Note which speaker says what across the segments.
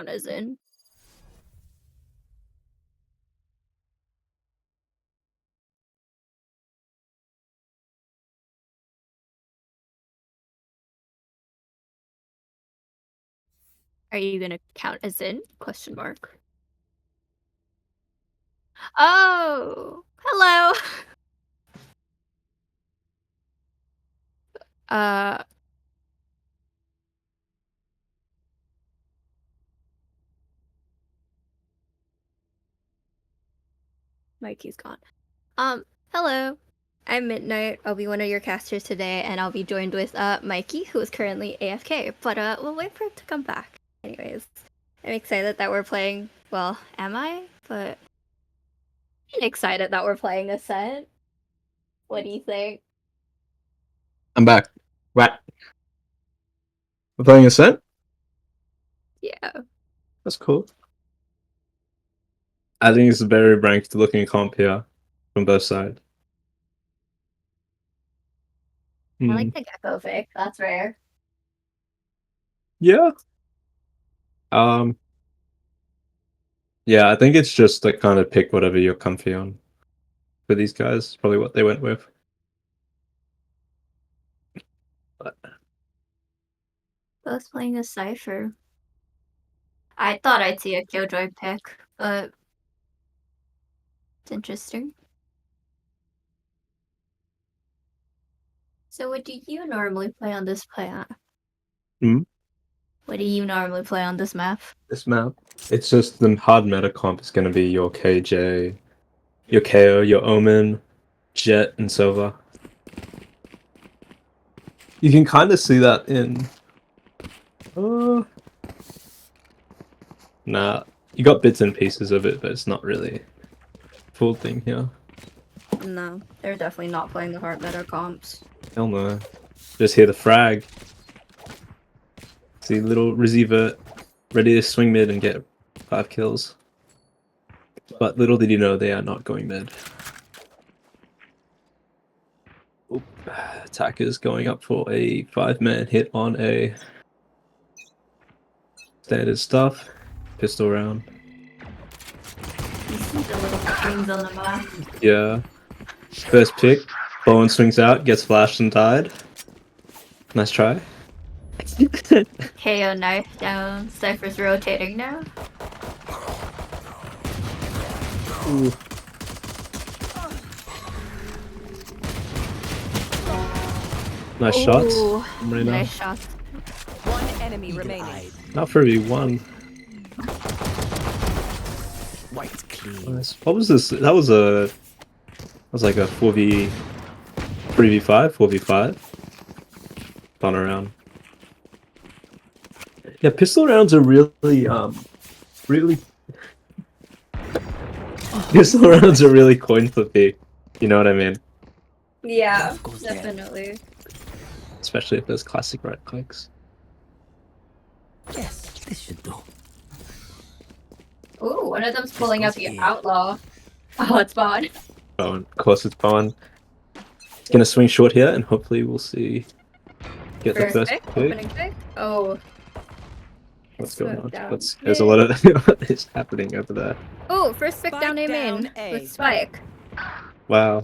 Speaker 1: count as in. Are you gonna count as in? Question mark. Oh, hello. Uh, Mikey's gone. Hello. I'm Midnight. I'll be one of your casters today, and I'll be joined with Mikey, who is currently AFK. But we'll wait for him to come back. Anyways, I'm excited that we're playing. Well, am I? But I'm excited that we're playing Ascent. What do you think?
Speaker 2: I'm back. What? We're playing Ascent?
Speaker 1: Yeah.
Speaker 2: That's cool. I think it's a very ranked looking comp here from both sides.
Speaker 1: I like the Gecko pick. That's rare.
Speaker 2: Yeah. Um. Yeah, I think it's just like kind of pick whatever you're comfy on. For these guys, probably what they went with. But
Speaker 1: Both playing a Cypher. I thought I'd see a Killjoy pick, but it's interesting. So what do you normally play on this map?
Speaker 2: Hmm?
Speaker 1: What do you normally play on this map?
Speaker 2: This map, it's just the hard meta comp is going to be your KJ, your KO, your Omen, Jet, and Sova. You can kind of see that in. Nah, you got bits and pieces of it, but it's not really full thing here.
Speaker 1: No, they're definitely not playing the hard meta comps.
Speaker 2: Hell no. Just hear the frag. See little receiver ready to swing mid and get 5 kills. But little did you know they are not going mid. Oop. Attacker's going up for a 5-man hit on a standard stuff. Pistol round.
Speaker 1: You see the little things on the map.
Speaker 2: Yeah. First pick. Bowen swings out, gets flashed and died. Nice try.
Speaker 1: KO knife down. Cypher's rotating now.
Speaker 2: Ooh. Nice shots. Right now.
Speaker 1: Nice shots.
Speaker 3: One enemy remaining.
Speaker 2: Not for V1.
Speaker 4: White clean.
Speaker 2: Nice. What was this? That was like a 4v 3v5, 4v5. Fun around. Yeah, pistol rounds are really pistol rounds are really coin flippy. You know what I mean?
Speaker 1: Yeah,
Speaker 4: Love goes there.
Speaker 1: definitely.
Speaker 2: Especially if there's classic right clicks.
Speaker 4: Yes, this should do.
Speaker 1: Ooh, one of them's pulling out the
Speaker 4: goes here.
Speaker 1: outlaw. Oh, it's Bond.
Speaker 2: Bowen. Of course it's Bowen. He's gonna swing short here and hopefully we'll see get the first pick.
Speaker 1: Opening pick. Oh.
Speaker 2: What's going on?
Speaker 1: Down.
Speaker 2: There's a lot of what is happening over there.
Speaker 1: Oh, first pick
Speaker 3: Spike
Speaker 1: down A main
Speaker 3: down A.
Speaker 1: with Spike.
Speaker 2: Wow.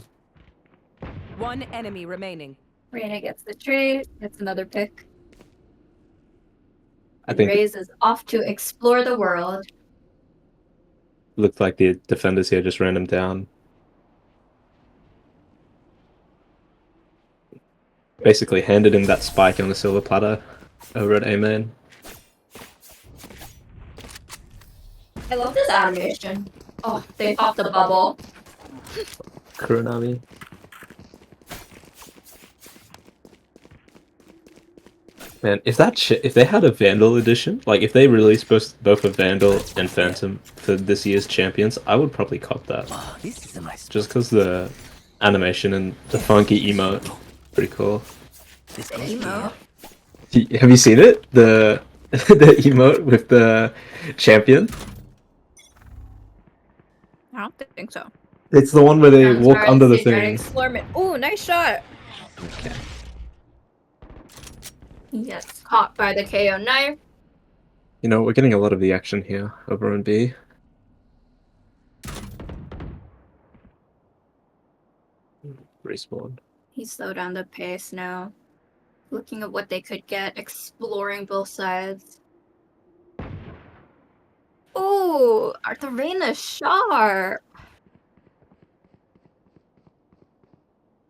Speaker 3: One enemy remaining.
Speaker 1: Reyna gets the trade, gets another pick.
Speaker 2: I think
Speaker 1: Raze is off to explore the world.
Speaker 2: looked like the defenders here just ran him down. Basically handed him that spike on the silver platter over at A main.
Speaker 1: I love this animation. Oh, they popped the bubble.
Speaker 2: Kuronami. Man, if they had a Vandal edition, like if they released both a Vandal and Phantom for this year's champions, I would probably cop that.
Speaker 4: Oh, this is a nice.
Speaker 2: Just because the animation and the funky emote, pretty cool.
Speaker 4: This goes
Speaker 1: Emo.
Speaker 4: here.
Speaker 2: Have you seen it? The emote with the champion.
Speaker 1: I don't think so.
Speaker 2: It's the one where they walk under the thing.
Speaker 1: Oh, nice shot.
Speaker 2: Okay.
Speaker 1: He gets caught by the KO knife.
Speaker 2: You know, we're getting a lot of the action here over on B. Respawn.
Speaker 1: He slowed down the pace now. Looking at what they could get, exploring both sides. Ooh, Artharina sharp.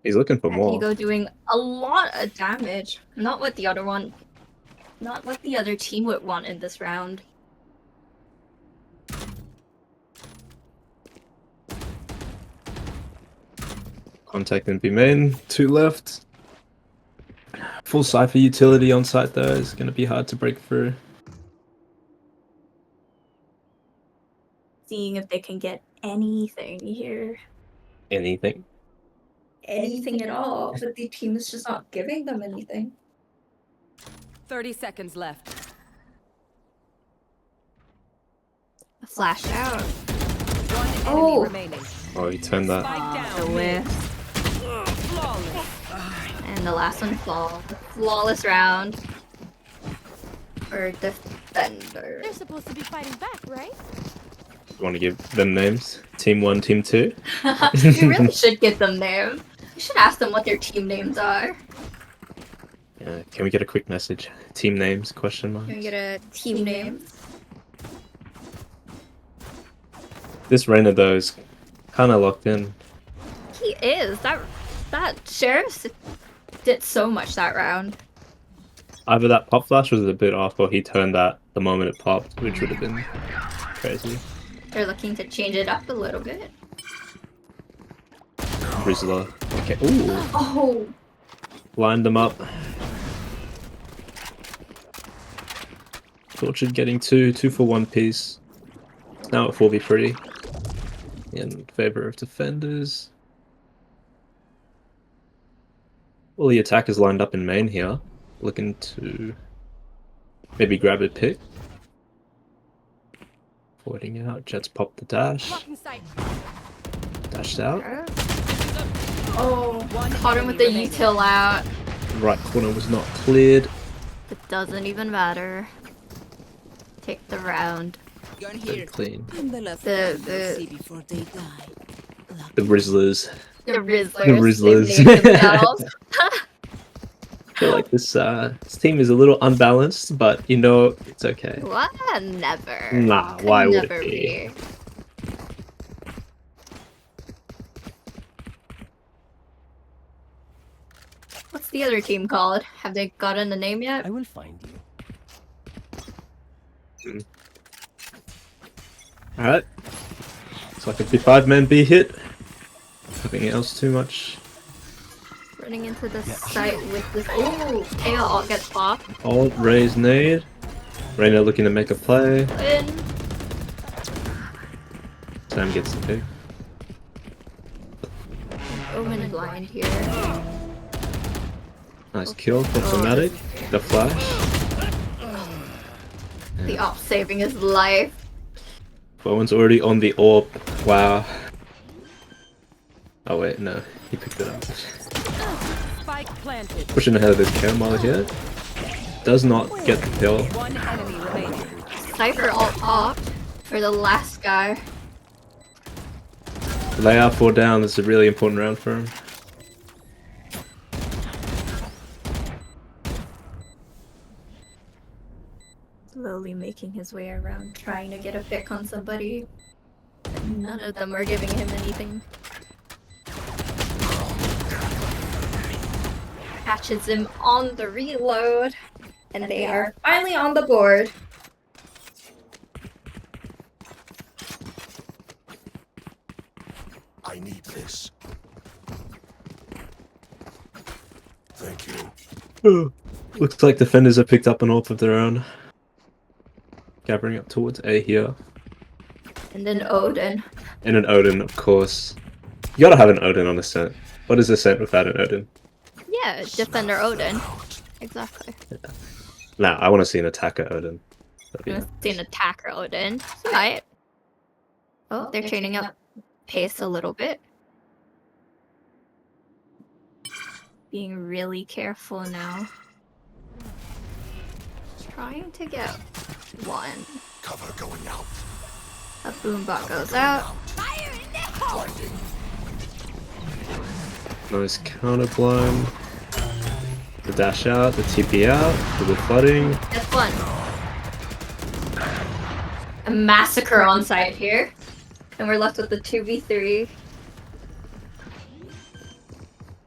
Speaker 2: He's looking for
Speaker 1: And
Speaker 2: more.
Speaker 1: Ego doing a lot of damage. Not what the other team would want in this round.
Speaker 2: Contact and B main. 2 left. Full Cypher utility on site though is going to be hard to break through.
Speaker 1: Seeing if they can get anything here.
Speaker 2: Anything.
Speaker 1: Anything at all, but the team is just not giving them anything.
Speaker 3: 30 seconds left.
Speaker 1: Flash out.
Speaker 3: One enemy
Speaker 1: Oh.
Speaker 3: remaining.
Speaker 2: Oh, he turned that.
Speaker 3: Spike
Speaker 1: The
Speaker 3: down.
Speaker 1: whiff.
Speaker 3: Flawless.
Speaker 1: And the last one flawless round. For defender.
Speaker 5: They're supposed to be fighting back, right?
Speaker 2: You want to give them names? Team 1, Team 2?
Speaker 1: You really should give them names. You should ask them what their team names are.
Speaker 2: Yeah, can we get a quick message? Team names? Question mark.
Speaker 1: Can we get a team name?
Speaker 2: This Reyna though is kind of locked in.
Speaker 1: He is. That sheriff did so much that round.
Speaker 2: Either that pop flash was a bit off, or he turned that the moment it popped, which would have been crazy.
Speaker 1: They're looking to change it up a little bit.
Speaker 2: Rizzler. Okay. Ooh.
Speaker 1: Oh,
Speaker 2: Lined them up. Tortured getting 2 for 1 piece. Now at 4v3. In favor of defenders. All the attackers lined up in main here. Looking to maybe grab a pick. Forwarding out. Jets popped the dash.
Speaker 5: Blocking sight.
Speaker 2: Dashed out.
Speaker 1: oh!
Speaker 3: One
Speaker 1: Caught him with
Speaker 3: enemy
Speaker 1: the
Speaker 3: remaining.
Speaker 1: util out.
Speaker 2: Right corner was not cleared.
Speaker 1: It doesn't even matter. Take the round.
Speaker 4: Gun
Speaker 2: Very
Speaker 4: here.
Speaker 2: clean.
Speaker 4: I'm the left
Speaker 1: The-
Speaker 4: one
Speaker 1: the-
Speaker 4: they'll see before they die.
Speaker 2: The Rizzlers.
Speaker 1: The Rizzlers.
Speaker 2: Rizzlers.
Speaker 1: They've named themselves.
Speaker 2: I feel like this team is a little unbalanced, but you know it's okay.
Speaker 1: What? Never.
Speaker 2: Nah,
Speaker 1: Could
Speaker 2: why would
Speaker 1: never
Speaker 2: it be?
Speaker 1: What's the other team called? Have they gotten a name yet?
Speaker 4: I will find you.
Speaker 2: Alright. Looks like a 5-man B hit. Nothing else too much.
Speaker 1: Running into the site with this. Ooh! Tail all gets popped.
Speaker 2: Alt, raise, nade. Reyna looking to make a play.
Speaker 1: In.
Speaker 2: Sam gets the pick.
Speaker 1: Omen blind here.
Speaker 2: Nice kill for Thematic. The flash.
Speaker 1: The op saving his life.
Speaker 2: Bowen's already on the orb. Wow. Oh wait, no. He picked it up.
Speaker 3: Spike planted.
Speaker 2: Pushing ahead of this Caramel here. Does not get the kill.
Speaker 3: One enemy remaining.
Speaker 1: Cypher all popped for the last guy.
Speaker 2: Lay out 4 down. This is a really important round for him.
Speaker 1: Slowly making his way around, trying to get a pick on somebody. But none of them are giving him anything. Catches him on the reload. And they are finally on the board.
Speaker 6: I need this. Thank you.
Speaker 2: Looks like defenders have picked up an AWP of their own. Gathering up towards A here.
Speaker 1: And then Odin.
Speaker 2: And an Odin, of course. You gotta have an Odin on a scent. What is a scent without an Odin?
Speaker 1: Yeah, Defender Odin. Exactly.
Speaker 2: Nah, I want to see an attacker Odin. That'd be
Speaker 1: You
Speaker 2: nice.
Speaker 1: want to see an attacker Odin. Right. Oh, they're chaining up pace a little bit. Being really careful now. Trying to get one.
Speaker 6: Cover going out.
Speaker 1: A boombot
Speaker 6: Cover
Speaker 1: goes
Speaker 6: going
Speaker 1: out.
Speaker 6: Blinding.
Speaker 2: Nice counter blown. The dash out, the TP out, the flooding.
Speaker 1: Just one. A massacre on site here. And we're left with the 2v3.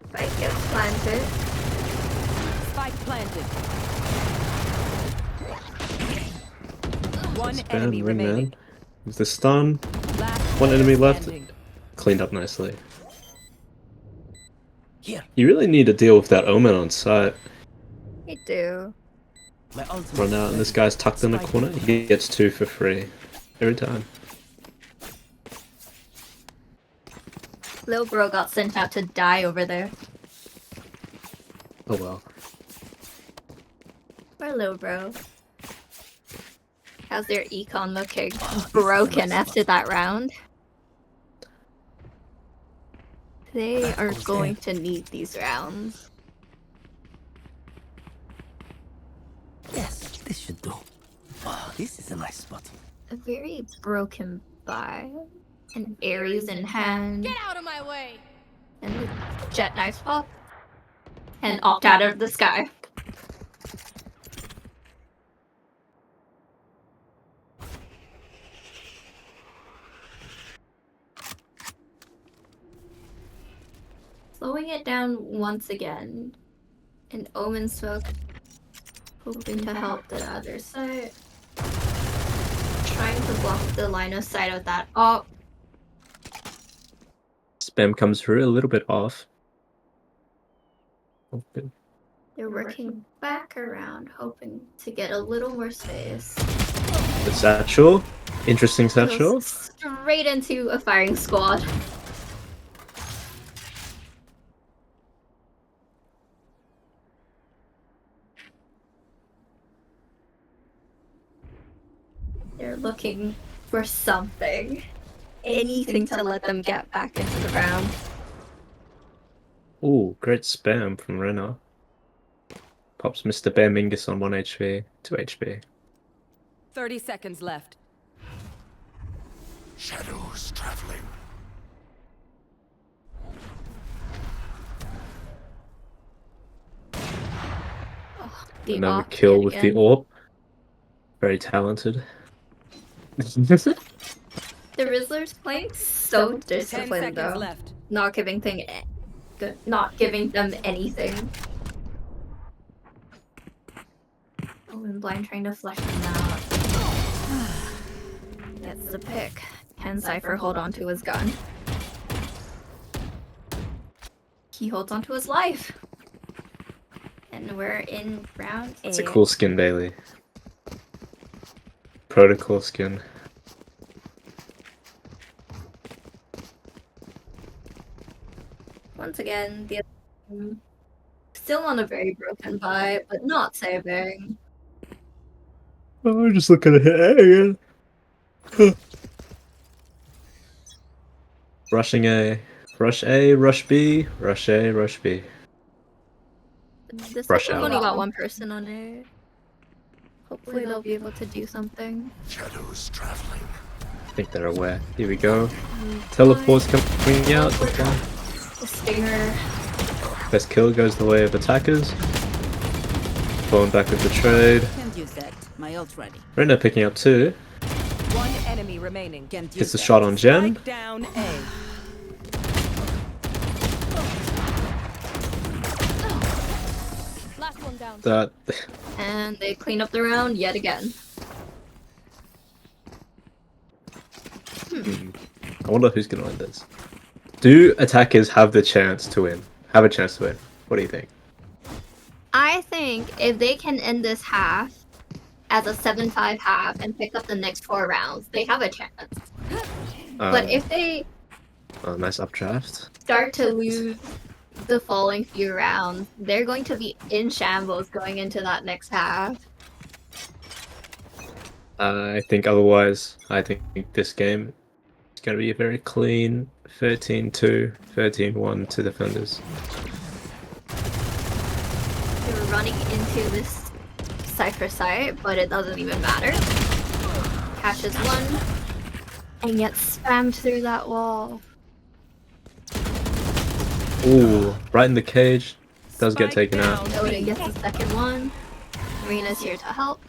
Speaker 1: Spike gets planted.
Speaker 3: Spike planted. One
Speaker 2: Spam
Speaker 3: enemy remaining.
Speaker 2: Ringman. With the stun.
Speaker 3: Last
Speaker 2: One enemy
Speaker 3: player
Speaker 2: left.
Speaker 3: standing.
Speaker 2: Cleaned up nicely.
Speaker 4: Here,
Speaker 2: You really need to deal with that Omen on site.
Speaker 1: We do.
Speaker 4: my ultimate.
Speaker 2: Run out and this guy's tucked in the corner. He gets 2 for free. Every time.
Speaker 1: Lil bro got sent out to die over there.
Speaker 2: Oh well.
Speaker 1: Poor Lil bro. How's their econ looking? Broken after that round. They are going to need these rounds.
Speaker 4: Yes, this should do. Oh, this is a nice spot.
Speaker 1: A very broken buy. An Ares in hand.
Speaker 5: Get out of my way!
Speaker 1: And the jet knife pop. And opt out of the sky. Slowing it down once again. And Omen Smoke hoping to help the other side. Trying to block the line of sight of that op.
Speaker 2: Spam comes through a little bit off. Oh, good.
Speaker 1: They're working back around, hoping to get a little more space.
Speaker 2: The satchel. Interesting satchel.
Speaker 1: Goes straight into a firing squad. They're looking for something. Anything to let them get back into the round.
Speaker 2: Ooh, great spam from Rena. Pops Mr. Bear Mingus on 1 HP, 2 HP.
Speaker 3: 30 seconds left.
Speaker 6: Shadows traveling.
Speaker 1: The
Speaker 2: Another
Speaker 1: op
Speaker 2: kill
Speaker 1: yet
Speaker 2: with
Speaker 1: again.
Speaker 2: the AWP. Very talented.
Speaker 1: The Rizzler's playing so
Speaker 3: 10
Speaker 1: disciplined
Speaker 3: seconds
Speaker 1: though.
Speaker 3: left.
Speaker 1: Not giving them anything. Oh, and Blind trying to flush them out. Gets the pick. Can Cypher hold on to his gun? He holds on to his life. And we're in round 8.
Speaker 2: It's a cool skin, Bailey. Protocol skin.
Speaker 1: Once again, the other team still on a very broken buy, but not saving.
Speaker 2: Oh, we're just looking at it again. Rushing A. Rush A, rush B, rush A, rush B.
Speaker 1: This
Speaker 2: Rush
Speaker 1: team
Speaker 2: out.
Speaker 1: only got one person on it. Hopefully they'll be able to do something.
Speaker 6: Shadows traveling.
Speaker 2: I think they're aware. Here we go. Teleport's coming out.
Speaker 1: The Stinger.
Speaker 2: Best kill goes the way of attackers. Falling back with the trade.
Speaker 7: Can't use that. My ult ready.
Speaker 2: Rena picking up 2.
Speaker 3: One enemy remaining.
Speaker 7: Can't use
Speaker 2: Gets the
Speaker 7: that.
Speaker 2: shot on Gem.
Speaker 3: Spike down A.
Speaker 5: Last one down.
Speaker 2: That
Speaker 1: And they clean up the round yet again.
Speaker 2: I wonder who's gonna win this. Do attackers have the chance to win? Have a chance to win. What do you think?
Speaker 1: I think if they can end this half as a 7-5 half and pick up the next 4 rounds, they have a chance. But if they
Speaker 2: Oh, nice updraft.
Speaker 1: start to lose the following few rounds, they're going to be in shambles going into that next half.
Speaker 2: I think otherwise, I think this game is going to be a very clean 13-2, 13-1 to defenders.
Speaker 1: They're running into this Cypher site, but it doesn't even matter. Catches one and gets spammed through that wall.
Speaker 2: Ooh, right in the cage. Does get
Speaker 3: Spike
Speaker 2: taken out.
Speaker 3: down.
Speaker 1: Odin gets the second one. Rena's here to help.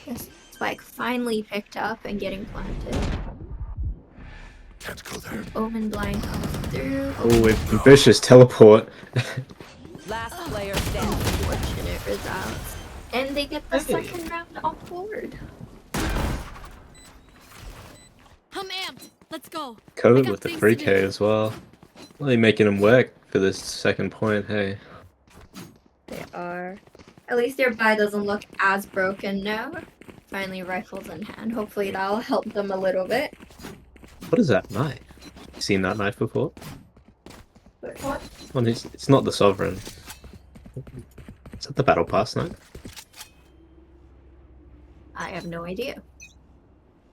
Speaker 1: This spike finally picked up and getting planted.
Speaker 6: Can't go there.
Speaker 1: Omen blind comes through.
Speaker 2: Ooh, ambitious teleport.
Speaker 3: Last player standing.
Speaker 1: Unfortunate results. And they get the second round on board.
Speaker 5: I'm amped. Let's go. I
Speaker 2: COVID
Speaker 5: got
Speaker 2: with the
Speaker 5: things to
Speaker 2: 3k
Speaker 5: do.
Speaker 2: as well. Really making him work for this second point, hey.
Speaker 1: They are. At least their buy doesn't look as broken now. Finally, rifles in hand. Hopefully that'll help them a little bit.
Speaker 2: What is that knife? You seen that knife before?
Speaker 1: But what?
Speaker 2: Well, it's not the Sovereign. Is that the Battle Pass knife?
Speaker 1: I have no idea.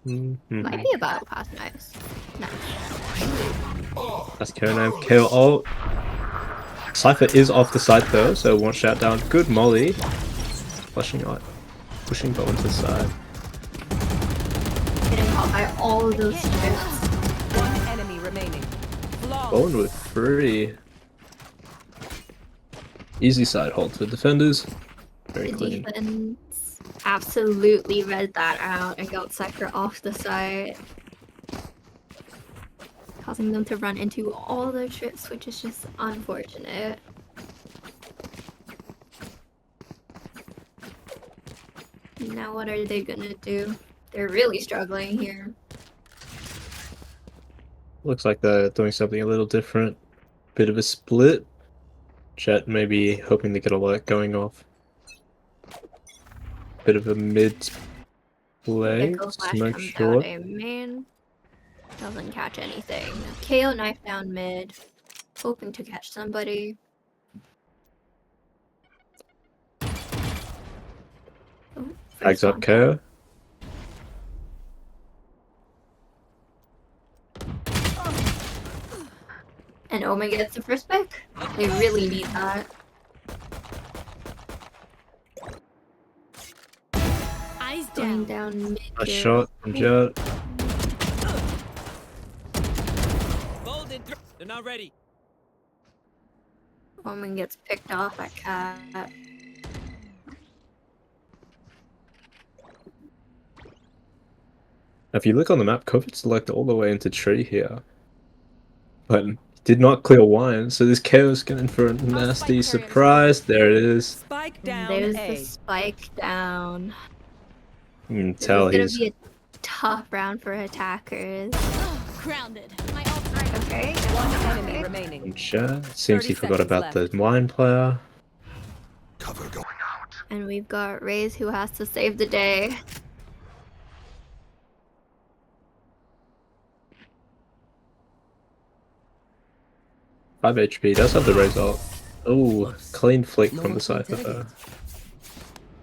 Speaker 2: Mm-hmm.
Speaker 1: Might be a battle pass knives. No.
Speaker 2: That's KO name. KO ult. Cypher is off the side though, so one shot down. Good molly. Flushing out. Pushing bow into the side.
Speaker 1: Getting caught by all of those strips.
Speaker 3: One enemy remaining. Flawless.
Speaker 2: Bone with 3. Easy side hold for defenders. Very
Speaker 1: The
Speaker 2: clean.
Speaker 1: defense absolutely read that out and got Cypher off the side. Causing them to run into all those strips, which is just unfortunate. Now what are they gonna do? They're really struggling here.
Speaker 2: Looks like they're doing something a little different. Bit of a split. Jet maybe hoping to get a alert going off. Bit of a mid play.
Speaker 1: Echo Flash
Speaker 2: Smoke
Speaker 1: comes
Speaker 2: short.
Speaker 1: out a main. Doesn't catch anything. KO knife down mid. Hoping to catch somebody. Oh,
Speaker 2: Tags
Speaker 1: first
Speaker 2: up
Speaker 1: one.
Speaker 2: KO.
Speaker 1: And Omen gets the first pick. They really need that.
Speaker 5: Eyes
Speaker 1: Going
Speaker 5: down.
Speaker 1: down mid.
Speaker 2: A
Speaker 1: here.
Speaker 2: shot from Jet.
Speaker 8: They're not ready.
Speaker 1: Omen gets picked off at Cat.
Speaker 2: If you look on the map, COVID select all the way into tree here. But did not clear wine, so this KO's going for a nasty
Speaker 5: spike carrier
Speaker 2: surprise. There it is.
Speaker 3: Spike
Speaker 1: And
Speaker 3: down.
Speaker 1: there's
Speaker 3: A.
Speaker 1: the spike down.
Speaker 2: You can
Speaker 1: This
Speaker 2: tell
Speaker 1: is gonna
Speaker 2: he's
Speaker 1: be a tough round for attackers.
Speaker 5: Grounded. My ult's ready.
Speaker 1: Okay.
Speaker 3: One enemy
Speaker 1: Okay.
Speaker 3: remaining.
Speaker 2: in chat. Seems
Speaker 3: 30
Speaker 2: he forgot
Speaker 3: seconds
Speaker 2: about
Speaker 3: left.
Speaker 2: the wine player.
Speaker 6: Cover going out.
Speaker 1: And we've got Raze who has to save the day.
Speaker 2: Five HP. Does have the raise ult. Oh, clean flick
Speaker 4: No
Speaker 2: from the
Speaker 4: one can
Speaker 2: Cypher though.
Speaker 4: interrogate.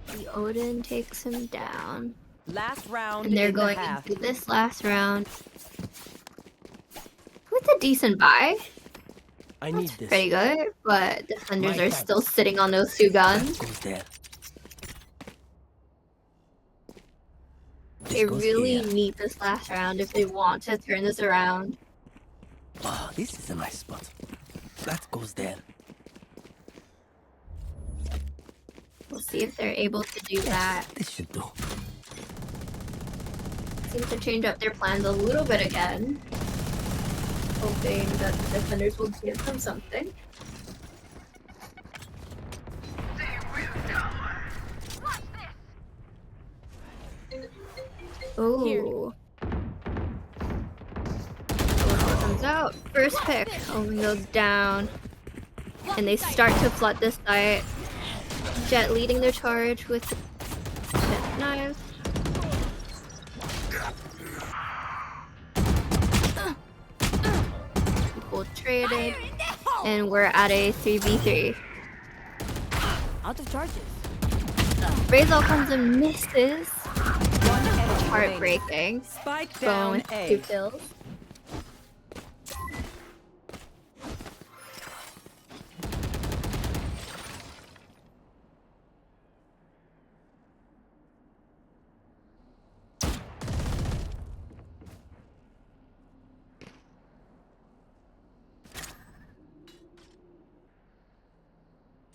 Speaker 1: The Odin takes him down.
Speaker 3: Last round.
Speaker 1: And they're
Speaker 3: in the
Speaker 1: going
Speaker 3: half.
Speaker 1: into this last round with a decent buy.
Speaker 4: I need
Speaker 1: That's
Speaker 4: this.
Speaker 1: pretty good, but defenders
Speaker 4: My
Speaker 1: are
Speaker 4: thanks.
Speaker 1: still sitting on those two guns.
Speaker 4: Goes there. This
Speaker 1: They
Speaker 4: goes
Speaker 1: really
Speaker 4: here.
Speaker 1: need this last round if they want to turn this around.
Speaker 4: Oh, this is a nice spot. That goes there.
Speaker 1: We'll see if they're able to do that.
Speaker 4: This should do.
Speaker 1: Seem to change up their plans a little bit again. Hoping that the defenders will give them something. Ooh. Teleport comes out. First pick. Omen goes down. And they start to flood this site. Jet leading their charge with Jet knives. People traded. And we're at a 3v3.
Speaker 7: Out of charges.
Speaker 1: Razor comes and misses.
Speaker 3: One enemy remaining.
Speaker 1: Heartbreaking.
Speaker 3: Spike
Speaker 1: Going
Speaker 3: down.
Speaker 1: with
Speaker 3: A.
Speaker 1: 2 kills.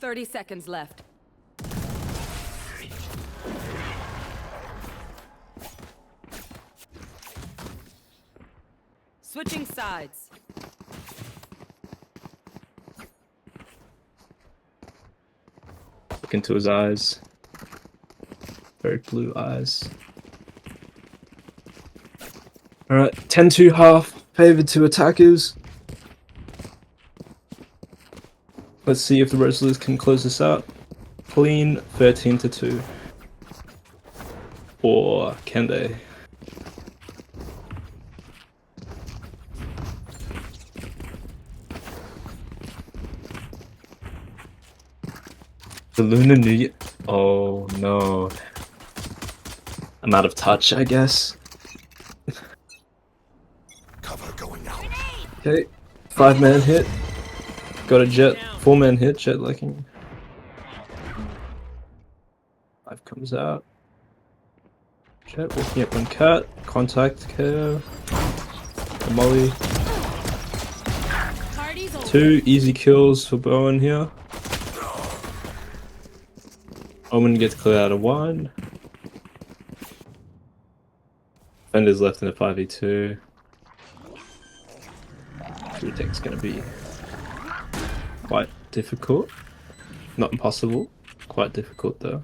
Speaker 3: 30 seconds left. Switching sides.
Speaker 2: Look into his eyes. Very blue eyes. Alright, 10-2 half. Favored to attackers. Let's see if the Rosalers can close this out. Clean 13-2. Or can they? The Lunar New Year. Oh no. I'm out of touch, I guess.
Speaker 6: Cover going out.
Speaker 2: Okay, 5-man hit. Got a jet. 4-man hit, jet lacking. 5 comes out. Jet walking up on cat. Contact care. Molly.
Speaker 5: Party's over.
Speaker 2: 2 easy kills for Bowen here. Omen gets clear out of 1. Defender's left in a 5v2. Retake's gonna be quite difficult. Not impossible. Quite difficult though.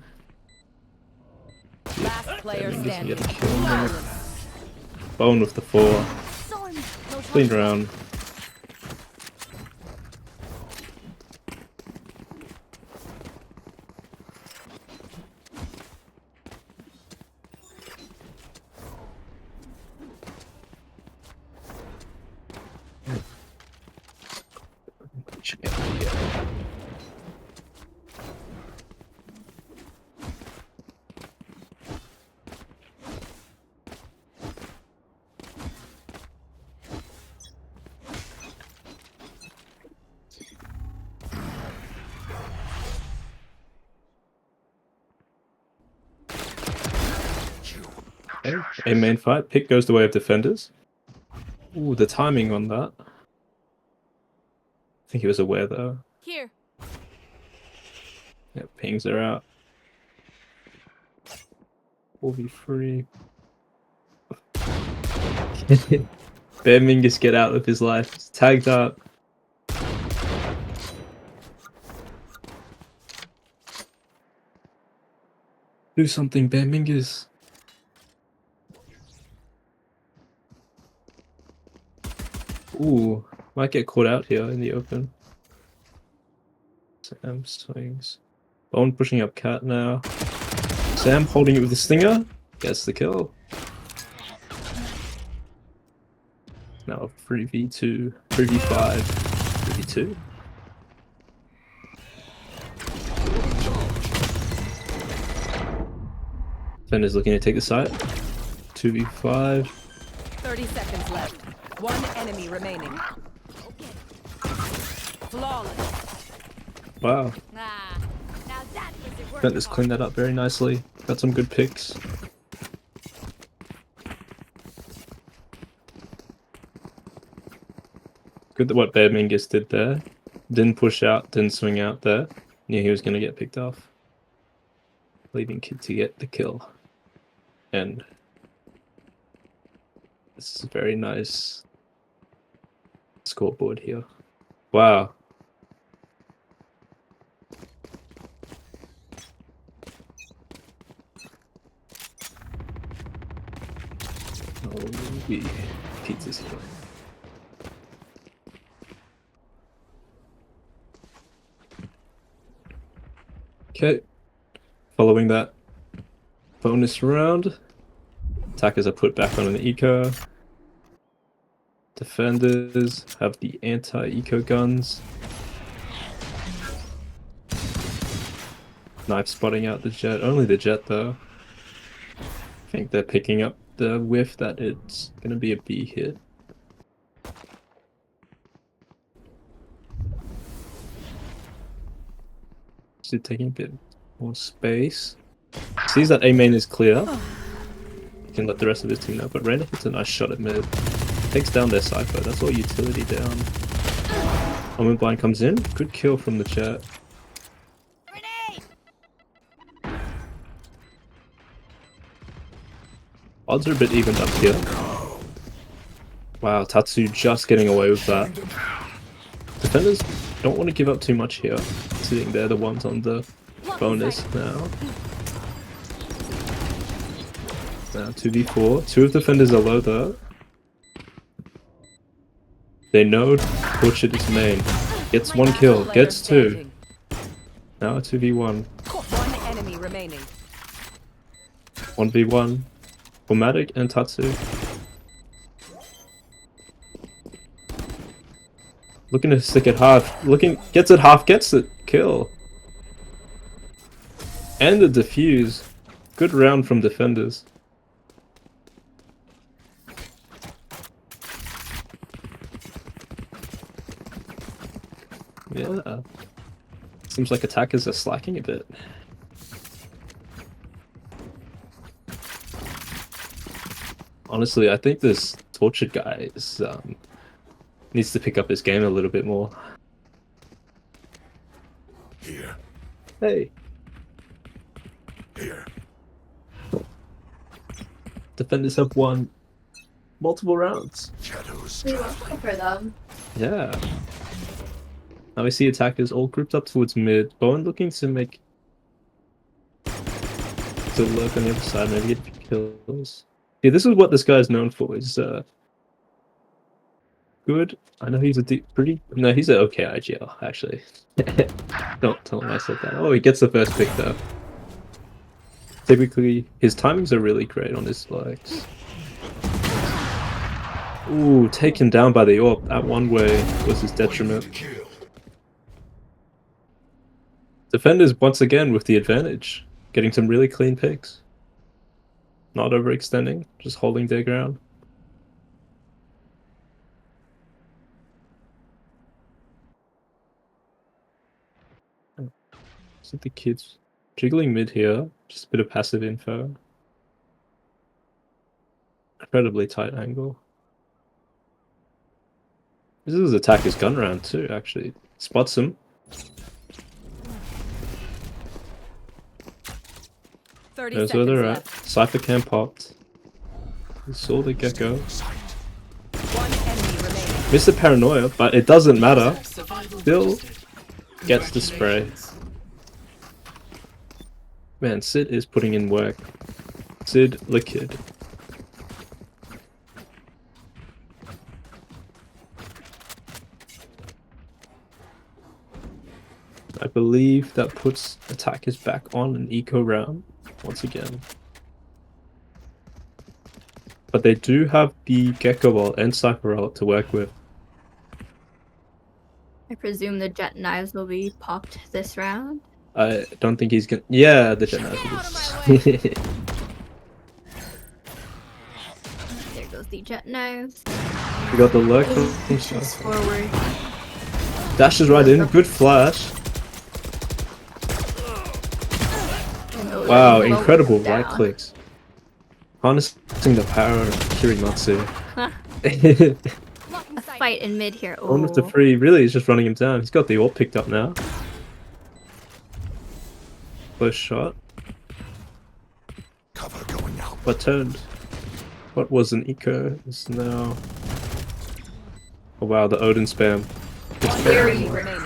Speaker 3: Last player
Speaker 2: Doesn't
Speaker 3: standing.
Speaker 2: get a kill in a minute. Bowen with the 4. Clean round. Okay, a main fight. Pick goes the way of defenders. Ooh, the timing on that. I think he was aware though.
Speaker 5: Here.
Speaker 2: Yeah, pings are out. 4v3. Bear Mingus get out of his life. He's tagged up. Do something, Bear Mingus. Ooh, might get caught out here in the open. Sam swings. Bone pushing up cat now. Sam holding it with the stinger. Gets the kill. Now 3v2, 3v5, 3v2. Defender's looking to take the site. 2v5.
Speaker 3: 30 seconds left. One enemy remaining. Flawless.
Speaker 2: Wow.
Speaker 5: Ah, now that was the work.
Speaker 2: Defender's cleaned that up very nicely. Got some good picks. Good that what Bear Mingus did there. Didn't push out, didn't swing out there. Knew he was going to get picked off. Leaving Kid to get the kill. And this is a very nice scoreboard here. Wow. Oh, pizza's here. Okay. Following that bonus round, attackers are put back on an eco. Defenders have the anti-eco guns. Knife spotting out the jet. Only the jet though. I think they're picking up the whiff that it's gonna be a B hit. Still taking a bit more space. Sees that A main is clear. He can let the rest of his team know, but Randall hits a nice shot at mid. Takes down their Cypher, that's all utility down. Omen Blind comes in, good kill from the jet. Odds are a bit evened up here. Wow, Tatsu just getting away with that. Defenders don't want to give up too much here, sitting there the ones on the bonus now. Now 2v4. Two of the defenders are low though. They know Tortured is main. Gets one kill, gets two. Now a 2v1.
Speaker 3: One enemy remaining.
Speaker 2: 1v1. Formatic and Tatsu. Looking to stick it half. Gets it half, gets it. Kill. And the defuse. Good round from defenders. Yeah. Seems like attackers are slacking a bit. Honestly, I think this Tortured guy is, needs to pick up his game a little bit more.
Speaker 6: Here.
Speaker 2: Hey.
Speaker 6: Here.
Speaker 2: Defenders have won multiple rounds.
Speaker 6: Shadows.
Speaker 1: We won't go for them.
Speaker 2: Yeah. Now we see attackers all grouped up towards mid. Bowen looking to make... to lurk on the other side, maybe get a few kills. Yeah, this is what this guy's known for, is good. I know he's a no, he's an okay IGL, actually. Don't tell him I said that. Oh, he gets the first pick though. Typically, his timings are really great on his spikes. Ooh, taken down by the AWP. That one way was his detriment. Defenders once again with the advantage, getting some really clean picks. Not overextending, just holding their ground. So the kids jiggling mid here, just a bit of passive info. Incredibly tight angle. This is attacker's gun round too, actually. Spots him.
Speaker 3: 30
Speaker 2: There's where
Speaker 3: seconds
Speaker 2: they're at.
Speaker 3: left.
Speaker 2: Cypher cam popped. He saw the gecko.
Speaker 3: One enemy remaining.
Speaker 2: Missed the paranoia, but it doesn't matter. Still gets the spray. Man, Sid is putting in work. Sid the kid. I believe that puts attackers back on an eco round once again. But they do have the Gecko ult and Cypher ult to work with.
Speaker 1: I presume the jet knives will be popped this round.
Speaker 2: I don't think he's gonna. Yeah, the jet knives.
Speaker 1: There goes the jet knives.
Speaker 2: We got the lurk from
Speaker 1: Pushes forward.
Speaker 2: dashes right in. Good flash.
Speaker 1: Oh,
Speaker 2: Wow,
Speaker 1: low
Speaker 2: incredible
Speaker 1: down.
Speaker 2: right clicks. Harnessing the power of Kirimatsu.
Speaker 1: A fight in mid here.
Speaker 2: One with the
Speaker 1: Oh.
Speaker 2: free, really is just running him down. He's got the ult picked up now. Close shot,
Speaker 6: Cover going out.
Speaker 2: but turned. What was an eco is now. Oh wow, the Odin spam.
Speaker 3: Enemy remaining.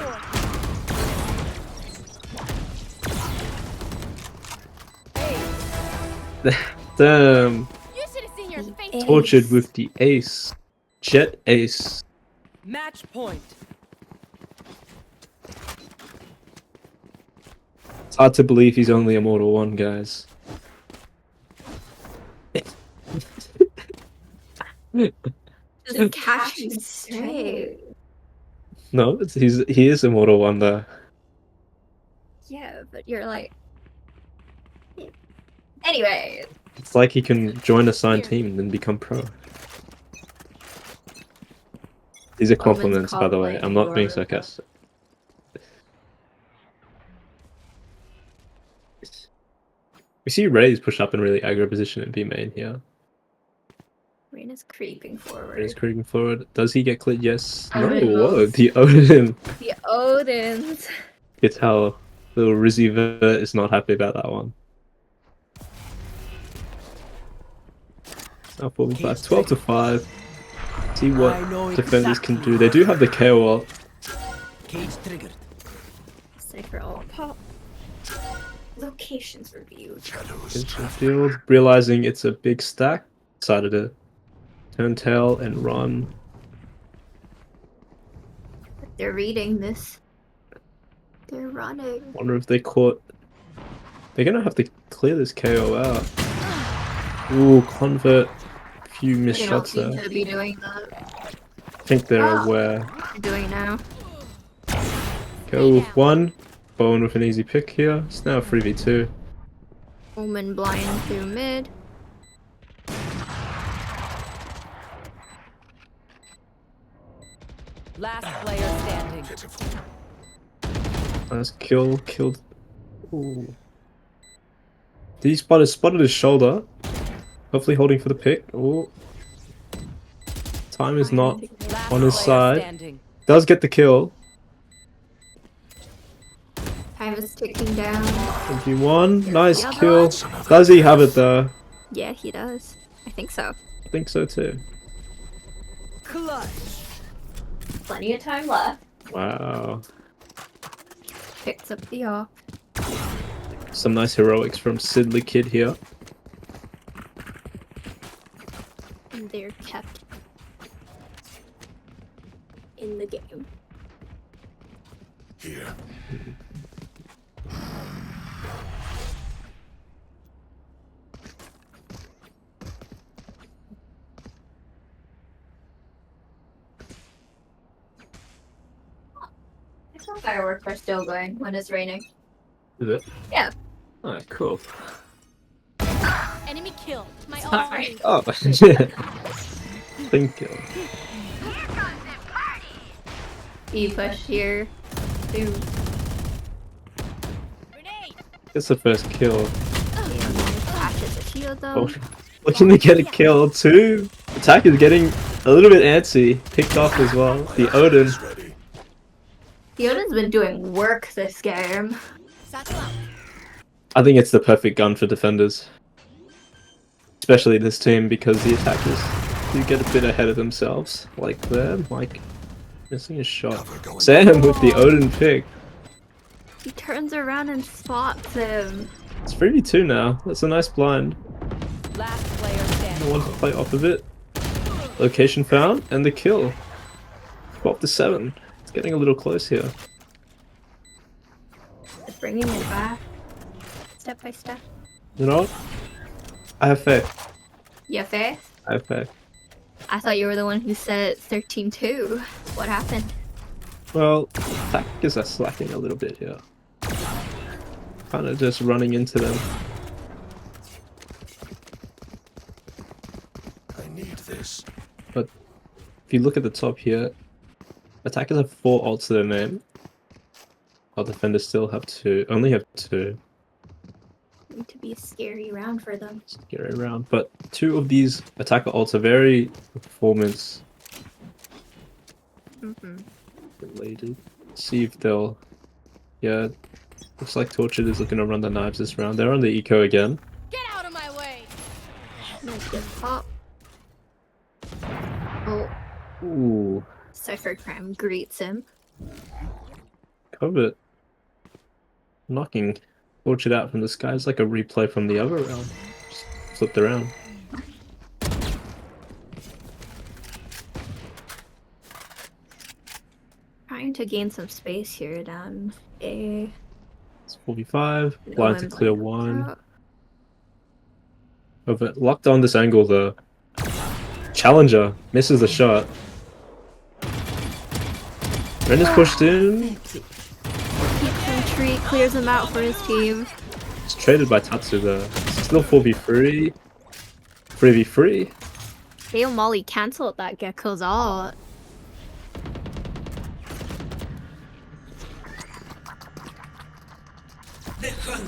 Speaker 2: Damn,
Speaker 5: You should have seen your face.
Speaker 2: Tortured with the ace. Jet ace.
Speaker 3: Match point.
Speaker 2: It's hard to believe he's only Immortal 1, guys.
Speaker 1: Just catching straight.
Speaker 2: No, he is Immortal 1 though.
Speaker 1: Yeah, but you're like. Anyway,
Speaker 2: It's like he can join a signed team and then become pro. These are compliments, by the way. I'm not being sarcastic. We see Ray's push up in really aggro position and be main here.
Speaker 1: Rain is creeping forward.
Speaker 2: Ray's creeping forward. Does he get clit? Yes. No.
Speaker 1: Odin
Speaker 2: Whoa.
Speaker 1: moves.
Speaker 2: The Odin.
Speaker 1: The Odins.
Speaker 2: You can tell little Rizzy Vert is not happy about that one. Now 4v5, 12 to 5. See
Speaker 4: I know
Speaker 2: what defenders
Speaker 4: exactly
Speaker 2: can do. They do have the KO ult.
Speaker 4: Cage triggered.
Speaker 1: Cypher ult pop. Locations reviewed.
Speaker 6: Shadows
Speaker 2: Into
Speaker 6: traveling.
Speaker 2: field, realizing it's a big stack, decided to turn tail and run.
Speaker 1: They're reading this. They're running.
Speaker 2: Wonder if they caught. They're gonna have to clear this KO out. Ooh, convert. A few missed
Speaker 1: They don't
Speaker 2: shots
Speaker 1: seem
Speaker 2: there.
Speaker 1: to be doing that.
Speaker 2: I think they're
Speaker 1: Ah.
Speaker 2: aware.
Speaker 1: They're doing it now.
Speaker 2: Go with one. Bone with an easy pick here. It's now a 3v2.
Speaker 1: Omen blind through mid.
Speaker 3: Last player standing.
Speaker 6: Pitiful.
Speaker 2: Nice kill. Killed. Ooh. Did he spotted his shoulder? Hopefully holding for the pick. Ooh. Time is not
Speaker 3: Last
Speaker 2: on his
Speaker 3: player
Speaker 2: side.
Speaker 3: standing.
Speaker 2: Does get the kill.
Speaker 1: Time is ticking down.
Speaker 2: 1v1. Nice
Speaker 1: Yeah,
Speaker 2: kill.
Speaker 1: bud.
Speaker 2: Does he have it though?
Speaker 1: Yeah, he does. I think so.
Speaker 2: I think so too.
Speaker 3: Clutch.
Speaker 1: Plenty of time left.
Speaker 2: Wow.
Speaker 1: Picks up the off.
Speaker 2: Some nice heroics from Sidley Kid here.
Speaker 1: And they're kept in the game.
Speaker 6: Here.
Speaker 1: I thought fireworks are still going when it's raining.
Speaker 2: Is it?
Speaker 1: Yeah.
Speaker 2: Alright, cool.
Speaker 5: Enemy killed. My
Speaker 1: Sorry.
Speaker 5: ult.
Speaker 2: Oh, shit. Thank you.
Speaker 1: You push here. Through.
Speaker 5: Grenade.
Speaker 2: It's the first kill.
Speaker 1: Flashes a shield though.
Speaker 2: Oh, looking to get a kill too. Attack is getting a little bit antsy. Picked off as well. The Odin.
Speaker 6: Is ready.
Speaker 1: Theoden's been doing work this game.
Speaker 5: Satchel out.
Speaker 2: I think it's the perfect gun for defenders. Especially this team because the attackers do get a bit ahead of themselves. Like them, like missing a shot.
Speaker 6: Cover going
Speaker 2: Sam with the Odin pick.
Speaker 1: He turns around and spots him.
Speaker 2: It's 3v2 now. That's a nice blind.
Speaker 3: Last player
Speaker 2: I
Speaker 3: standing.
Speaker 2: want to play off of it. Location found and the kill. 12 to 7. It's getting a little close here.
Speaker 1: Just bringing it back. Step by step.
Speaker 2: You know what? I have faith.
Speaker 1: You have faith?
Speaker 2: I have faith.
Speaker 1: I thought you were the one who said 13-2. What happened?
Speaker 2: Well, attackers are slacking a little bit here. Kind of just running into them.
Speaker 6: I need this.
Speaker 2: But if you look at the top here, attackers have 4 ults to their name. While defenders still have 2. Only have 2.
Speaker 1: Going to be a scary round for them.
Speaker 2: Scary round. But 2 of these attacker ults are very performance related. See if they'll. Yeah, looks like Tortured is looking to run the knives this round. They're on the eco again.
Speaker 5: Get out of my way.
Speaker 1: Nice good pop. Oh,
Speaker 2: Ooh,
Speaker 1: Cypher Crime greets him.
Speaker 2: covered. Knocking Tortured out from the sky is like a replay from the other round. Just flipped around.
Speaker 1: Trying to gain some space here down A.
Speaker 2: It's 45.
Speaker 1: No
Speaker 2: Blind to
Speaker 1: one's
Speaker 2: clear
Speaker 1: like,
Speaker 2: 1.
Speaker 1: "Oh."
Speaker 2: Over. Locked on this angle though. Challenger misses the shot. Ren is pushed in.
Speaker 1: Keeps him tree, clears him out for his team.
Speaker 2: It's traded by Tatsu there. Still 4v3. 3v3.
Speaker 1: Dale Molly cancelled that Gecko's ult.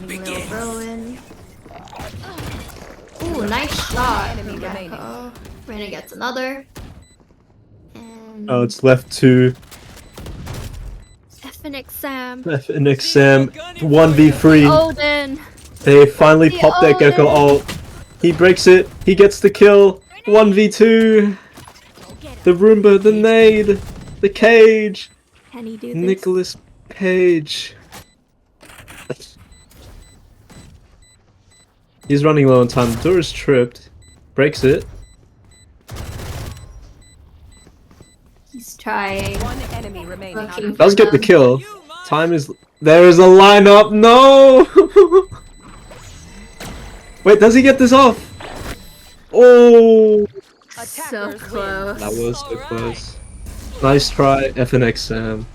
Speaker 1: Little Rowan. Ooh, nice shot.
Speaker 3: Enemy remaining.
Speaker 1: Gecko. Reyna gets another. And
Speaker 2: Oh, it's left to
Speaker 1: Phoenix Sam.
Speaker 2: FNX Sam 1v3.
Speaker 1: Odin.
Speaker 2: They finally
Speaker 1: The
Speaker 2: popped that Gecko
Speaker 1: Odin.
Speaker 2: ult. He breaks it. He gets the kill. 1v2. The Roomba, the nade, the cage.
Speaker 1: Can he do this?
Speaker 2: Nicholas Page. He's running low on time. The door is tripped. Breaks it.
Speaker 1: He's trying.
Speaker 3: One enemy remaining.
Speaker 1: Looking
Speaker 2: Does get the
Speaker 1: them.
Speaker 2: kill. Time is. There is a lineup. No! Wait, does he get this off? Oh!
Speaker 1: So
Speaker 3: Attackers win.
Speaker 1: close.
Speaker 2: That was so close. Nice try, FNX Sam.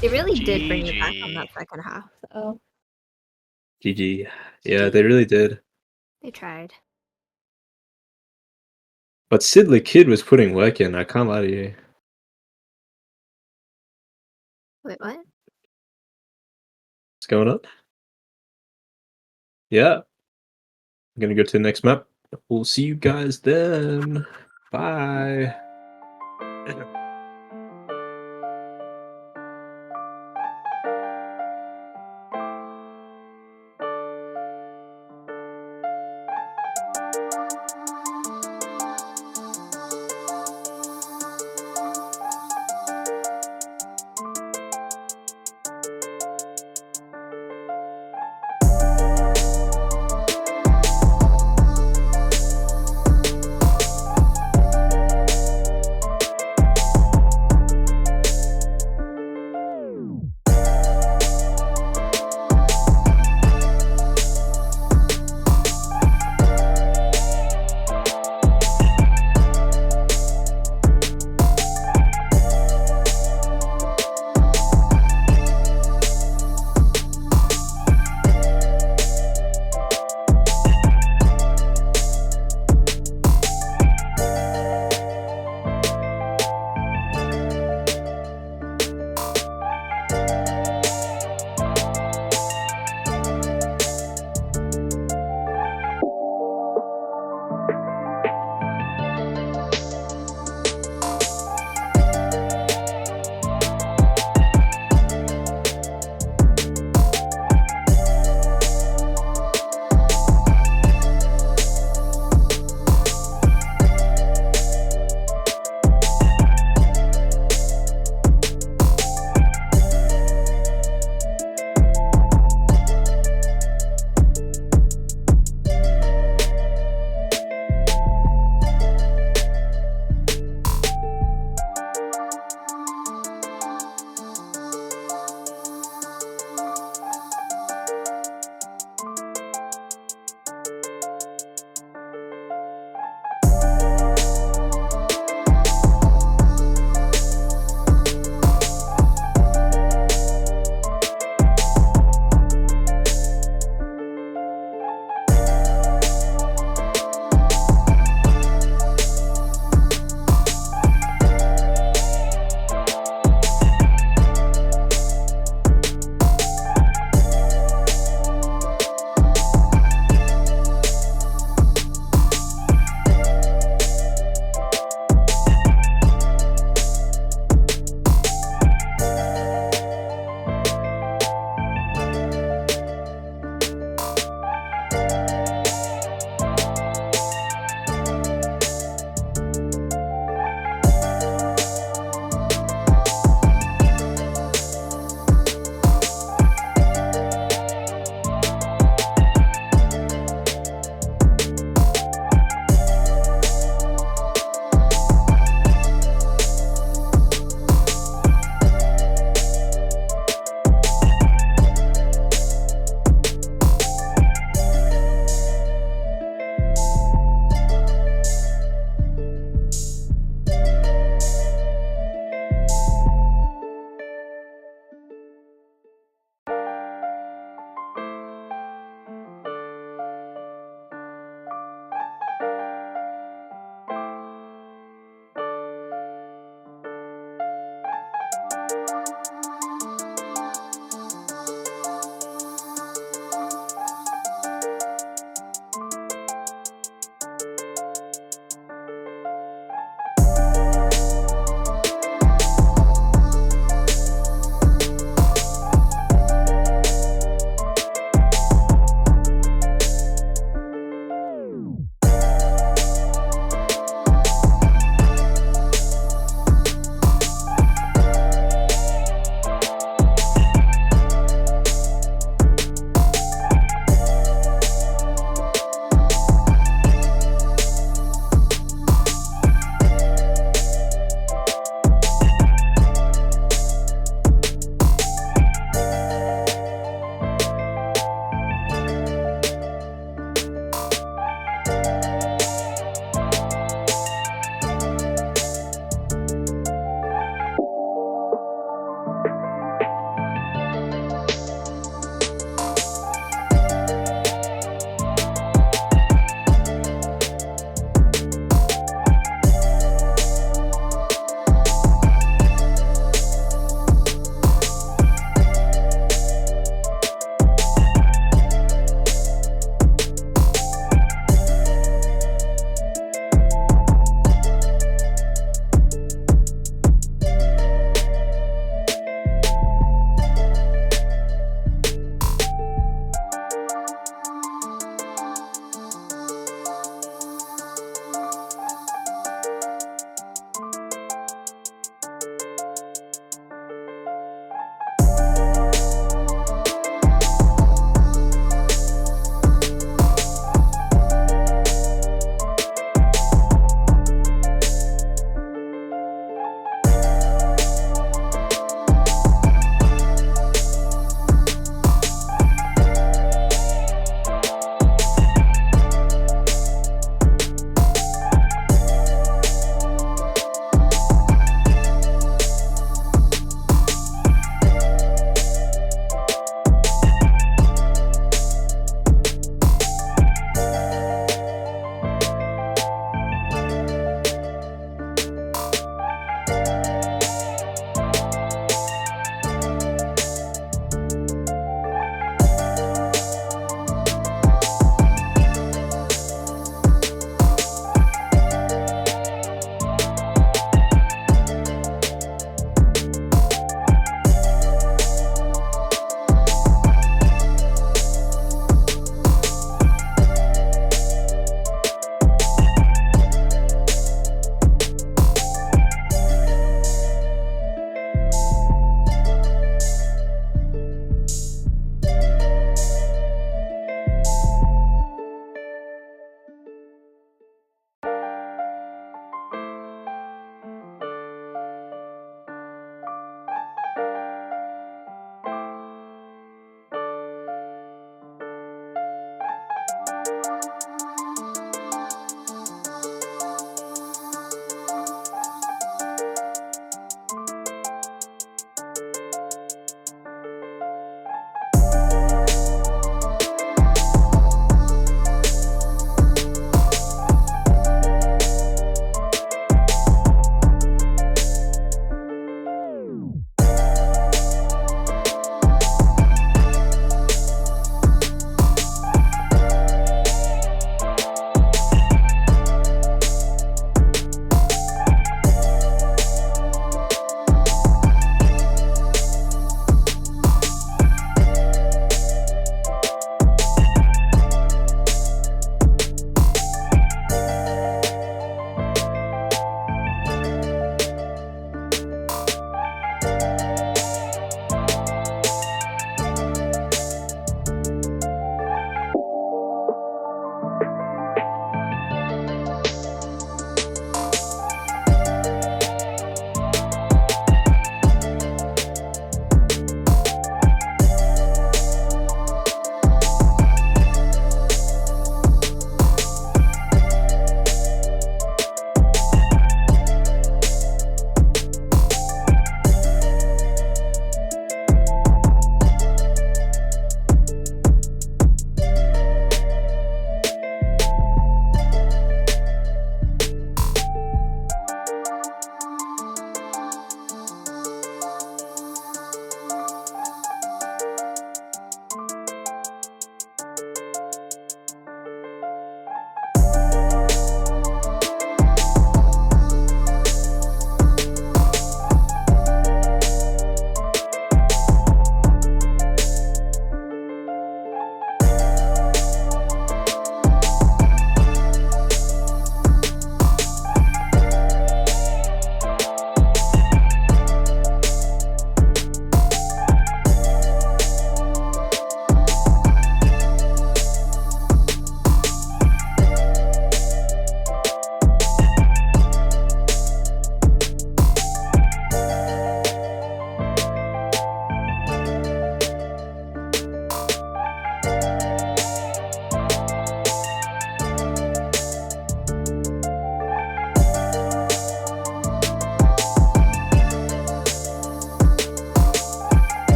Speaker 1: They really did bring it back on
Speaker 8: GG.
Speaker 1: that second half, though.
Speaker 2: GG. Yeah, they really did.
Speaker 1: They tried.
Speaker 2: But Sidley Kid was putting work in, I can't lie to you.
Speaker 1: Wait, what?
Speaker 2: What's going on? Yeah. I'm gonna go to the next map. We'll see you guys then. Bye.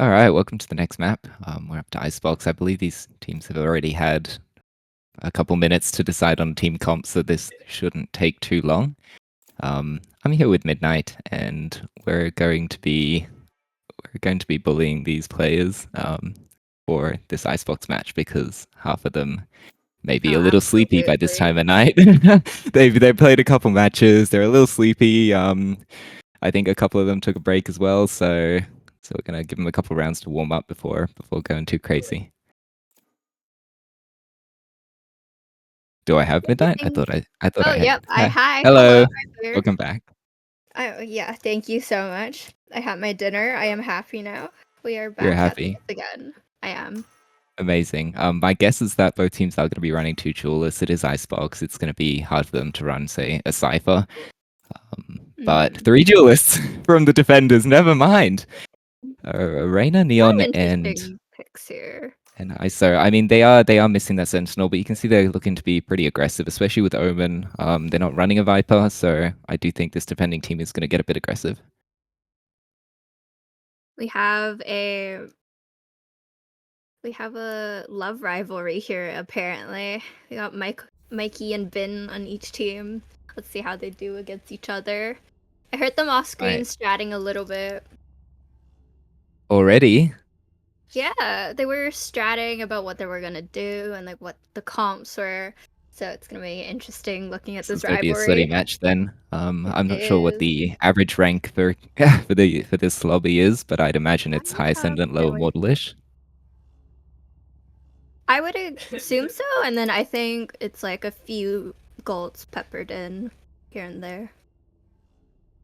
Speaker 8: All right, welcome to the next map. We're up to Icebox. I believe these teams have already had a couple minutes to decide on team comp, so this shouldn't take too long. I'm here with Midnight, and we're going to be bullying these players for this Icebox match because half of them may be
Speaker 1: Oh,
Speaker 8: a little sleepy by this
Speaker 1: absolutely.
Speaker 8: time of night. They've played a couple matches. They're a little sleepy. I think a couple of them took a break as well, so we're gonna give them a couple rounds to warm up before going too crazy. Do I have Midnight?
Speaker 1: Everything.
Speaker 8: I thought
Speaker 1: Oh,
Speaker 8: I had.
Speaker 1: yep. Hi. Hello.
Speaker 8: Hello,
Speaker 1: I'm here.
Speaker 8: welcome back.
Speaker 1: Oh, yeah. Thank you so much. I had my dinner. I am happy now. We are
Speaker 8: You're
Speaker 1: back at this
Speaker 8: happy.
Speaker 1: again. I am.
Speaker 8: Amazing. My guess is that both teams are going to be running two duelists. It is Icebox. It's going to be hard for them to run, say, a Cypher. But
Speaker 1: Mhm.
Speaker 8: three duelists from the defenders. Never mind. Reina,
Speaker 1: Some
Speaker 8: Neon,
Speaker 1: interesting picks here.
Speaker 8: and ISO. I mean, they are missing that Sentinel, but you can see they're looking to be pretty aggressive, especially with Omen. They're not running a Viper, so I do think this defending team is going to get a bit aggressive.
Speaker 1: We have a love rivalry here. Apparently, we got Mikey, and Bin on each team. Let's see how they do against each other. I heard them off screen
Speaker 8: Right.
Speaker 1: stratting a little bit.
Speaker 8: Already?
Speaker 1: Yeah, they were stratting about what they were gonna do and like what the comps were. So it's gonna be interesting looking at
Speaker 8: This is
Speaker 1: this
Speaker 8: going to be a sweaty
Speaker 1: rivalry.
Speaker 8: match then. I'm
Speaker 1: It
Speaker 8: not sure what
Speaker 1: is.
Speaker 8: the average rank for for this lobby is, but I'd imagine
Speaker 1: I
Speaker 8: it's high
Speaker 1: have
Speaker 8: ascendant, lower
Speaker 1: no idea.
Speaker 8: mortalish.
Speaker 1: I would assume so, and then I think it's like a few golds peppered in here and there.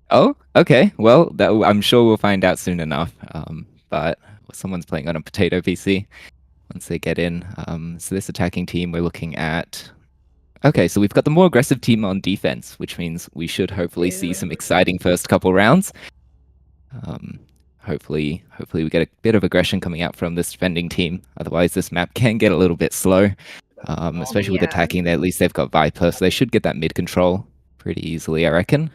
Speaker 8: Oh, okay. Well, I'm sure we'll find out soon enough. But someone's playing on a potato PC once they get in. So this attacking team, we're looking at. Okay, so we've got the more aggressive team on defense, which means we should hopefully see
Speaker 1: Ew.
Speaker 8: some exciting first couple rounds. Hopefully we get a bit of aggression coming out from this defending team. Otherwise, this map can get a little bit slow. Especially with
Speaker 1: Yeah.
Speaker 8: attacking, at least they've got Viper, so they should get that mid control pretty easily, I reckon.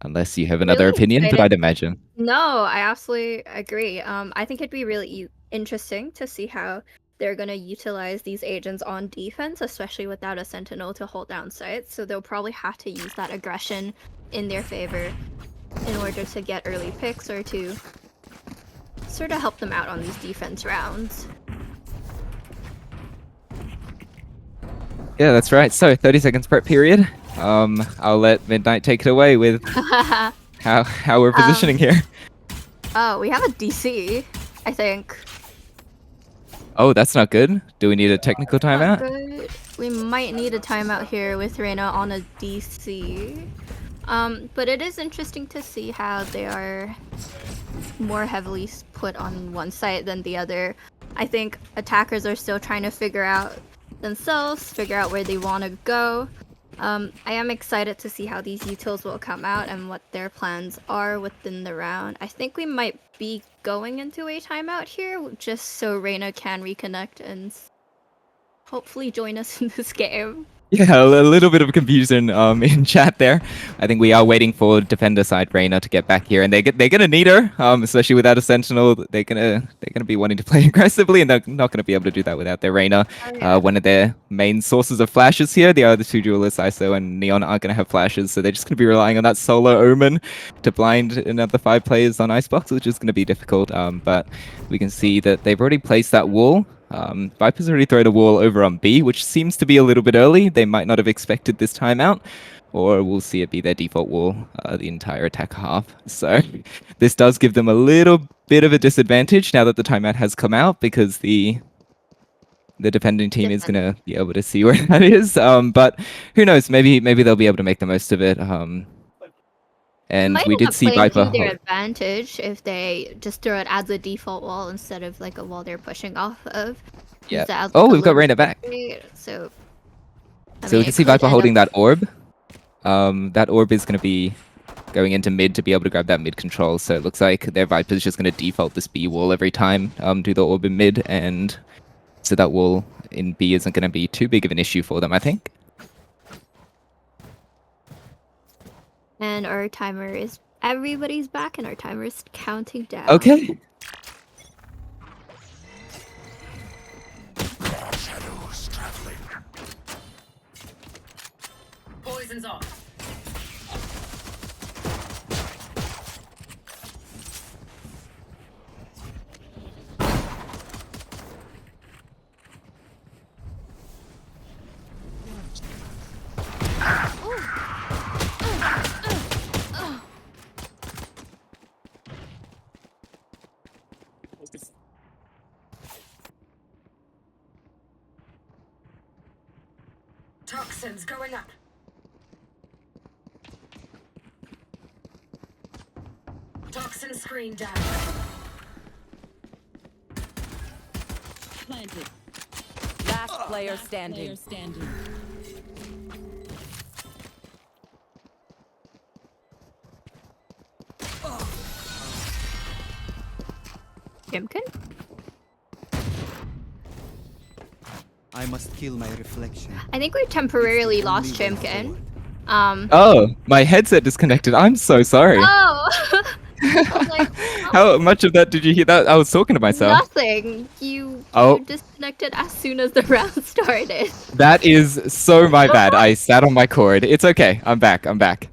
Speaker 8: Unless you have another
Speaker 1: Really
Speaker 8: opinion, but
Speaker 1: excited.
Speaker 8: I'd imagine.
Speaker 1: No, I absolutely agree. I think it'd be really interesting to see how they're going to utilize these agents on defense, especially without a sentinel to hold down sites. So they'll probably have to use that aggression in their favor in order to get early picks or to sort of help them out on these defense rounds.
Speaker 8: Yeah, that's right. So 30 seconds per period. I'll let Midnight take it away with how we're positioning here.
Speaker 1: Oh, we have a DC, I think.
Speaker 8: Oh, that's not good. Do we need a technical
Speaker 1: Not
Speaker 8: timeout?
Speaker 1: good. We might need a timeout here with Reina on a DC. But it is interesting to see how they are more heavily put on one side than the other. I think attackers are still trying to figure out themselves, figure out where they want to go. I am excited to see how these utils will come out and what their plans are within the round. I think we might be going into a timeout here, just so Reina can reconnect and hopefully join us in this game.
Speaker 8: Yeah, a little bit of confusion in chat there. I think we are waiting for defender side Reina to get back here, and they're gonna need her, especially without a sentinel. They're gonna be wanting to play aggressively, and they're not gonna be able to do that without their Reina.
Speaker 1: Oh, yeah.
Speaker 8: One of their main sources of flashes here. The other two duelists, ISO and Neon, aren't gonna have flashes, so they're just gonna be relying on that solo Omen to blind another 5 players on Icebox, which is gonna be difficult. But we can see that they've already placed that wall. Viper's already thrown a wall over on B, which seems to be a little bit early. They might not have expected this timeout, or we'll see it be their default wall the entire attack half. So this does give them a little bit of a disadvantage now that the timeout has come out, because the defending team is going to be able to see where that is. But who knows? Maybe they'll be able to make the most of it. And
Speaker 1: Might
Speaker 8: we
Speaker 1: end
Speaker 8: did
Speaker 1: up
Speaker 8: see
Speaker 1: playing
Speaker 8: Viper
Speaker 1: to their advantage if they just throw it as a default wall instead of like a wall they're pushing off of.
Speaker 8: Yeah.
Speaker 1: Use that as,
Speaker 8: Oh,
Speaker 1: like, a
Speaker 8: we've got
Speaker 1: little
Speaker 8: Reina back.
Speaker 1: barricade. So, I
Speaker 8: So
Speaker 1: mean,
Speaker 8: we can
Speaker 1: it
Speaker 8: see
Speaker 1: could
Speaker 8: Viper
Speaker 1: end
Speaker 8: holding
Speaker 1: up.
Speaker 8: that orb. That orb is going to be going into mid to be able to grab that mid control. So it looks like their Viper's just going to default this B wall every time, do the orb in mid, and so that wall in B isn't going to be too big of an issue for them, I think.
Speaker 1: And our timer is Everybody's back and our timer's counting down.
Speaker 8: Okay.
Speaker 6: Shadows traveling.
Speaker 3: Poison's off. Toxins going up. Toxin screen down.
Speaker 7: Planted.
Speaker 3: Last player standing.
Speaker 7: Player standing.
Speaker 1: Jimkin?
Speaker 4: I must kill my reflection.
Speaker 1: I think we temporarily
Speaker 4: It's the
Speaker 1: lost
Speaker 4: only way
Speaker 1: Jimkin.
Speaker 4: forward.
Speaker 8: Oh, my headset disconnected. I'm so sorry.
Speaker 1: Oh! I was like,
Speaker 8: How much of that did you hear? That I was talking to myself.
Speaker 1: nothing. You
Speaker 8: Oh.
Speaker 1: disconnected as soon as the round started.
Speaker 8: That is so my bad. I sat on my cord. It's okay. I'm back. I'm back.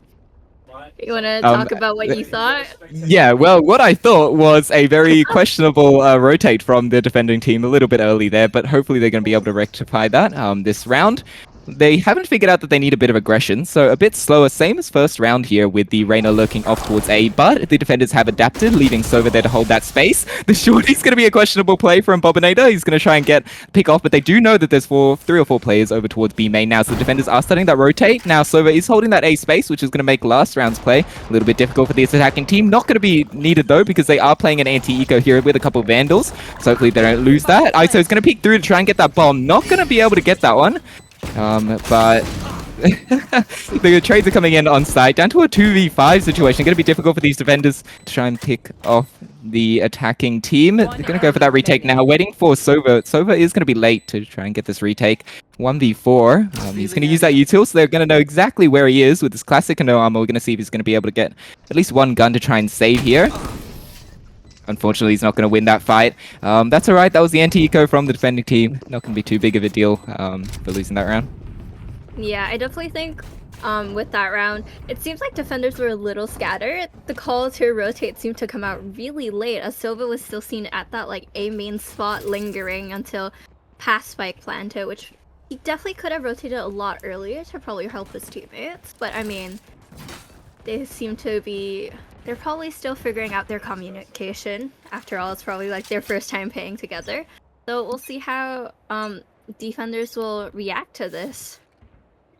Speaker 1: You want to
Speaker 8: Um,
Speaker 1: talk about what you thought?
Speaker 8: Yeah, well, what I thought was a very questionable rotate from the defending team a little bit early there, but hopefully they're going to be able to rectify that this round. They haven't figured out that they need a bit of aggression, so a bit slower, same as first round here with the Reyna lurking off towards A, but the defenders have adapted, leaving Sova there to hold that space. The shorty's going to be a questionable play from Bobinator. He's going to try and pick off, but they do know that there's 3 or 4 players over towards B main now, so the defenders are starting that rotate. Now Sova is holding that A space, which is going to make last round's play a little bit difficult for this attacking team. Not going to be needed though, because they are playing an anti-eco here with a couple of Vandals, so hopefully they don't lose that. ISO is going to peek through to try and get that bomb. Not going to be able to get that one. But the trades are coming in on site. Down to a 2v5 situation. Going to be difficult for these defenders to try and pick off the attacking team. They're going to go for that retake now. Waiting for Sova. Sova is going to be late to try and get this retake. 1v4. He's going to use that util, so they're going to know exactly where he is with his classic and no armor. We're going to see if he's going to be able to get at least one gun to try and save here. Unfortunately, he's not going to win that fight. That's alright. That was the anti-eco from the defending team. Not going to be too big of a deal for losing that round.
Speaker 1: Yeah, I definitely think with that round, it seems like defenders were a little scattered. The call to rotate seemed to come out really late, as Silva was still seen at that like A main spot lingering until past spike planted, which he definitely could have rotated a lot earlier to probably help his teammates. But I mean, they seem to be... They're probably still figuring out their communication. After all, it's probably like their first time playing together. So we'll see how defenders will react to this.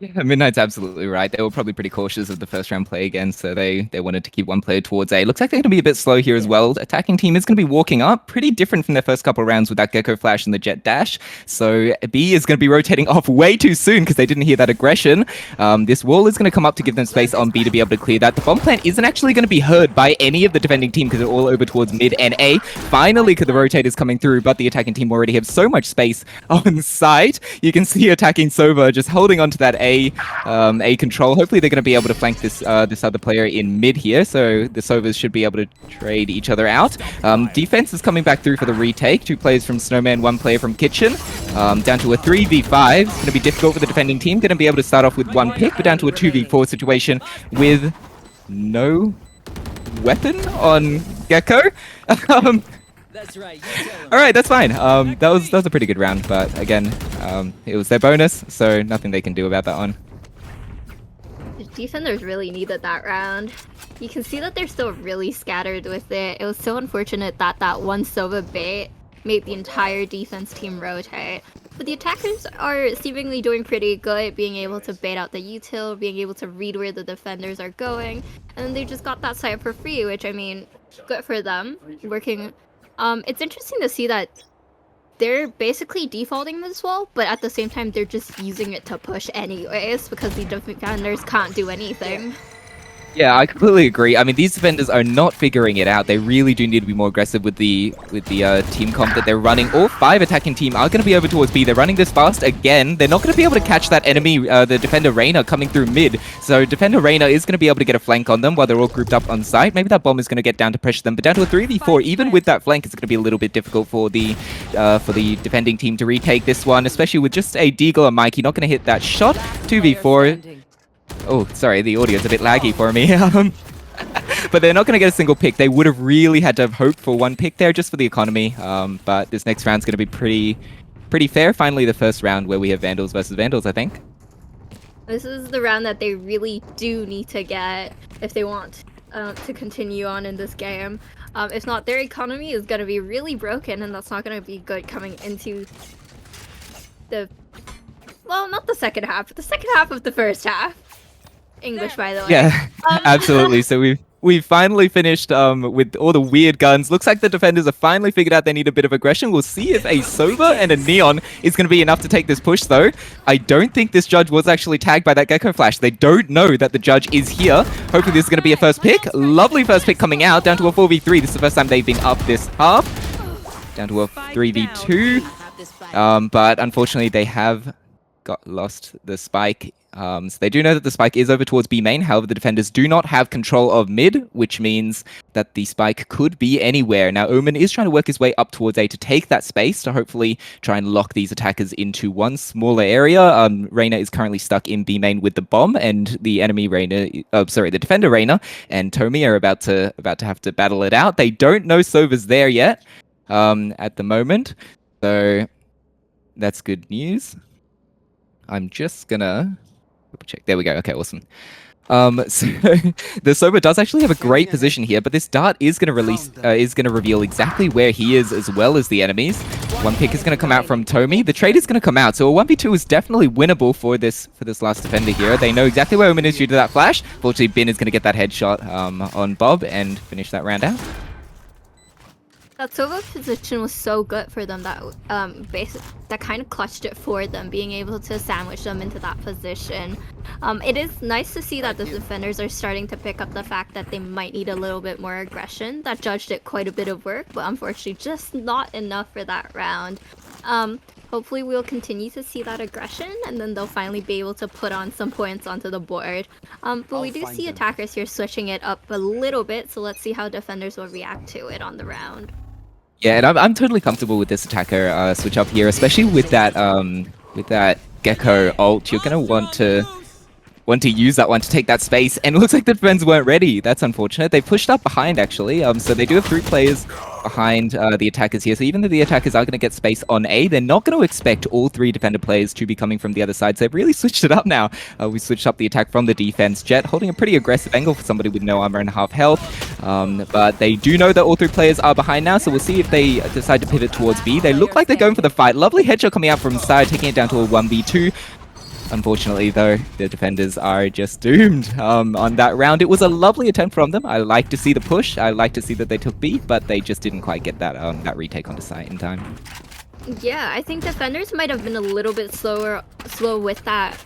Speaker 8: Yeah, Midnight's absolutely right. They were probably pretty cautious of the first round play again, so they wanted to keep one player towards A. Looks like they're going to be a bit slow here as well. Attacking team is going to be walking up, pretty different from their first couple of rounds with that Gecko Flash and the Jet Dash. So B is going to be rotating off way too soon because they didn't hear that aggression. This wall is going to come up to give them space on B to be able to clear that. The bomb plant isn't actually going to be heard by any of the defending team because they're all over towards mid and A. Finally, the rotators coming through, but the attacking team already have so much space on site. You can see attacking Sova just holding onto that A control. Hopefully they're going to be able to flank this other player in mid here, so the Sovas should be able to trade each other out. Defense is coming back through for the retake. 2 players from Snowman, 1 player from Kitchen. Down to a 3v5. It's going to be difficult for the defending team. Going to be able to start off with 1 pick, but down to a 2v4 situation with no weapon on Gecko.
Speaker 3: That's right.
Speaker 8: All right, that's fine. That was a pretty good round, but again, it was their bonus, so nothing they can do about that one.
Speaker 1: The defenders really needed that round. You can see that they're still really scattered with it. It was so unfortunate that that one Sova bait made the entire defense team rotate. But the attackers are seemingly doing pretty good, being able to bait out the util, being able to read where the defenders are going, and then they just got that site for free, which I mean, good for them. Working. It's interesting to see that they're basically defaulting this wall, but at the same time they're just using it to push anyways because the defenders can't do anything.
Speaker 8: Yeah, I completely agree. I mean, these defenders are not figuring it out. They really do need to be more aggressive with the team comp that they're running. All 5 attacking team are going to be over towards B. They're running this fast again. They're not going to be able to catch that enemy, the defender Reyna, coming through mid. So defender Reyna is going to be able to get a flank on them while they're all grouped up on site. Maybe that bomb is going to get down to pressure them, but down to a 3v4, even with that flank, it's going to be a little bit difficult for the defending team to retake this one, especially with just a Deagle and Mikey not going to hit that shot. 2v4. Oh, sorry, the audio's a bit laggy for me. But they're not going to get a single pick. They would have really had to have hoped for 1 pick there just for the economy. But this next round's going to be pretty fair. Finally, the first round where we have Vandals versus Vandals, I think.
Speaker 1: This is the round that they really do need to get if they want to continue on in this game. If not, their economy is going to be really broken, and that's not going to be good coming into the... Well, not the second half, but the second half of the first half. English, by the way.
Speaker 8: Yeah, absolutely. So we've finally finished with all the weird guns. Looks like the defenders have finally figured out they need a bit of aggression. We'll see if a Sova and a Neon is going to be enough to take this push, though. I don't think this judge was actually tagged by that Gecko Flash. They don't know that the judge is here. Hopefully this is going to be a first pick. Lovely first pick coming out, down to a 4v3. This is the first time they've been up this half. Down to a 3v2. But unfortunately they have lost the spike. So they do know that the spike is over towards B main. However, the defenders do not have control of mid, which means that the spike could be anywhere. Now, Omen is trying to work his way up towards A to take that space to hopefully try and lock these attackers into one smaller area. Reyna is currently stuck in B main with the bomb, and the enemy Reyna, the defender Reyna and Tomi are about to have to battle it out. They don't know Sova's there yet at the moment, so that's good news. I'm just gonna double check. There we go. Okay, awesome. So the Sova does actually have a great position here, but this dart is going to reveal exactly where he is as well as the enemies. 1 pick is going to come out from Tomi. The trade is going to come out, so a 1v2 is definitely winnable for this last defender here. They know exactly where Omen is due to that flash. Fortunately, Bin is going to get that headshot on Bob and finish that round out.
Speaker 1: That Sova position was so good for them that that kind of clutched it for them, being able to sandwich them into that position. It is nice to see that the defenders are starting to pick up the fact that they might need a little bit more aggression. That judge did quite a bit of work, but unfortunately just not enough for that round. Hopefully we'll continue to see that aggression, and then they'll finally be able to put on some points onto the board. But we do see attackers here switching it up a little bit, so let's see how defenders will react to it on the round.
Speaker 8: Yeah, and I'm totally comfortable with this attacker switch up here, especially with that Gecko ult. You're gonna want to use that one to take that space, and it looks like the defenders weren't ready. That's unfortunate. They pushed up behind actually, so they do have 3 players behind the attackers here. So even though the attackers are going to get space on A, they're not going to expect all 3 defender players to be coming from the other side. So they've really switched it up now. We switched up the attack from the defense. Jett holding a pretty aggressive angle for somebody with no armor and half health. But they do know that all 3 players are behind now, so we'll see if they decide to pivot towards B. They look like they're going for the fight. Lovely headshot coming out from side, taking it down to a 1v2. Unfortunately, though, the defenders are just doomed on that round. It was a lovely attempt from them. I like to see the push. I like to see that they took B, but they just didn't quite get that retake onto site in time.
Speaker 1: Yeah, I think defenders might have been a little bit slow with that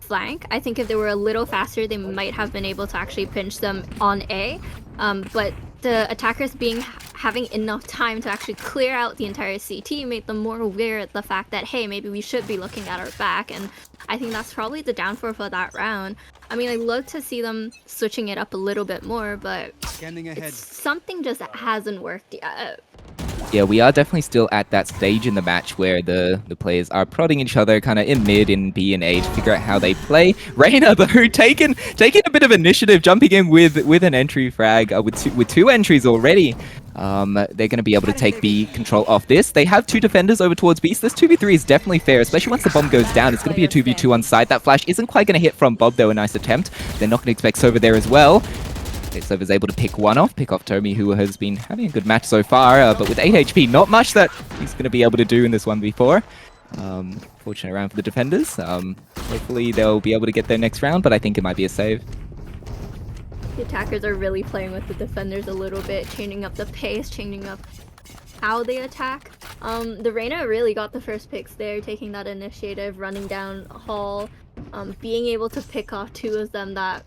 Speaker 1: flank. I think if they were a little faster, they might have been able to actually pinch them on A. But the attackers having enough time to actually clear out the entire CT made them more aware of the fact that, hey, maybe we should be looking at our back, and I think that's probably the downfall for that round. I mean, I'd love to see them switching it up a little bit more, but something just hasn't worked yet.
Speaker 8: Yeah, we are definitely still at that stage in the match where the players are prodding each other kind of in mid, in B and A to figure out how they play. Reyna, though, taking a bit of initiative, jumping in with an entry frag with two entries already. They're going to be able to take B control off this. They have 2 defenders over towards B, so this 2v3 is definitely fair, especially once the bomb goes down. It's going to be a 2v2 on side. That flash isn't quite going to hit from Bob, though. A nice attempt. They're not going to expect Sova there as well. Sova's able to pick off Tomi, who has been having a good match so far, but with 8 HP, not much that he's going to be able to do in this 1v4. Fortunate round for the defenders. Hopefully they'll be able to get their next round, but I think it might be a save.
Speaker 1: The attackers are really playing with the defenders a little bit, changing up the pace, changing up how they attack. The Reyna really got the first picks there, taking that initiative, running down hall, being able to pick off 2 of them that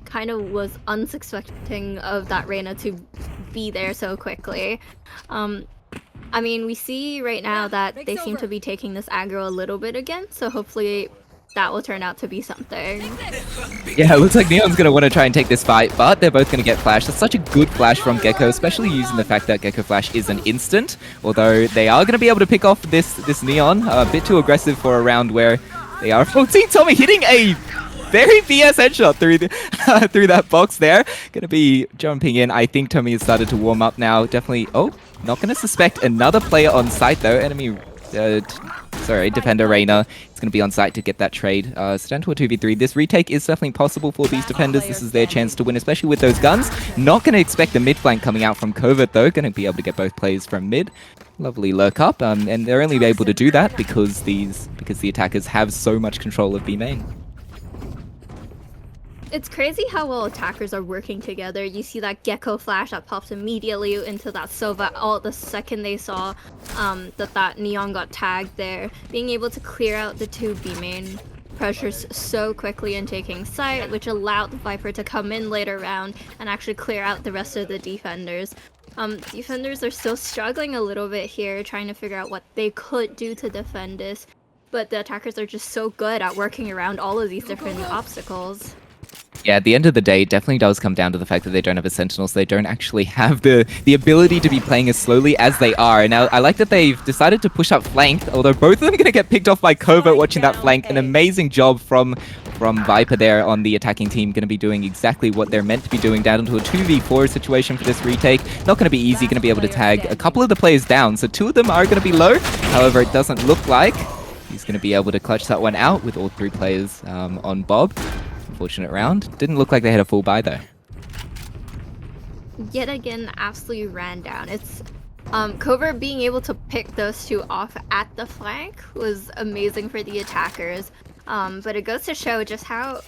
Speaker 1: kind of was unsuspecting of that Reyna to be there so quickly. I mean, we see right now that they seem to be taking this aggro a little bit again, so hopefully that will turn out to be something.
Speaker 8: Yeah, it looks like Neon's going to want to try and take this fight, but they're both going to get flashed. That's such a good flash from Gecko, especially using the fact that Gecko flash is an instant, although they are going to be able to pick off this Neon. A bit too aggressive for a round where they are. Oh, see Tommy hitting a very BS headshot through through that box there. Going to be jumping in. I think Tommy has started to warm up now. Definitely. Oh, not going to suspect another player on site though. Enemy. Defender Reyna is going to be on site to get that trade. So down to a 2v3. This retake is definitely possible for these defenders. This is their chance to win, especially with those guns. Not going to expect the mid flank coming out from Covert though. Going to be able to get both plays from mid. Lovely lurk up, and they're only able to do that because the attackers have so much control of B main.
Speaker 1: It's crazy how well attackers are working together. You see that Gecko flash that pops immediately into that Sova ult the second they saw that Neon got tagged there. Being able to clear out the two B main pressures so quickly and taking site, which allowed the Viper to come in later round and actually clear out the rest of the defenders. Defenders are still struggling a little bit here, trying to figure out what they could do to defend this. But the attackers are just so good at working around all of these different obstacles.
Speaker 8: Yeah, at the end of the day, it definitely does come down to the fact that they don't have a Sentinel, so they don't actually have the ability to be playing as slowly as they are. Now, I like that they've decided to push up flank, although both of them are going to get picked off by Covert watching that flank. An amazing job from Viper there on the attacking team, going to be doing exactly what they're meant to be doing, down into a 2v4 situation for this retake. Not going to be easy, going to be able to tag a couple of the players down, so two of them are going to be low. However, it doesn't look like he's going to be able to clutch that one out with all three players on Bob. Unfortunate round. Didn't look like they had a full buy though.
Speaker 1: Yet again, absolutely ran down. It's Covert being able to pick those two off at the flank was amazing for the attackers. But it goes to show just how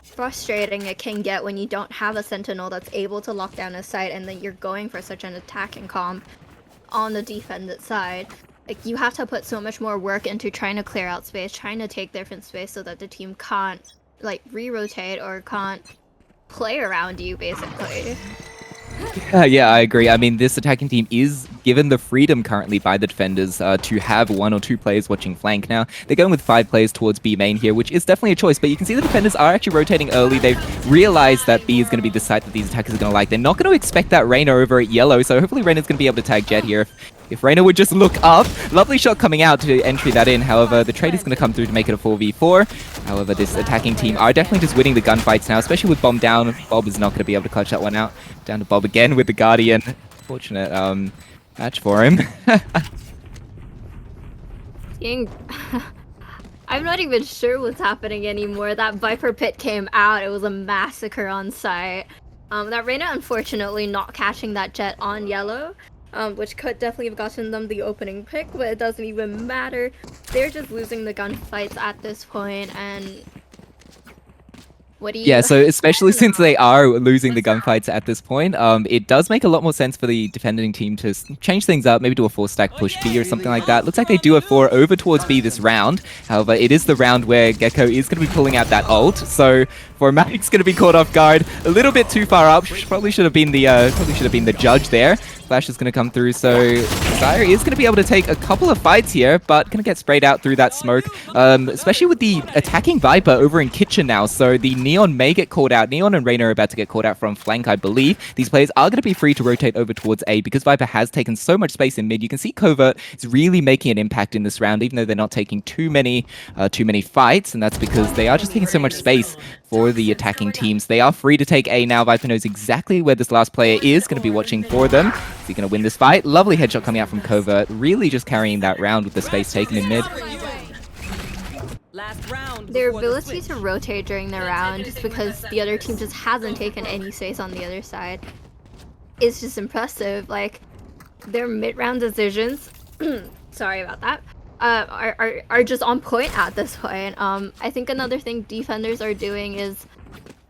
Speaker 1: frustrating it can get when you don't have a Sentinel that's able to lock down a site and then you're going for such an attacking comp on the defended side. Like, you have to put so much more work into trying to clear out space, trying to take different space so that the team can't like re-rotate or can't play around you basically.
Speaker 8: Yeah, I agree. I mean, this attacking team is given the freedom currently by the defenders to have one or two players watching flank. Now, they're going with 5 players towards B main here, which is definitely a choice, but you can see the defenders are actually rotating early. They've realized that B is going to be the site that these attackers are going to like. They're not going to expect that Reyna over at yellow, so hopefully Reyna's going to be able to tag Jet here. If Reyna would just look up, lovely shot coming out to entry that in. However, the trade is going to come through to make it a 4v4. However, this attacking team are definitely just winning the gunfights now, especially with Bomb down. Bob is not going to be able to clutch that one out. Down to Bob again with the Guardian. Fortunate match for him.
Speaker 1: I'm not even sure what's happening anymore. That Viper pit came out. It was a massacre on site. That Reyna unfortunately not catching that Jet on yellow. Which could definitely have gotten them the opening pick, but it doesn't even matter. They're just losing the gunfights at this point, and what do you...
Speaker 8: Yeah, so especially since they are losing the gunfights at this point, it does make a lot more sense for the defending team to change things up, maybe do a 4-stack push B or something like that. Looks like they do a 4 over towards B this round. However, it is the round where Gecko is going to be pulling out that ult, so Formatic's going to be caught off guard a little bit too far up. Probably should have been the judge there. Flash is going to come through, so Sire is going to be able to take a couple of fights here, but going to get sprayed out through that smoke, especially with the attacking Viper over in Kitchen now, so the Neon may get called out. Neon and Reyna are about to get called out from flank, I believe. These players are going to be free to rotate over towards A because Viper has taken so much space in mid. You can see Covert is really making an impact in this round, even though they're not taking too many fights, and that's because they are just taking so much space for the attacking teams. They are free to take A now. Viper knows exactly where this last player is, going to be watching for them. Is he going to win this fight? Lovely headshot coming out from Covert, really just carrying that round with the space taken in mid.
Speaker 1: Their ability to rotate during the round, just because the other team just hasn't taken any space on the other side, is just impressive. Like, their mid-round decisions, sorry about that, are just on point at this point. I think another thing defenders are doing is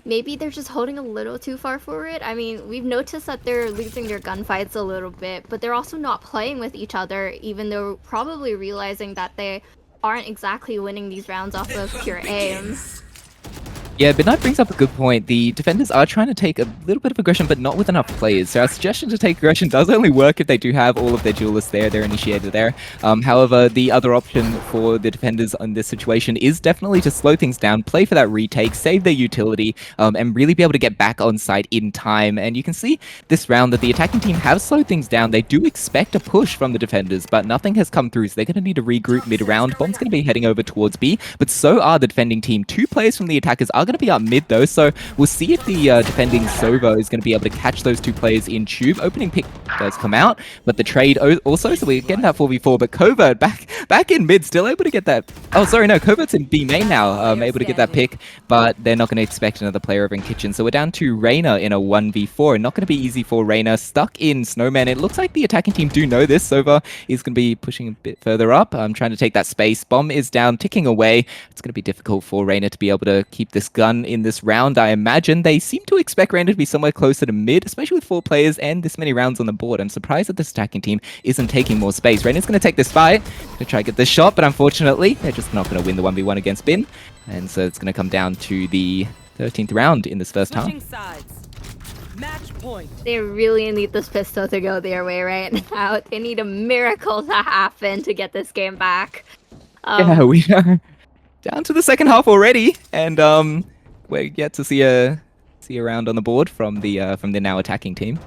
Speaker 1: maybe they're just holding a little too far forward. I mean, we've noticed that they're losing their gunfights a little bit, but they're also not playing with each other, even though probably realizing that they aren't exactly winning these rounds off of pure aim.
Speaker 8: Yeah, Midnight brings up a good point. The defenders are trying to take a little bit of aggression, but not with enough players. So our suggestion to take aggression does only work if they do have all of their duelists there, their initiator there. However, the other option for the defenders in this situation is definitely to slow things down, play for that retake, save their utility, and really be able to get back on site in time. And you can see this round that the attacking team have slowed things down. They do expect a push from the defenders, but nothing has come through, so they're going to need to regroup mid-round. Bomb's going to be heading over towards B, but so are the defending team. 2 players from the attackers are going to be up mid though, so we'll see if the defending Sova is going to be able to catch those 2 players in tube. Opening pick does come out, but the trade also, so we're getting that 4v4, but Covert back in mid, still able to get that. Oh, sorry, no, Covert's in B main now, able to get that pick, but they're not going to expect another player over in kitchen. So we're down to Reyna in a 1v4, and not going to be easy for Reyna. Stuck in Snowman. It looks like the attacking team do know this. Sova is going to be pushing a bit further up, trying to take that space. Bomb is down, ticking away. It's going to be difficult for Reyna to be able to keep this gun in this round, I imagine. They seem to expect Reyna to be somewhere closer to mid, especially with 4 players and this many rounds on the board. I'm surprised that this attacking team isn't taking more space. Reyna's going to take this fight to try to get this shot, but unfortunately, they're just not going to win the 1v1 against Bin. And so it's going to come down to the 13th round in this first half.
Speaker 3: Switching sides. Match point.
Speaker 1: They really need this pistol to go their way right now. They need a miracle to happen to get this game back.
Speaker 8: Yeah, we are down to the second half already, and we're yet to see a round on the board from the now attacking team.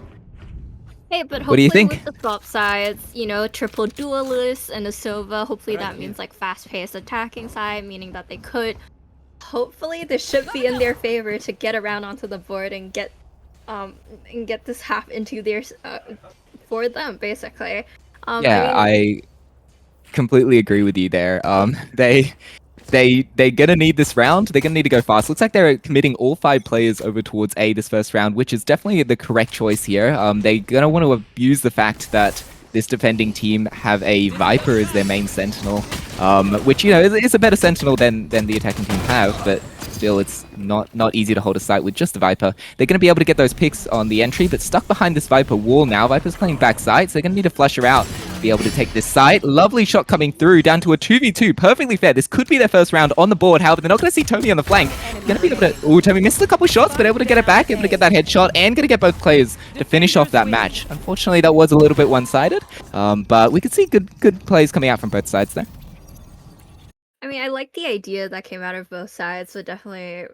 Speaker 1: Hey, but
Speaker 8: What do you
Speaker 1: hopefully
Speaker 8: think?
Speaker 1: with the swap sides, you know, triple duelist and a Sova, hopefully that means like fast-paced attacking side, meaning that they could. Hopefully this should be in their favor to get around onto the board and get this half into their for them basically.
Speaker 8: Yeah,
Speaker 1: I mean,
Speaker 8: I completely agree with you there. They're gonna need this round. They're gonna need to go fast. Looks like they're committing all 5 players over towards A this first round, which is definitely the correct choice here. They're gonna want to abuse the fact that this defending team have a Viper as their main sentinel, which, you know, is a better sentinel than the attacking team have, but still it's not easy to hold a site with just the Viper. They're going to be able to get those picks on the entry, but stuck behind this Viper wall now. Viper's playing backside, so they're going to need to flush her out to be able to take this site. Lovely shot coming through, down to a 2v2. Perfectly fair. This could be their first round on the board. However, they're not going to see Tommy on the flank. Going to be able to... Oh, Tommy missed a couple shots, but able to get it back, able to get that headshot, and going to get both players to finish off that match. Unfortunately, that was a little bit one-sided, but we could see good plays coming out from both sides there.
Speaker 1: I mean, I like the idea that came out of both sides, so definitely,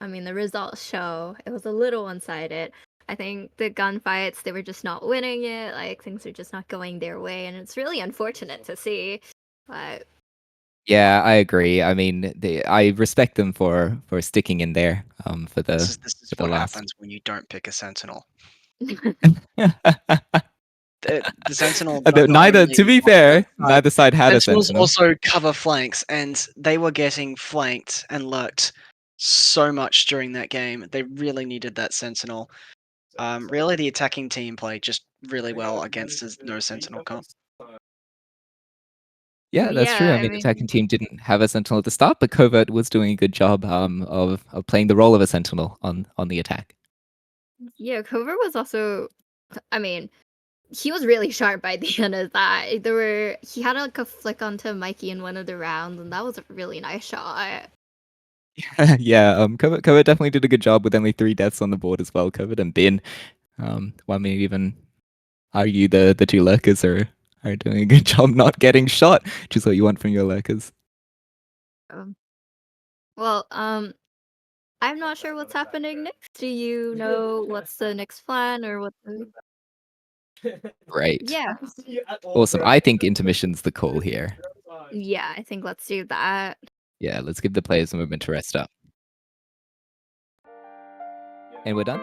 Speaker 1: I mean, the results show it was a little one-sided. I think the gunfights, they were just not winning it, like, things are just not going their way, and it's really unfortunate to see, but...
Speaker 8: Yeah, I agree. I mean, I respect them for sticking in there for the
Speaker 9: This is
Speaker 8: for the
Speaker 9: what
Speaker 8: last.
Speaker 9: happens when you don't pick a sentinel. The sentinel.
Speaker 8: Neither, to be fair, neither side had a
Speaker 9: Sentinels
Speaker 8: sentinel.
Speaker 9: also cover flanks, and they were getting flanked and lurked so much during that game. They really needed that sentinel. Really, the attacking team played just really well against no sentinel comp.
Speaker 8: Yeah, that's true.
Speaker 1: Yeah,
Speaker 8: I
Speaker 1: I
Speaker 8: mean, the attacking
Speaker 1: mean,
Speaker 8: team didn't have a sentinel at the start, but Covert was doing a good job of playing the role of a sentinel on the attack.
Speaker 1: yeah, Cover was also, I mean, he was really sharp by the end of that. He had like a flick onto Mikey in one of the rounds, and that was a really nice shot.
Speaker 8: Yeah, Covert definitely did a good job with only 3 deaths on the board as well. Covert and Bin. One may even argue the 2 lurkers are doing a good job not getting shot, which is what you want from your lurkers.
Speaker 1: Well, I'm not sure what's happening next. Do you know what's the next plan or what the...
Speaker 8: Great.
Speaker 1: Yeah.
Speaker 8: Awesome. I think intermission's the call here.
Speaker 1: Yeah, I think let's do that.
Speaker 8: Yeah, let's give the players a moment to rest up. And we're done.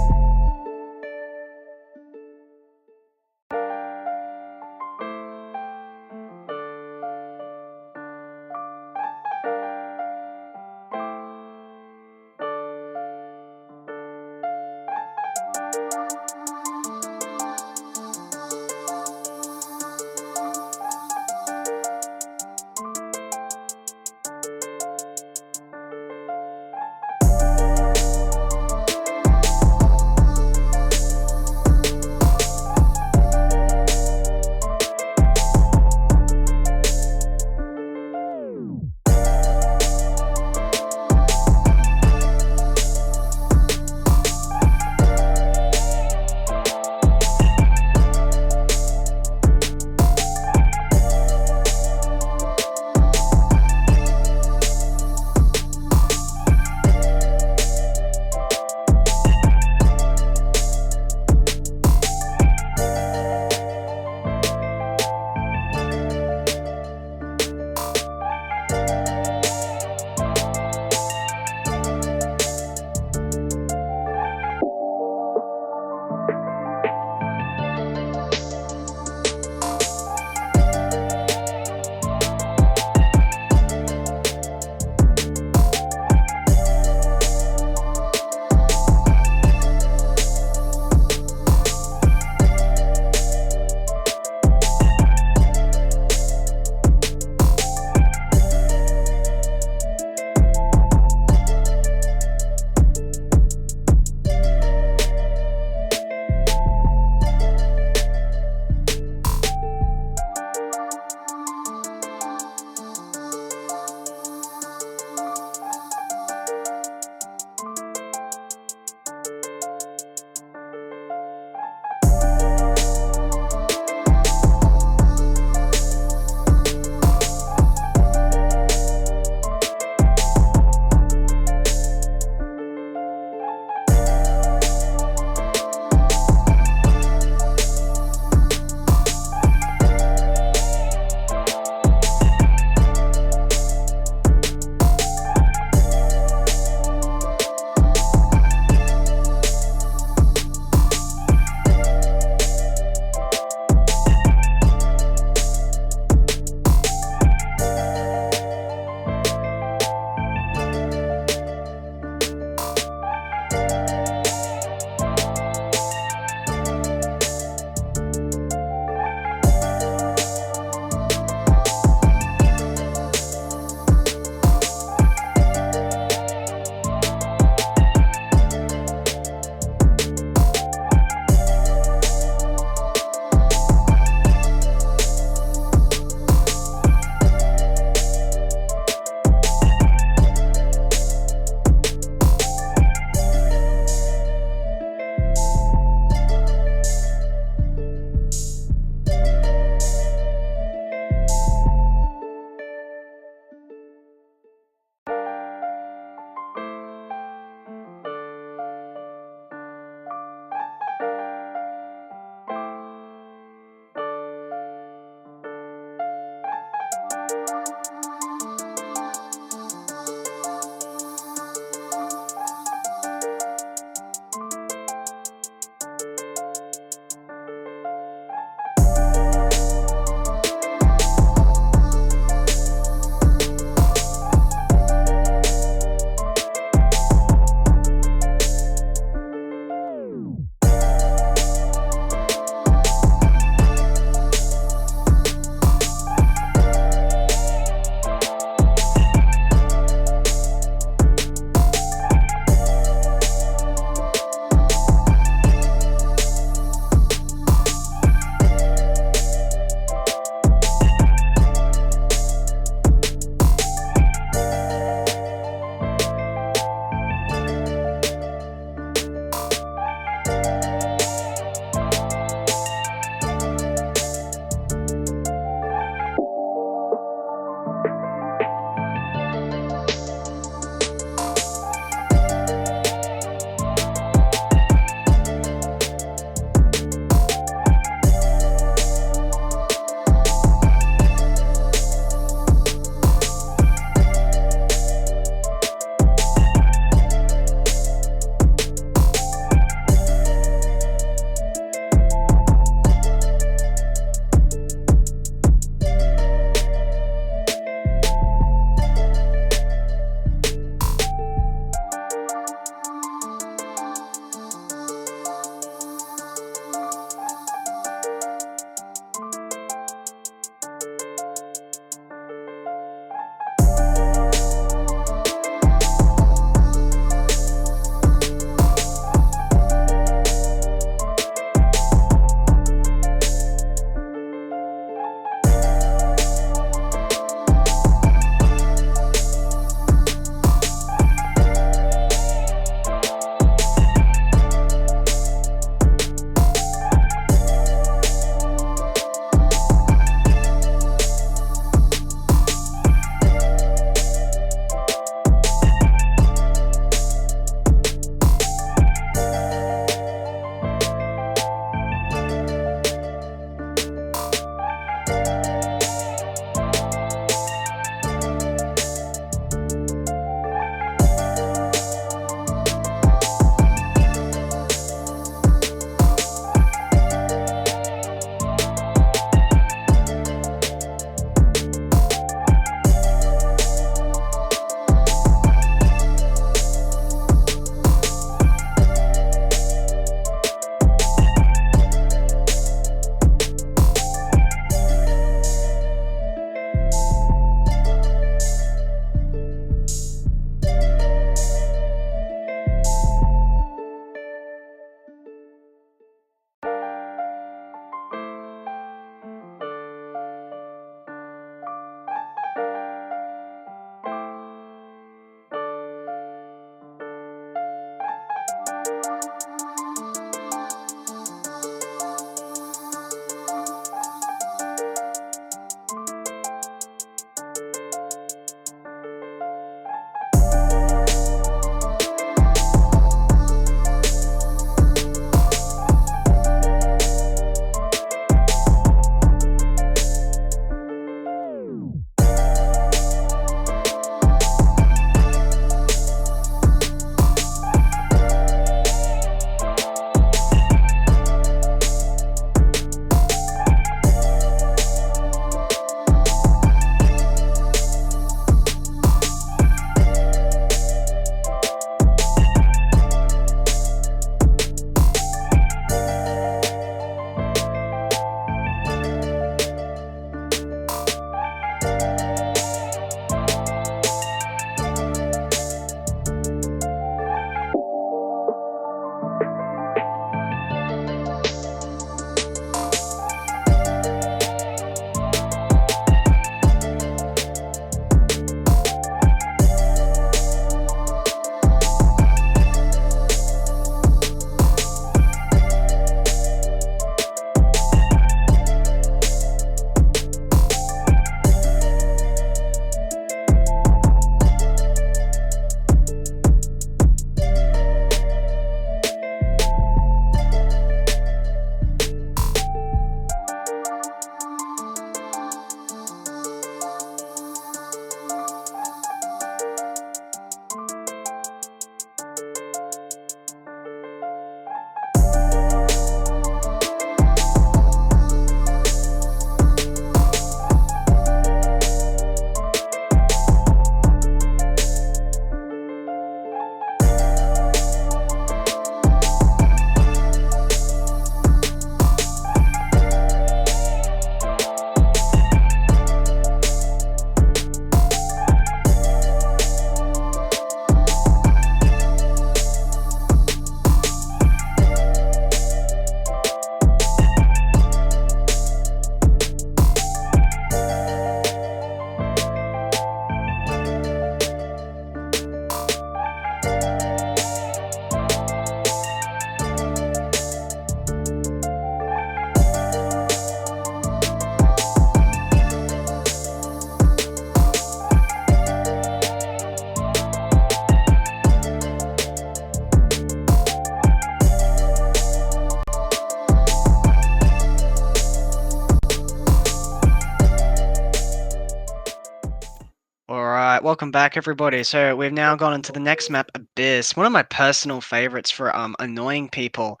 Speaker 9: Alright, welcome back everybody. So we've now gone into the next map, Abyss. One of my personal favorites for annoying people.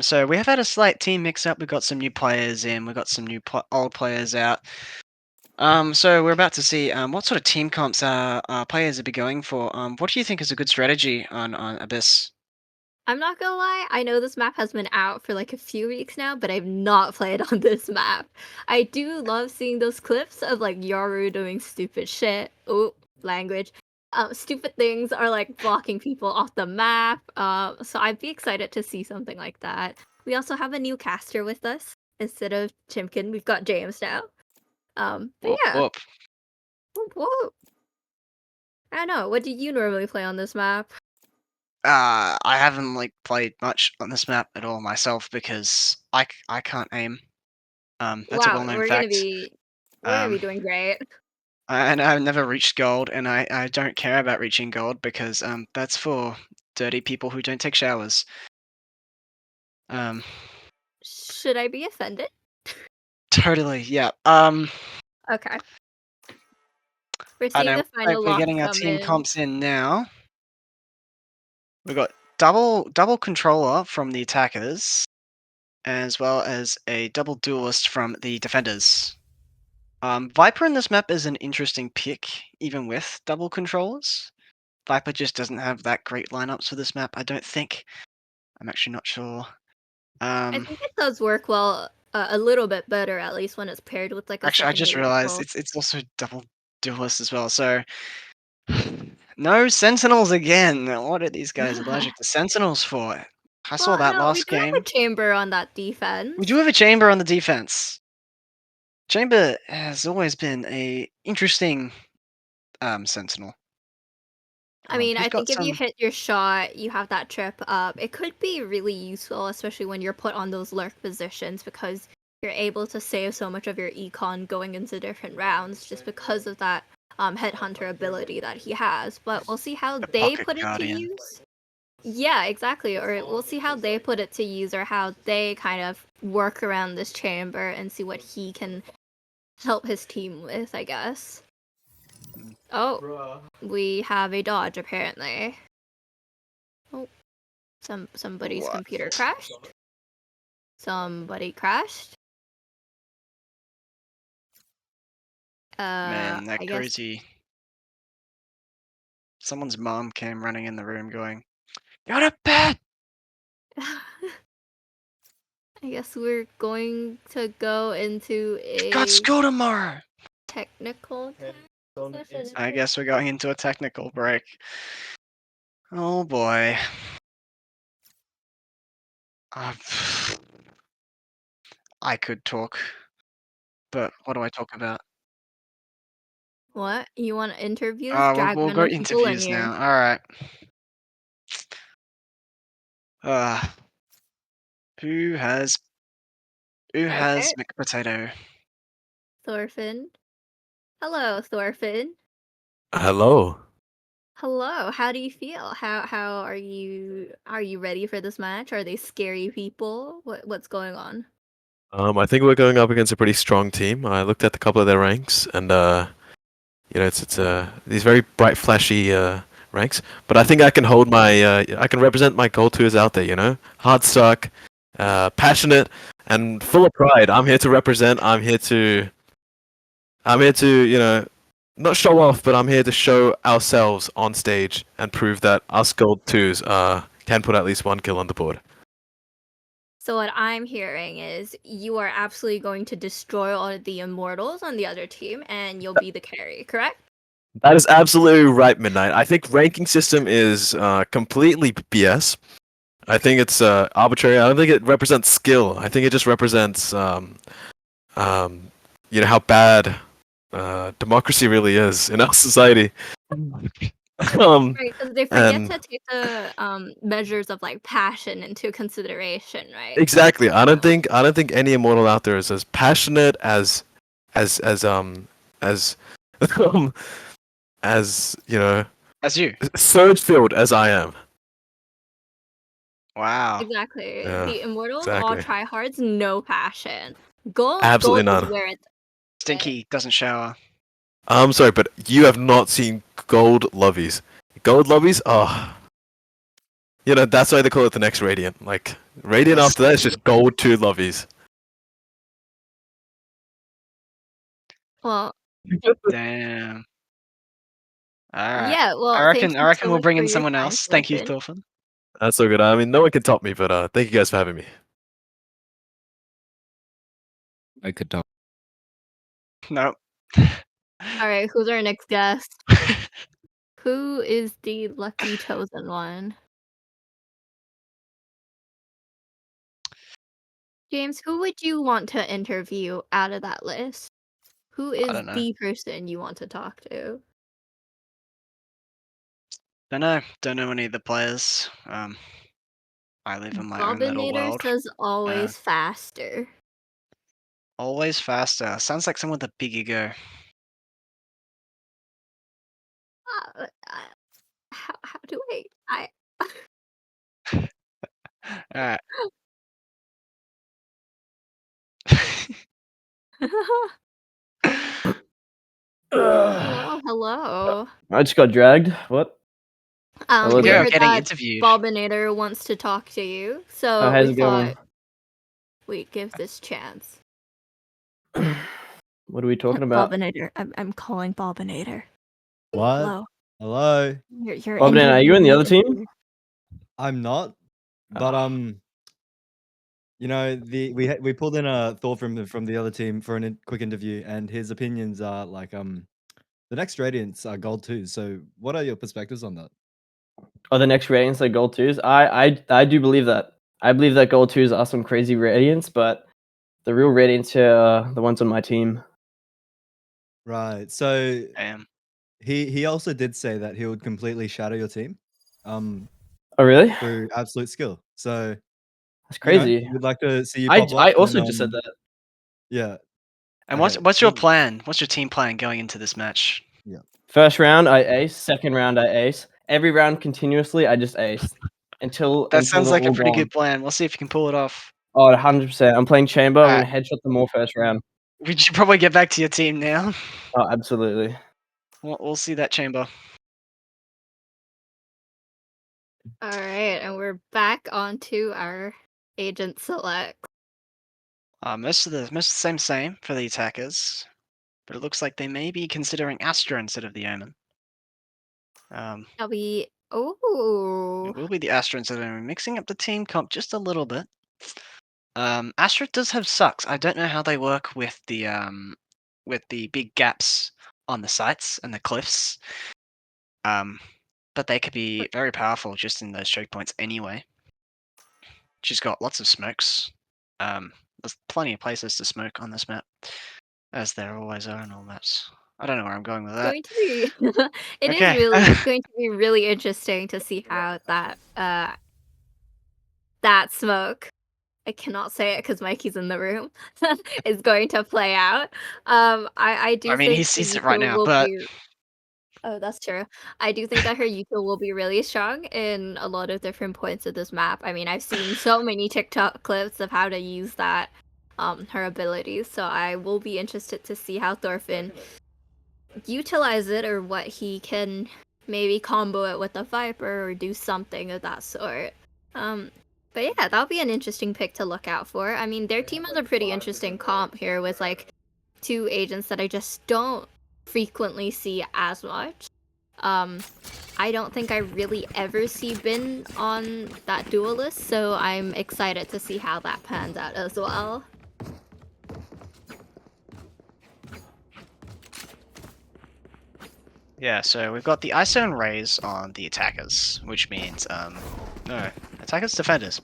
Speaker 9: So we have had a slight team mix up. We've got some new players in, we've got some new old players out. So we're about to see what sort of team comps players will be going for. What do you think is a good strategy on Abyss?
Speaker 1: I'm not gonna lie, I know this map has been out for like a few weeks now, but I've not played on this map. I do love seeing those clips of like Yaru doing stupid shit. Oh, language. Stupid things are like blocking people off the map. So I'd be excited to see something like that. We also have a new caster with us. Instead of Chimkin, we've got James now. But
Speaker 9: Whoop,
Speaker 1: yeah.
Speaker 9: whoop.
Speaker 1: Whoop, whoop. I don't know. What do you normally play on this map?
Speaker 9: I haven't like played much on this map at all myself because I can't aim. That's a
Speaker 1: Wow,
Speaker 9: well-known fact.
Speaker 1: we're gonna be
Speaker 9: Um,
Speaker 1: doing great.
Speaker 9: and I've never reached gold, and I don't care about reaching gold because that's for dirty people who don't take showers. Um,
Speaker 1: Should I be offended?
Speaker 9: totally, yeah.
Speaker 1: Okay. We're
Speaker 9: I
Speaker 1: seeing
Speaker 9: know.
Speaker 1: the final
Speaker 9: We're
Speaker 1: lock
Speaker 9: getting our
Speaker 1: come
Speaker 9: team
Speaker 1: in.
Speaker 9: comps in now. We've got double controller from the attackers, as well as a double duelist from the defenders. Viper in this map is an interesting pick, even with double controllers. Viper just doesn't have that great lineups for this map, I don't think. I'm actually not sure.
Speaker 1: I think it does work well, a little bit better, at least when it's paired with like a
Speaker 9: Actually, I just
Speaker 1: secondary
Speaker 9: realized
Speaker 1: role.
Speaker 9: it's also double duelist as well. So no sentinels again. What are these guys allergic to sentinels for? I saw
Speaker 1: Well,
Speaker 9: that
Speaker 1: no, we
Speaker 9: last
Speaker 1: do have
Speaker 9: game.
Speaker 1: a chamber on that
Speaker 9: We do
Speaker 1: defense.
Speaker 9: have a chamber on the defense. Chamber has always been a interesting sentinel.
Speaker 1: I mean,
Speaker 9: He's
Speaker 1: I
Speaker 9: got
Speaker 1: think if you
Speaker 9: some
Speaker 1: hit your shot, you have that trip up. It could be really useful, especially when you're put on those lurk positions, because you're able to save so much of your econ going into different rounds just because of that headhunter ability that he has. But we'll see how
Speaker 9: a
Speaker 1: they
Speaker 9: pocket
Speaker 1: put it to
Speaker 9: guardian.
Speaker 1: use. Yeah, exactly. Or we'll see how they put it to use, or how they kind of work around this chamber and see what he can help his team with, I guess. Oh, we have a dodge apparently. Oh, somebody's
Speaker 9: What?
Speaker 1: computer crashed. Somebody crashed.
Speaker 9: Man, that
Speaker 1: I guess.
Speaker 9: crazy. Someone's mom came running in the room going, "Go to bed!"
Speaker 1: I guess we're going to go into
Speaker 9: You've got
Speaker 1: a
Speaker 9: school tomorrow.
Speaker 1: technical session.
Speaker 9: I guess we're going into a technical break. Oh boy. Uh, I could talk, but what do I talk about?
Speaker 1: What? You want interviews? Drag
Speaker 9: We'll go
Speaker 1: random people in
Speaker 9: interviews
Speaker 1: here.
Speaker 9: now. All right. Uh, who has
Speaker 1: Okay,
Speaker 9: McPotato?
Speaker 1: Thorfinn. Hello, Thorfinn.
Speaker 10: Hello.
Speaker 1: Hello. How do you feel? How are you? Are you ready for this match? Are they scary people? What's going on?
Speaker 10: I think we're going up against a pretty strong team. I looked at a couple of their ranks, and it's these very bright, flashy ranks. But I think I can hold my, I can represent my goal twos out there. Hard stuck, passionate, and full of pride. I'm here to represent. I'm here to, not show off, but I'm here to show ourselves on stage and prove that us gold twos can put at least one kill on the board.
Speaker 1: So what I'm hearing is you are absolutely going to destroy all of the immortals on the other team, and you'll be the carry, correct?
Speaker 10: That is absolutely right, Midnight. I think ranking system is completely BS. I think it's arbitrary. I don't think it represents skill. I think it just represents, how bad democracy really is in our society. um,
Speaker 1: Right, because they forget
Speaker 10: and
Speaker 1: to take the measures of like passion into consideration, right?
Speaker 10: exactly, I don't think any immortal out there is as passionate as um, as
Speaker 9: As you.
Speaker 10: surge filled as I am.
Speaker 9: Wow.
Speaker 1: Exactly.
Speaker 10: Yeah,
Speaker 1: The immortals all
Speaker 10: exactly.
Speaker 1: try hards, no passion. Gold
Speaker 10: Absolutely
Speaker 1: is
Speaker 10: none.
Speaker 1: where it's at.
Speaker 9: Stinky doesn't shower.
Speaker 10: I'm sorry, but you have not seen gold lobbies. Gold lobbies? Oh. You know, that's why they call it the next Radiant. Like, Radiant
Speaker 9: That's-
Speaker 10: after that is just gold 2 lobbies.
Speaker 1: Well,
Speaker 9: Damn. Alright.
Speaker 1: yeah.
Speaker 9: I
Speaker 1: Well, thank
Speaker 9: reckon I
Speaker 1: you
Speaker 9: reckon
Speaker 1: so
Speaker 9: we'll
Speaker 1: much
Speaker 9: bring
Speaker 1: for
Speaker 9: in
Speaker 1: your
Speaker 9: someone
Speaker 1: time,
Speaker 9: else. Thank you,
Speaker 1: Thorfinn.
Speaker 9: Thorfinn.
Speaker 10: That's so good. I mean, no one can top me, but thank you guys for having me.
Speaker 8: I could not.
Speaker 9: Nope.
Speaker 1: All right, who's our next guest? Who is the lucky chosen one? James, who would you want to interview out of that list? Who
Speaker 9: I
Speaker 1: is
Speaker 9: don't know.
Speaker 1: the person you want to talk to?
Speaker 9: Don't know. Don't know any of the players. I live in my own little
Speaker 1: Bobbinator
Speaker 9: world.
Speaker 1: says always faster.
Speaker 9: Always faster. Sounds like someone with a big ego.
Speaker 1: How do I
Speaker 9: Alright.
Speaker 1: Well, hello.
Speaker 11: I just got dragged. What? Hello
Speaker 1: We
Speaker 9: We are
Speaker 11: there.
Speaker 1: heard
Speaker 9: getting
Speaker 1: that
Speaker 9: interviewed.
Speaker 1: Bobbinator wants to talk to you, so
Speaker 11: How's
Speaker 1: we
Speaker 11: it going?
Speaker 1: thought we'd give this chance.
Speaker 11: What are we talking about?
Speaker 7: Bobbinator. I'm calling Bobbinator.
Speaker 12: What?
Speaker 7: Hello.
Speaker 12: Hello.
Speaker 1: You're
Speaker 11: Bob, Dan, are you in the other
Speaker 1: interviewing
Speaker 11: team?
Speaker 12: I'm not, but
Speaker 11: Oh.
Speaker 12: you know, we pulled in a Thor from the other team for a quick interview, and his opinions are like the next Radiants are gold too. So, what are your perspectives on that?
Speaker 11: Oh, the next radiants like gold twos. I do believe that. I believe that gold twos are some crazy radiants, but the real radiants are the ones on my team.
Speaker 12: Right. So
Speaker 9: Damn.
Speaker 12: he also did say that he would completely shadow your team,
Speaker 11: Oh, really?
Speaker 12: through absolute skill. So
Speaker 11: That's
Speaker 12: you know,
Speaker 11: crazy.
Speaker 12: we'd like to see you
Speaker 11: I
Speaker 12: pop off.
Speaker 11: I
Speaker 12: And
Speaker 11: also just said that.
Speaker 12: yeah.
Speaker 9: And
Speaker 12: Okay.
Speaker 9: what's your plan? What's your team plan going into this match?
Speaker 12: Yeah.
Speaker 11: First round I ace. Second round I ace. Every round continuously I just ace until
Speaker 9: That
Speaker 11: until
Speaker 9: sounds
Speaker 11: they're
Speaker 9: like a
Speaker 11: all
Speaker 9: pretty
Speaker 11: gone.
Speaker 9: good plan. We'll see if you can pull it off.
Speaker 11: Oh, 100%. I'm playing chamber. I'm
Speaker 9: Alright.
Speaker 11: gonna headshot them all first round.
Speaker 9: We should probably get back to your team now.
Speaker 11: Oh, absolutely.
Speaker 9: We'll see that chamber.
Speaker 1: All right, and we're back onto our agent select.
Speaker 9: Most of the same for the attackers, but it looks like they may be considering Astra instead of the Omen.
Speaker 1: Shall we?
Speaker 9: It
Speaker 1: Oh,
Speaker 9: will be the Astra instead of the Omen, mixing up the team comp just a little bit. Astra does have sucks. I don't know how they work with the big gaps on the sites and the cliffs. But they could be very powerful just in those choke points anyway. She's got lots of smokes. There's plenty of places to smoke on this map, as there always are in all maps. I don't know where I'm going with that.
Speaker 1: going to be. It is
Speaker 9: Okay.
Speaker 1: really going to be really interesting to see how that smoke. I cannot say it because Mikey's in the room. Is going to play out. I do
Speaker 9: I mean, he
Speaker 1: think
Speaker 9: sees it
Speaker 1: Yuka
Speaker 9: right now,
Speaker 1: will
Speaker 9: but
Speaker 1: be. Oh, that's true. I do think that her Yuka will be really strong in a lot of different points of this map. I mean, I've seen so many TikTok clips of how to use that, her abilities. So I will be interested to see how Thorfinn utilize it or what he can maybe combo it with a Viper or do something of that sort. But yeah, that'll be an interesting pick to look out for. I mean, their team has a pretty interesting comp here with like two agents that I just don't frequently see as much. I don't think I really ever see Bin on that duelist, so I'm excited to see how that pans out as well.
Speaker 9: yeah, so we've got the ISO and Rays on the attackers, which means no, attackers, defenders.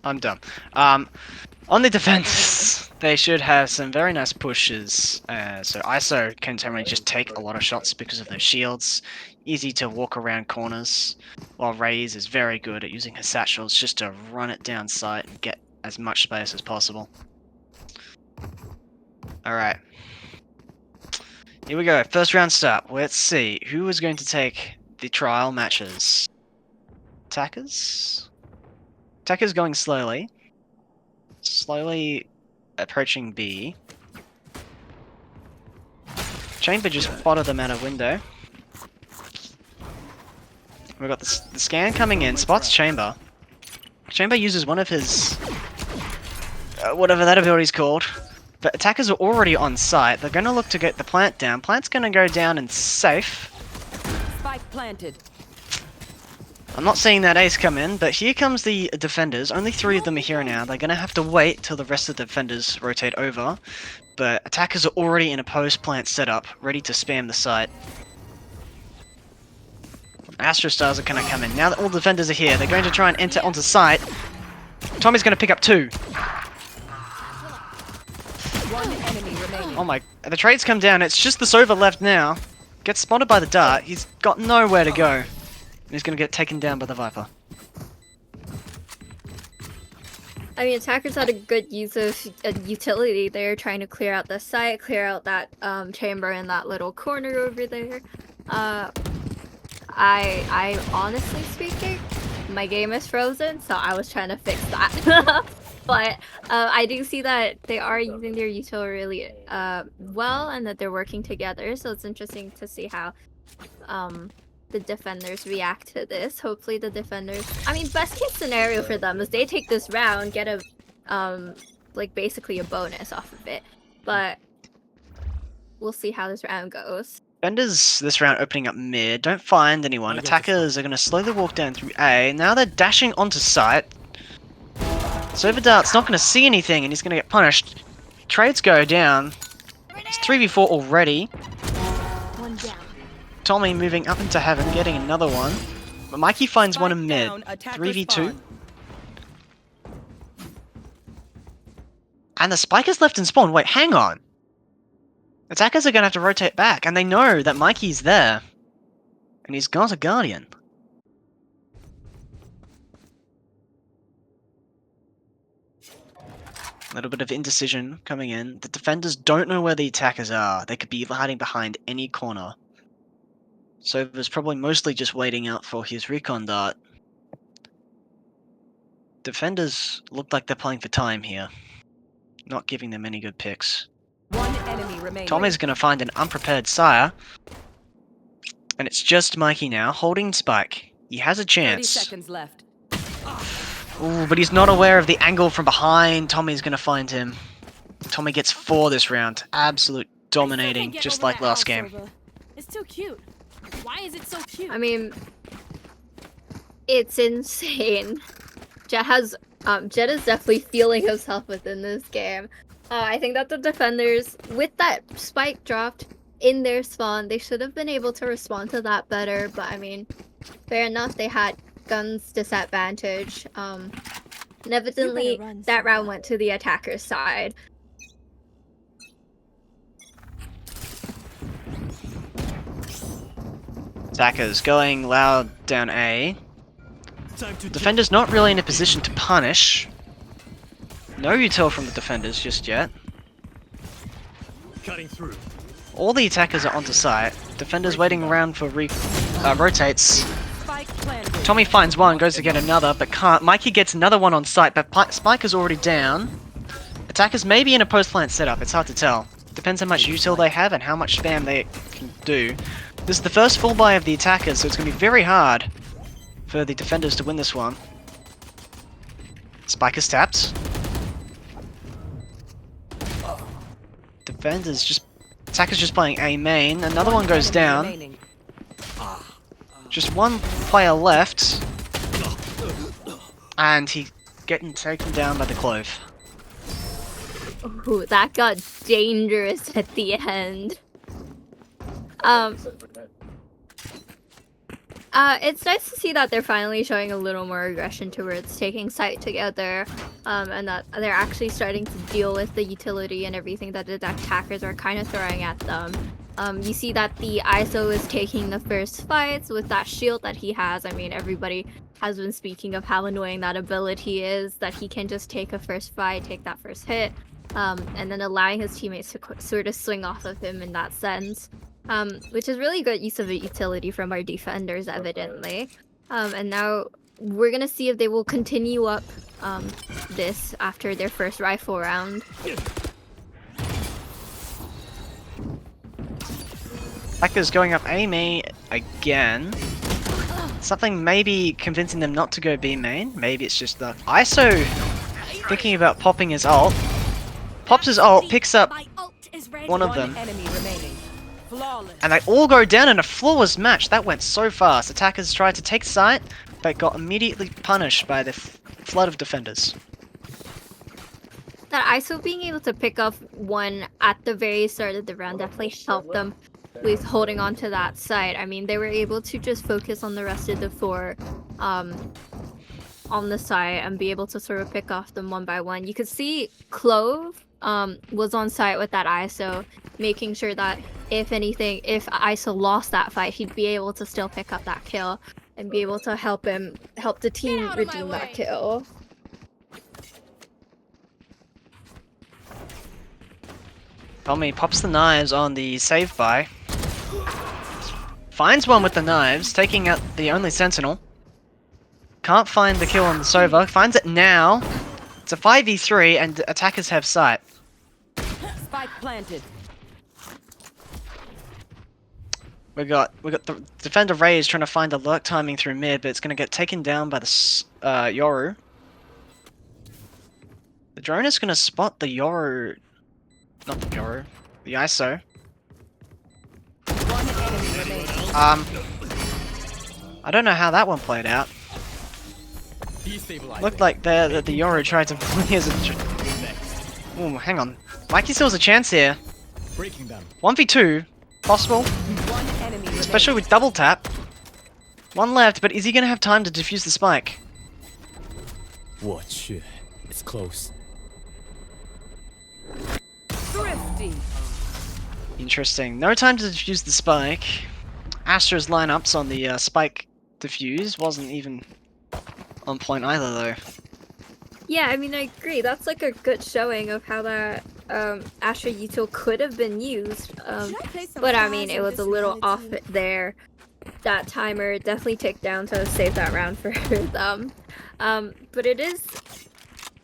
Speaker 9: I'm dumb. On the defense, they should have some very nice pushes. So ISO can generally just take a lot of shots because of their shields. Easy to walk around corners, while Raze is very good at using her satchels just to run it down sight and get as much space as possible. Alright. Here we go, first round start. Let's see, who is going to take the trial matches? Attackers? Attackers going slowly. Slowly approaching B. Chamber just spotted them out a window. We've got the scan coming in, spots Chamber. Chamber uses one of his... whatever that ability's called. But attackers are already on site. They're going to look to get the plant down. Plant's going to go down and safe.
Speaker 3: Spike planted.
Speaker 9: I'm not seeing that ace come in, but here comes the defenders. Only 3 of them are here now. They're going to have to wait till the rest of the defenders rotate over. But attackers are already in a post-plant setup, ready to spam the site. Astro Stars are going to come in. Now that all the defenders are here, they're going to try and enter onto site. Tommy's going to pick up 2.
Speaker 3: One enemy remaining.
Speaker 9: Oh my... The trades come down. It's just the Sova left now. Gets spotted by the dart. He's got nowhere to go. And he's going to get taken down by the Viper.
Speaker 1: I mean, attackers had a good use of utility there, trying to clear out the site, clear out that chamber in that little corner over there. I honestly speaking, my game is frozen, so I was trying to fix that. But I do see that they are using their util really well, and that they're working together. So it's interesting to see how the defenders react to this. Hopefully the defenders... I mean, best case scenario for them is they take this round, get a like basically a bonus off of it. But we'll see how this round goes.
Speaker 9: Defenders this round opening up mid, don't find anyone. Attackers are going to slowly walk down through A. Now they're dashing onto site. Sova Dart's not going to see anything and he's going to get punished. Trades go down. It's 3v4 already.
Speaker 5: One down.
Speaker 9: Tommy moving up into heaven, getting another one. But Mikey finds one in mid. 3v2. And the spike is left in spawn. Wait, hang on. Attackers are going to have to rotate back, and they know that Mikey's there. And he's got a Guardian. A little bit of indecision coming in. The defenders don't know where the attackers are. They could be hiding behind any corner. Sova's probably mostly just waiting out for his recon dart. Defenders look like they're playing for time here. Not giving them any good picks.
Speaker 3: One enemy remaining.
Speaker 9: Tommy's going to find an unprepared Sire. And it's just Mikey now, holding Spike. He has a
Speaker 3: 30
Speaker 9: chance.
Speaker 3: seconds left.
Speaker 9: Ooh, but he's not aware of the angle from behind. Tommy's going to find him. Tommy gets 4 this round. Absolute dominating, just like last game.
Speaker 5: It's too cute. Why is it so cute?
Speaker 1: I mean, it's insane. Jet has Jet is definitely feeling himself within this game. I think that the defenders, with that spike dropped in their spawn, they should have been able to respond to that better. But I mean, fair enough, they had guns disadvantage. And evidently, that round went to the attacker's side.
Speaker 9: Attackers going loud down A. Defenders not really in a position to punish. No util from the defenders just yet.
Speaker 6: Cutting through.
Speaker 9: All the attackers are onto site. Defenders waiting around for rotates. Tommy finds one, goes to get another, but can't. Mikey gets another one on site, but Spike is already down. Attackers may be in a post-plant setup, it's hard to tell. Depends how much util they have and how much spam they can do. This is the first full buy of the attackers, so it's going to be very hard for the defenders to win this one. Spike is tapped. Defenders just... Attackers just playing A main. Another one goes down. Just one player left. And he getting taken down by the Clove.
Speaker 1: Ooh, that got dangerous at the end. It's nice to see that they're finally showing a little more aggression towards taking site together, and that they're actually starting to deal with the utility and everything that the attackers are kind of throwing at them. You see that the ISO is taking the first fights with that shield that he has. I mean, everybody has been speaking of how annoying that ability is, that he can just take a first fight, take that first hit, and then allowing his teammates to sort of swing off of him in that sense. Which is really good use of a utility from our defenders, evidently. And now we're gonna see if they will continue up this after their first rifle round.
Speaker 9: Attackers going up A main again. Something maybe convincing them not to go B main. Maybe it's just the ISO thinking about popping his ult. Pops his ult, picks up one of them.
Speaker 3: Enemy remaining. Flawless.
Speaker 9: And they all go down in a flawless match. That went so fast. Attackers tried to take site, but got immediately punished by the flood of defenders.
Speaker 1: That ISO being able to pick up one at the very start of the round definitely helped them with holding on to that site. I mean, they were able to just focus on the rest of the 4 on the site and be able to sort of pick off them one by one. You could see Clove was on site with that ISO, making sure that if anything, if ISO lost that fight, he'd be able to still pick up that kill and be able to help the team redeem that kill.
Speaker 9: Tommy pops the knives on the save buy. Finds one with the knives, taking out the only sentinel. Can't find the kill on the Sova. Finds it now. It's a 5v3 and attackers have sight.
Speaker 3: Spike planted.
Speaker 9: We got the defender Ray is trying to find the lurk timing through mid, but it's going to get taken down by the Yoru. The drone is going to spot the Yoru. Not the Yoru. The ISO.
Speaker 3: One enemy remaining.
Speaker 9: I don't know how that one played out. Looked like the Yoru tried to play as a... Ooh, hang on. Mikey still has a chance here. 1v2. Possible.
Speaker 3: One enemy remaining.
Speaker 9: Especially with double tap. One left, but is he going to have time to defuse the spike?
Speaker 4: Watch. It's close.
Speaker 3: Thrifty.
Speaker 9: Interesting. No time to defuse the spike. Astra's lineups on the spike defuse wasn't even on point either, though.
Speaker 1: Yeah, I mean, I agree. That's like a good showing of how that Astra util could have been used. But I mean, it was a little off there. That timer definitely ticked down to save that round for them. But it is...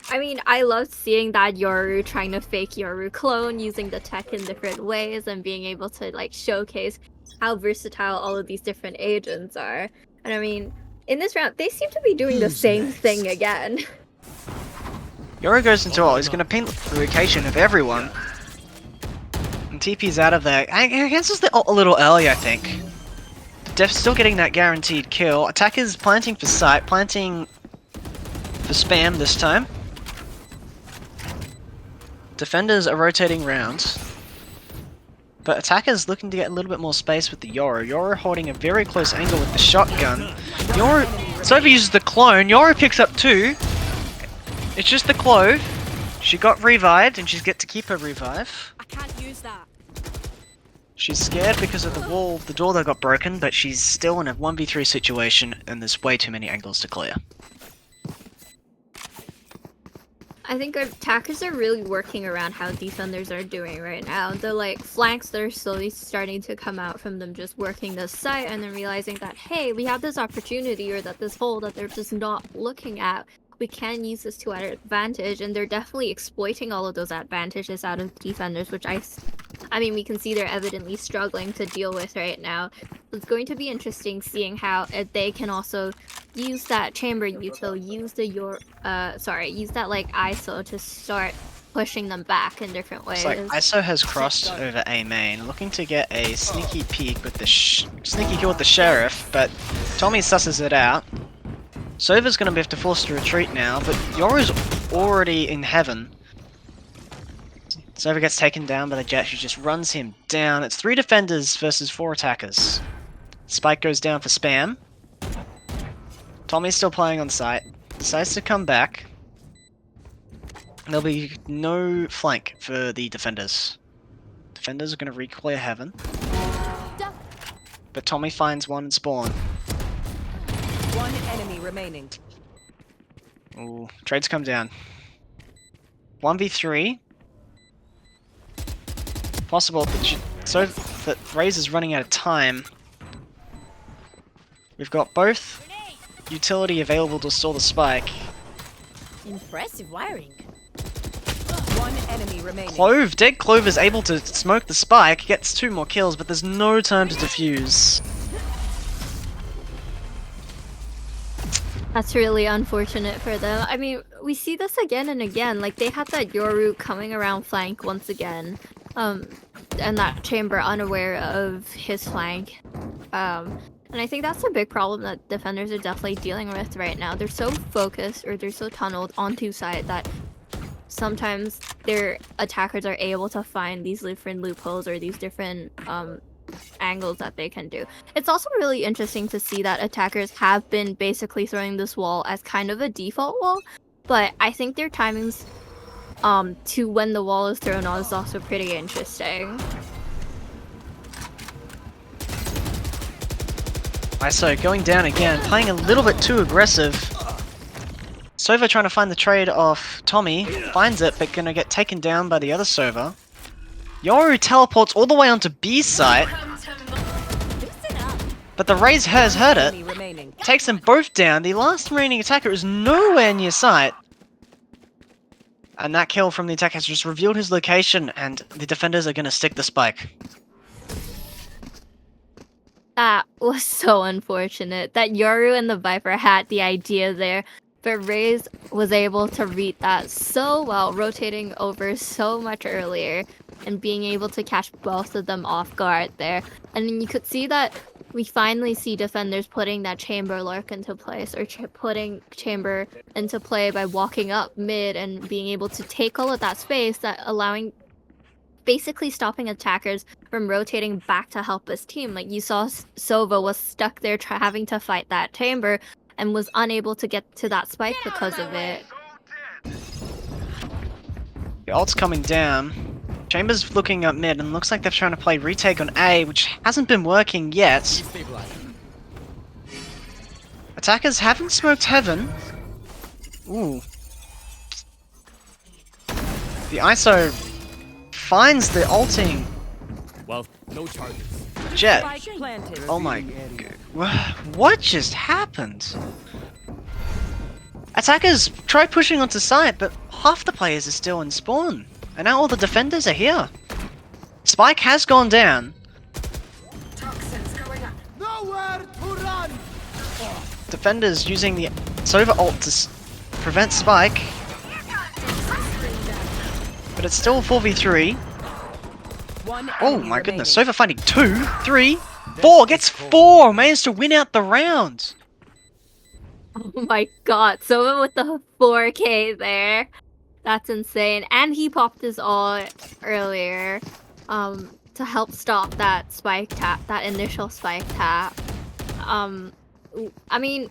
Speaker 1: I mean, I loved seeing that Yoru trying to fake Yoru clone, using the tech in different ways and being able to like showcase how versatile all of these different agents are. And I mean, in this round, they seem to be doing the same thing again.
Speaker 9: Yoru goes into ult. He's going to pin the location of everyone. And TP's out of there. I guess it's a little early, I think. Def's still getting that guaranteed kill. Attackers planting for sight, planting for spam this time. Defenders are rotating rounds. But attackers looking to get a little bit more space with the Yoru. Yoru holding a very close angle with the shotgun. Yoru... Sova uses the clone. Yoru picks up 2. It's just the Clove. She got revived and she's get to keep her revive.
Speaker 5: I can't use that.
Speaker 9: She's scared because of the wall, the door that got broken, but she's still in a 1v3 situation and there's way too many angles to clear.
Speaker 1: I think attackers are really working around how defenders are doing right now. The like flanks that are slowly starting to come out from them just working the site and then realizing that, hey, we have this opportunity or that this hole that they're just not looking at. We can use this to our advantage, and they're definitely exploiting all of those advantages out of defenders, which I mean, we can see they're evidently struggling to deal with right now. It's going to be interesting seeing how they can also use that chamber util, use that like ISO to start pushing them back in different ways.
Speaker 9: It's like ISO has crossed over A main, looking to get a sneaky peek with the sneaky kill with the sheriff, but Tommy susses it out. Sova's going to have to force to retreat now, but Yoru's already in heaven. Sova gets taken down by the Jet, who just runs him down. It's 3 defenders versus 4 attackers. Spike goes down for spam. Tommy's still playing on site. Decides to come back. There'll be no flank for the defenders. Defenders are going to re-clear heaven. But Tommy finds one in spawn.
Speaker 3: One enemy remaining.
Speaker 9: Ooh, trades come down. 1v3. Possible, but so that Raze is running out of time. We've got both utility available to store the spike.
Speaker 5: Impressive wiring.
Speaker 3: One enemy remaining.
Speaker 9: Clove, Dead Clove is able to smoke the spike, gets 2 more kills, but there's no time to defuse.
Speaker 1: That's really unfortunate for them. I mean, we see this again and again. Like, they had that Yoru coming around flank once again. And that Chamber unaware of his flank. And I think that's a big problem that defenders are definitely dealing with right now. They're so focused, or they're so tunneled onto site that sometimes their attackers are able to find these different loopholes or these different angles that they can do. It's also really interesting to see that attackers have been basically throwing this wall as kind of a default wall, but I think their timings to when the wall is thrown on is also pretty interesting.
Speaker 9: ISO going down again, playing a little bit too aggressive. Sova trying to find the trade off Tommy, finds it, but gonna get taken down by the other Sova. Yoru teleports all the way onto B site, but the Raze has heard it,
Speaker 3: Enemy remaining.
Speaker 9: takes them both down. The last remaining attacker is nowhere near site. And that kill from the attacker has just revealed his location, and the defenders are gonna stick the spike.
Speaker 1: That was so unfortunate. That Yoru and the Viper had the idea there, but Raze was able to read that so well, rotating over so much earlier and being able to catch both of them off guard there. And then you could see that we finally see defenders putting that Chamber lurk into place, or putting Chamber into play by walking up mid and being able to take all of that space, that allowing, basically stopping attackers from rotating back to help his team. Like, you saw Sova was stuck there having to fight that Chamber and was unable to get to that spike because of it.
Speaker 9: The ult's coming down. Chamber's looking up mid and looks like they're trying to play retake on A, which hasn't been working yet. Attackers haven't smoked heaven. Ooh. The ISO finds the ulting
Speaker 4: Well, no charges.
Speaker 9: Jet.
Speaker 3: Spike planted.
Speaker 9: Oh my god. What just happened? Attackers try pushing onto site, but half the players are still in spawn. And now all the defenders are here. Spike has gone down.
Speaker 6: Nowhere to run.
Speaker 9: Defenders using the Sova ult to prevent Spike. But it's still 4v3.
Speaker 3: One
Speaker 9: Oh
Speaker 3: enemy
Speaker 9: my goodness,
Speaker 3: remaining.
Speaker 9: Sova finding 2, 3, 4, gets 4, managed to win out the round.
Speaker 1: Oh my god, Sova with the 4K there. That's insane. And he popped his ult earlier to help stop that spike tap, that initial spike tap. I mean,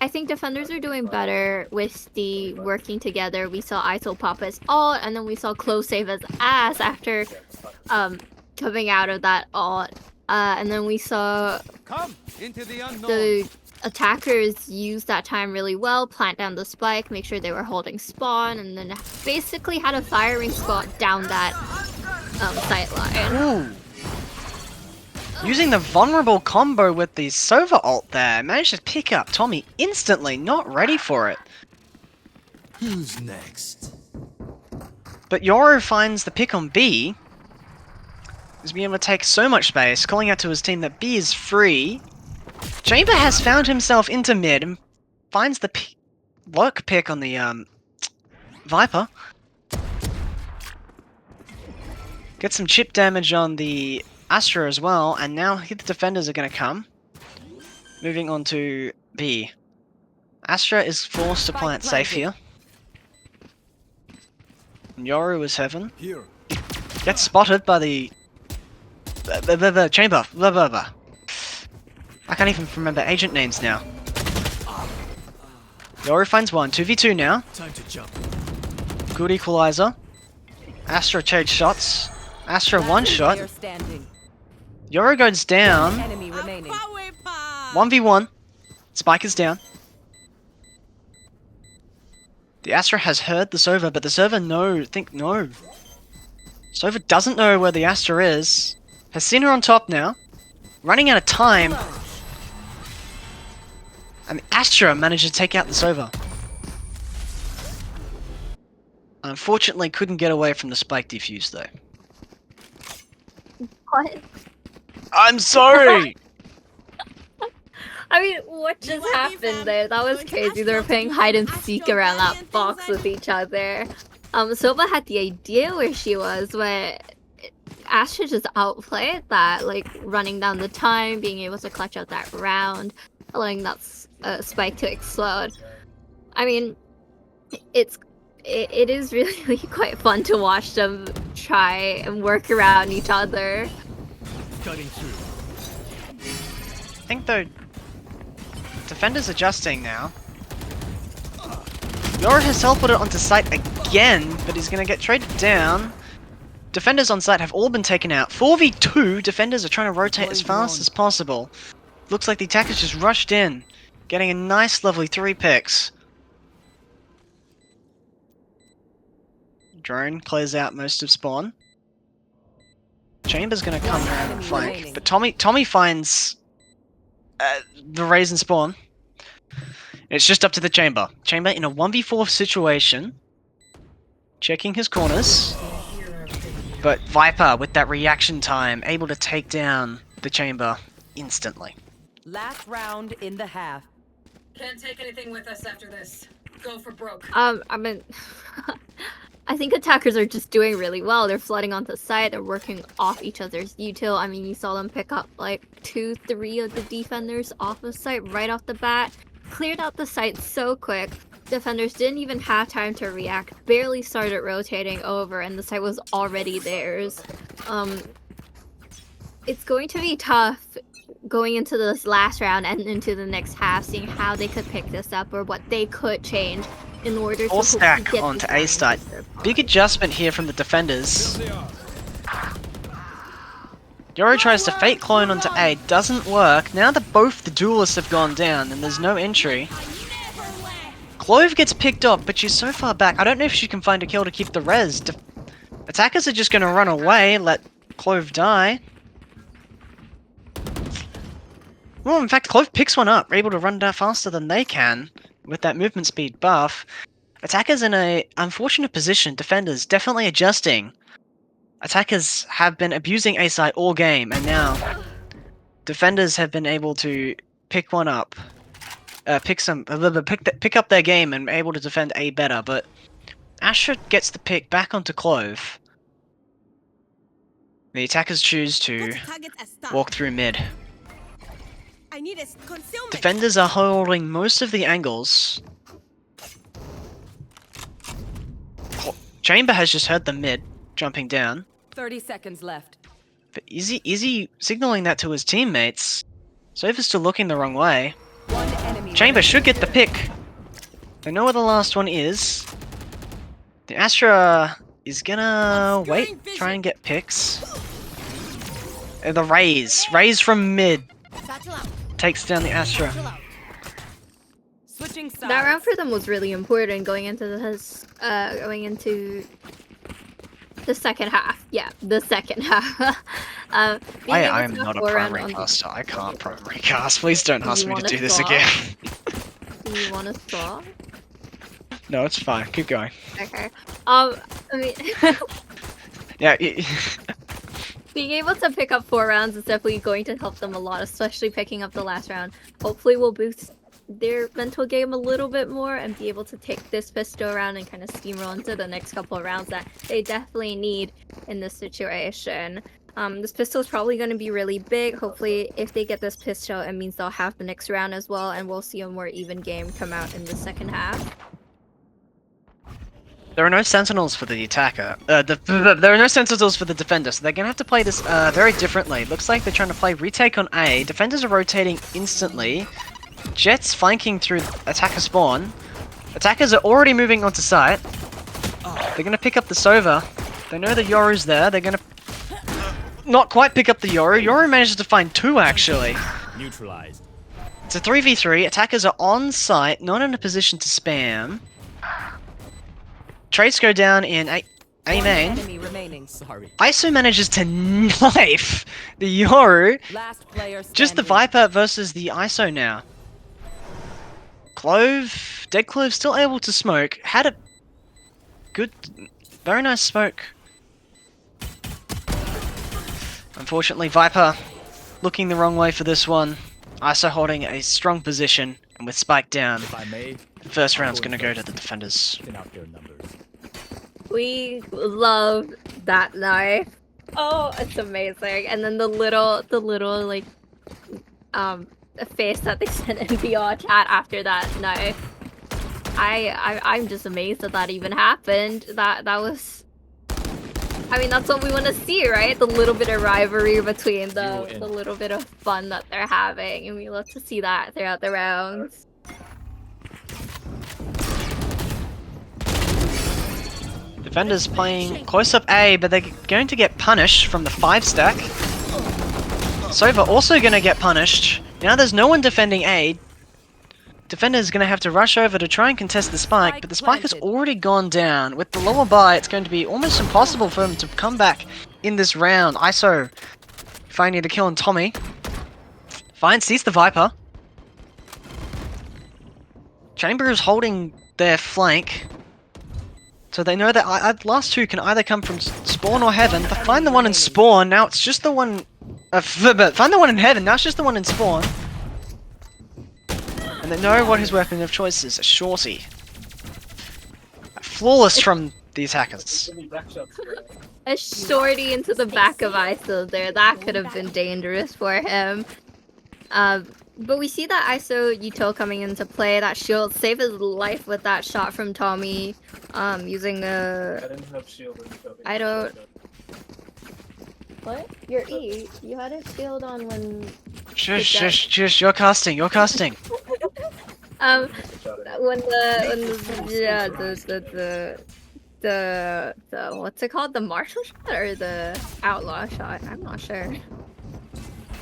Speaker 1: I think defenders are doing better with the working together. We saw ISO pop his ult, and then we saw Close save his ass after coming out of that ult. And then we saw
Speaker 6: Come into the unknown.
Speaker 1: the attackers use that time really well, plant down the spike, make sure they were holding spawn, and then basically had a firing squad down that sight line.
Speaker 9: Ooh. Using the vulnerable combo with the Sova ult there, managed to pick up Tommy instantly, not ready for it.
Speaker 6: Who's next?
Speaker 9: But Yoru finds the pick on B. He's being able to take so much space, calling out to his team that B is free. Chamber has found himself into mid and finds the lurk pick on the Viper. Gets some chip damage on the Astra as well, and now the defenders are going to come. Moving on to B. Astra is forced to plant safe here. Yoru is heaven.
Speaker 6: Here.
Speaker 9: Gets spotted by the Chamber. Blah, blah, blah. I can't even remember agent names now. Yoru finds one. 2v2 now.
Speaker 6: Time to jump.
Speaker 9: Good equalizer. Astra changed shots. Astra one shot.
Speaker 3: Player standing.
Speaker 9: Yoru goes down.
Speaker 3: Enemy remaining.
Speaker 9: 1v1. Spike is down. The Astra has heard the Sova, but the Sova no. Sova doesn't know where the Astra is. Has seen her on top now. Running out of time. And the Astra managed to take out the Sova. Unfortunately, couldn't get away from the spike defuse though.
Speaker 1: What?
Speaker 9: I'm sorry!
Speaker 1: I mean, what just happened there? That was crazy. They were playing hide and seek around that box with each other. Soba had the idea where she was, but Astra just outplayed that, like running down the time, being able to clutch out that round, allowing that spike to explode. I mean, it is really quite fun to watch them try and work around each other.
Speaker 6: Cutting through.
Speaker 9: I think though, defenders adjusting now. Yoru has teleported onto site again, but he's gonna get traded down. Defenders on site have all been taken out. 4v2, defenders are trying to rotate as fast as possible. Looks like the attackers just rushed in, getting a nice lovely 3 picks. Drone clears out most of spawn. Chamber's gonna come around and flank, but Tommy finds the raise and spawn. It's just up to the Chamber. Chamber in a 1v4 situation, checking his corners. But Viper, with that reaction time, able to take down the Chamber instantly.
Speaker 3: Last round in the half.
Speaker 5: Can't take anything with us after this. Go for broke.
Speaker 1: I mean, I think attackers are just doing really well. They're flooding onto site. They're working off each other's util. I mean, you saw them pick up like 2-3 of the defenders off of site right off the bat. Cleared out the site so quick. Defenders didn't even have time to react. Barely started rotating over, and the site was already theirs. It's going to be tough going into this last round and into the next half, seeing how they could pick this up or what they could change in order
Speaker 9: All
Speaker 1: to
Speaker 9: stack
Speaker 1: get
Speaker 9: onto
Speaker 1: this
Speaker 9: A site. Big adjustment here from the defenders. Yoru tries to fake clone onto A, doesn't work. Now that both the duelists have gone down and there's no entry. Clove gets picked up, but she's so far back. I don't know if she can find a kill to keep the res. Attackers are just going to run away, let Clove die. Well, in fact, Clove picks one up, able to run down faster than they can with that movement speed buff. Attackers in a unfortunate position. Defenders definitely adjusting. Attackers have been abusing A site all game, and now defenders have been able to pick one up, pick up their game and able to defend A better. But Astra gets the pick back onto Clove. The attackers choose to walk through mid. Defenders are holding most of the angles. Chamber has just heard the mid jumping down.
Speaker 3: 30 seconds left.
Speaker 9: But is he signaling that to his teammates? Sova's still looking the wrong way.
Speaker 3: One enemy
Speaker 9: Chamber should get the pick. They know where the last one is. The Astra is gonna wait, try and get picks. The Raze from mid takes down the Astra.
Speaker 3: Switching sides.
Speaker 1: That round for them was really important going into the second half. Yeah, the second half.
Speaker 9: I am not a primary caster. I can't primary cast. Please don't ask me to do this again.
Speaker 1: Do you want to straw?
Speaker 9: No, it's fine. Keep going.
Speaker 1: Okay. I mean,
Speaker 9: Yeah.
Speaker 1: being able to pick up 4 rounds is definitely going to help them a lot, especially picking up the last round. Hopefully we'll boost their mental game a little bit more and be able to take this pistol around and kind of steamroll into the next couple of rounds that they definitely need in this situation. This pistol is probably going to be really big. Hopefully, if they get this pistol, it means they'll have the next round as well, and we'll see a more even game come out in the second half.
Speaker 9: There are no sentinels for the attacker. There are no sentinels for the defender, so they're gonna have to play this very differently. Looks like they're trying to play retake on A. Defenders are rotating instantly. Jets flanking through attacker spawn. Attackers are already moving onto site. They're gonna pick up the Sova. They know the Yoru's there. They're gonna not quite pick up the Yoru. Yoru manages to find 2 actually.
Speaker 6: Neutralized.
Speaker 9: It's a 3v3. Attackers are on site, not in a position to spam. Trades go down in A main.
Speaker 3: Enemy remaining.
Speaker 6: Sorry.
Speaker 9: ISO manages to knife the Yoru.
Speaker 3: Last player
Speaker 9: Just the
Speaker 3: standing.
Speaker 9: Viper versus the ISO now. Clove, Dead Clove still able to smoke. Had Good, very nice smoke. Unfortunately, Viper looking the wrong way for this one. ISO holding a strong position, and with Spike down,
Speaker 6: If I may,
Speaker 9: the first round's going to go to the defenders.
Speaker 6: thin out their numbers.
Speaker 1: We love that knife. Oh, it's amazing. And then the little like face that they sent in VR chat after that knife. I'm just amazed that that even happened. That was. I mean, that's what we want to see, right? The little bit of rivalry between them, the little bit of fun that they're having, and we love to see that throughout the rounds.
Speaker 9: Defenders playing close up A, but they're going to get punished from the 5-stack. Sova also going to get punished. Now there's no one defending A. Defender's going to have to rush over to try and contest the spike, but the spike has already gone down. With the lower buy, it's going to be almost impossible for him to come back in this round. ISO finding the kill on Tommy. Sees the Viper. Chamber is holding their flank. So they know that last two can either come from spawn or heaven. They find the one in spawn, now it's just the one... find the one in heaven, now it's just the one in spawn. And they know what his weapon of choice is, a shorty. Flawless from the attackers.
Speaker 1: A shorty into the back of ISO there, that could have been dangerous for him. But we see that ISO Util coming into play. That shield saved his life with that shot from Tommy. Using a...
Speaker 2: I didn't have shield.
Speaker 1: I don't... What? Your E. You had a shield on when...
Speaker 9: Shush, you're casting.
Speaker 1: When the what's it called? The martial shot or the outlaw shot? I'm not sure.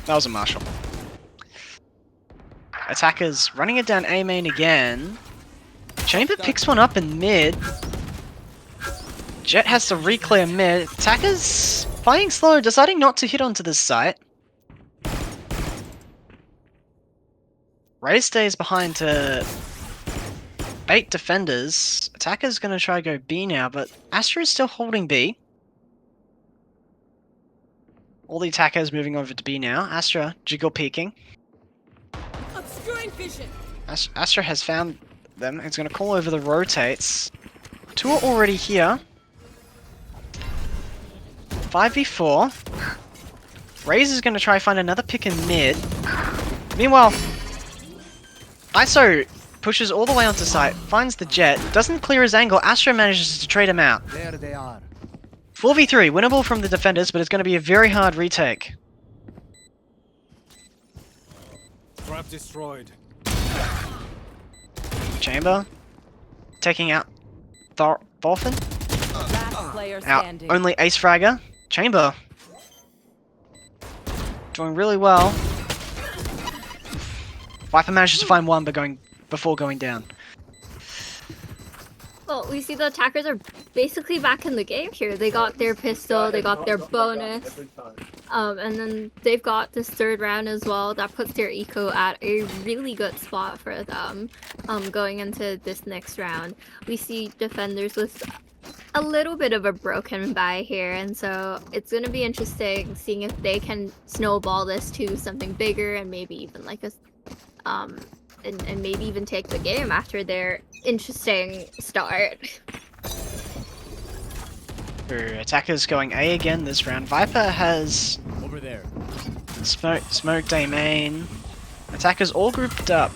Speaker 9: That was a martial. Attackers running it down A main again. Chamber picks one up in mid. Jet has to re-clear mid. Attackers playing slow, deciding not to hit onto this site. Ray stays behind to bait defenders. Attacker's gonna try to go B now, but Astra is still holding B. All the attackers moving over to B now. Astra jiggle peeking. Astra has found them. It's going to call over the rotates. Two are already here. 5v4. Raze is going to try find another pick in mid. Meanwhile, ISO pushes all the way onto site, finds the jet, doesn't clear his angle. Astra manages to trade him out.
Speaker 4: There they are.
Speaker 9: 4v3, winnable from the defenders, but it's going to be a very hard retake.
Speaker 6: Trap destroyed.
Speaker 9: Chamber taking out Thorfinn.
Speaker 3: Last player
Speaker 9: Out
Speaker 3: standing.
Speaker 9: only Ace Fragger. Chamber doing really well. Viper manages to find one, but before going down.
Speaker 1: Well, we see the attackers are basically back in the game here. They got their pistol, they got their bonus, and then they've got this third round as well. That puts their eco at a really good spot for them going into this next round. We see defenders with a little bit of a broken buy here, and so it's going to be interesting seeing if they can snowball this to something bigger and maybe even like a and maybe even take the game after their interesting start.
Speaker 9: Attackers going A again this round. Viper has
Speaker 6: Over there.
Speaker 9: smoked A main. Attackers all grouped up,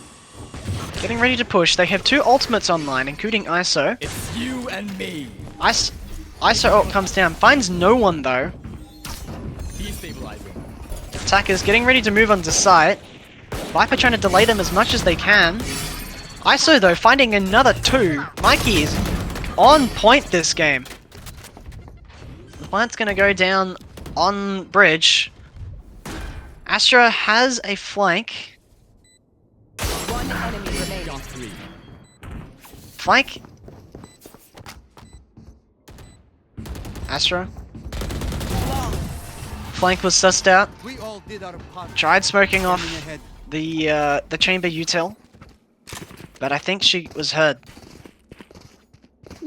Speaker 9: getting ready to push. They have two ultimates online, including ISO.
Speaker 6: It's you and me.
Speaker 9: ISO ult comes down, finds no one though.
Speaker 6: Destabilizing.
Speaker 9: Attackers getting ready to move onto site. Viper trying to delay them as much as they can. ISO though finding another two. Mikey is on point this game. The plant's gonna go down on bridge. Astra has a flank.
Speaker 3: One enemy remaining.
Speaker 6: Down 3.
Speaker 9: Flank. Astra. Flank was sussed out.
Speaker 4: We all did our part.
Speaker 9: Tried smoking off
Speaker 4: Ahead.
Speaker 9: the chamber util, but I think she was heard.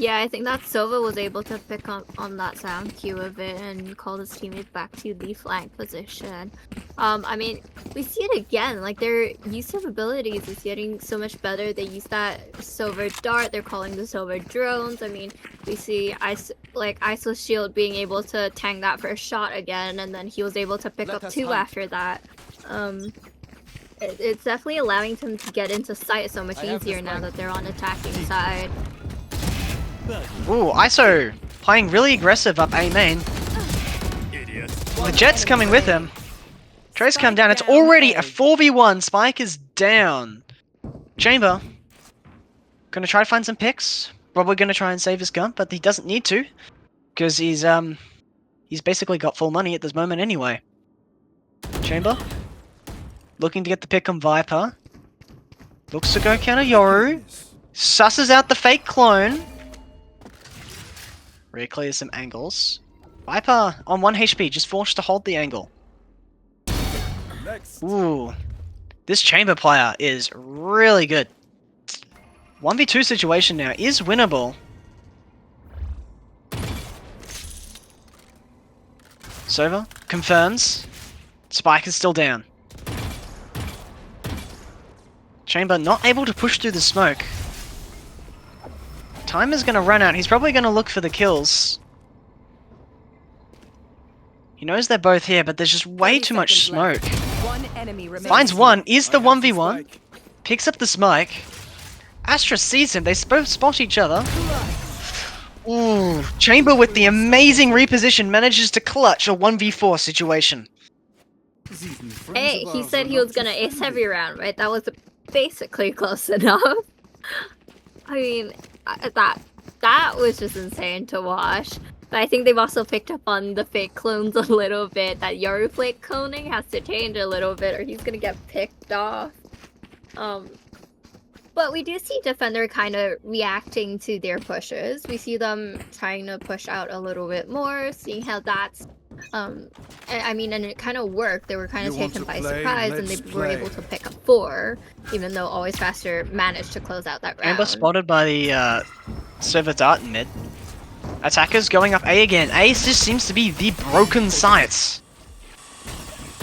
Speaker 1: Yeah, I think that Sova was able to pick up on that sound cue of it and call his teammates back to the flank position. I mean, we see it again, like their use of abilities is getting so much better. They use that Sova dart, they're calling the Sova drones. I mean, we see ISO Shield being able to tank that first shot again, and then he was able to pick up 2 after that. It's definitely allowing them to get into sight so much easier now that they're on attacking side.
Speaker 9: Ooh, ISO playing really aggressive up A main. The Jet's coming with him. Trace come down. It's already a 4v1. Spike is down. Chamber gonna try to find some picks. Probably gonna try and save his gun, but he doesn't need to because he's basically got full money at this moment anyway. Chamber looking to get the pick on Viper. Looks to go counter Yoru. Susses out the fake clone. Re-clears some angles. Viper on 1 HP, just forced to hold the angle. Ooh. This Chamber player is really good. 1v2 situation now is winnable. Sova confirms. Spike is still down. Chamber not able to push through the smoke. Time is going to run out. He's probably going to look for the kills. He knows they're both here, but there's just way too much smoke.
Speaker 3: One enemy remains.
Speaker 9: Finds one, is the 1v1. Picks up the spike. Astra sees him, they spot each other. Ooh, Chamber with the amazing reposition manages to clutch a 1v4 situation.
Speaker 1: Hey, he said he was gonna ace heavy round, right? That was basically close enough. I mean, that was just insane to watch. But I think they've also picked up on the fake clones a little bit. That Yoru fake cloning has to change a little bit or he's gonna get picked off. But we do see Defender kind of reacting to their pushes. We see them trying to push out a little bit more, seeing how that's I mean, and it kind of worked. They were kind of taken by surprise, and they were able to pick up 4, even though Always Faster managed to close out that round.
Speaker 9: Amber spotted by the Sova dart in mid. Attackers going up A again. A just seems to be the broken sites.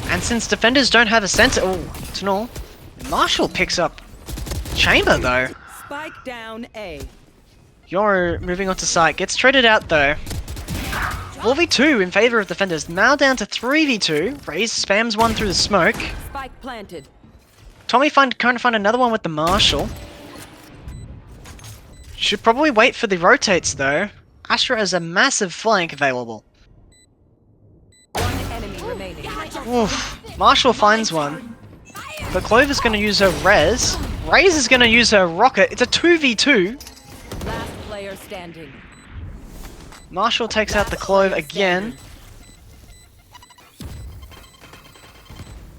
Speaker 9: And since defenders don't have a center, Tunnel, Marshall picks up Chamber though.
Speaker 3: Spike down A.
Speaker 9: Yoru moving onto site, gets traded out though. 4v2 in favor of defenders. Now down to 3v2. Raze spams one through the smoke.
Speaker 3: Spike planted.
Speaker 9: Tommy trying to find another one with the Marshall. Should probably wait for the rotates though. Astra has a massive flank available.
Speaker 3: One enemy remaining.
Speaker 9: Oof. Marshall finds one. But Clover's going to use her res. Raze is going to use her rocket. It's a 2v2.
Speaker 3: Last player standing.
Speaker 9: Marshall takes out the Clove again.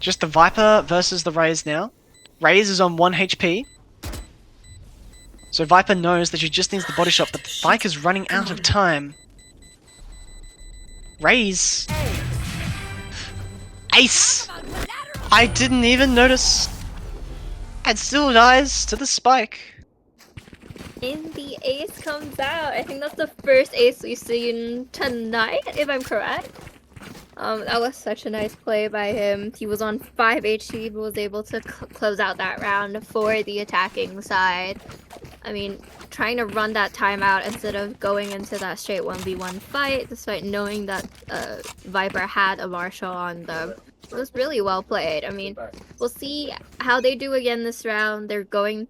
Speaker 9: Just the Viper versus the Raze now. Raze is on 1 HP. So Viper knows that she just needs the body shot, but the bike is running out of time. Raze. Ace! I didn't even notice. And still dies to the spike.
Speaker 1: And the ace comes out. I think that's the first ace we've seen tonight, if I'm correct. That was such a nice play by him. He was on 5 HP, but was able to close out that round for the attacking side. I mean, trying to run that timeout instead of going into that straight 1v1 fight, despite knowing that Viper had a Marshall on them. It was really well played. I mean, we'll see how they do again this round. They're going,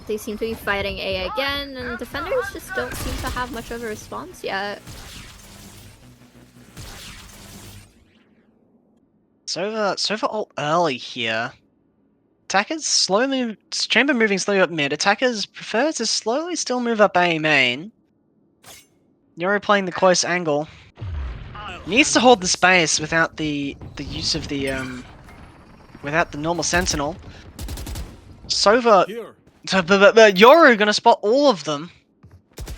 Speaker 1: they seem to be fighting A again, and defenders just don't seem to have much of a response yet.
Speaker 9: Sova ult early here. Attackers slowly, Chamber moving slowly up mid. Attackers prefer to slowly still move up A main. Yoru playing the close angle. Needs to hold the space without the use of the without the normal sentinel. Sova, but Yoru gonna spot all of them.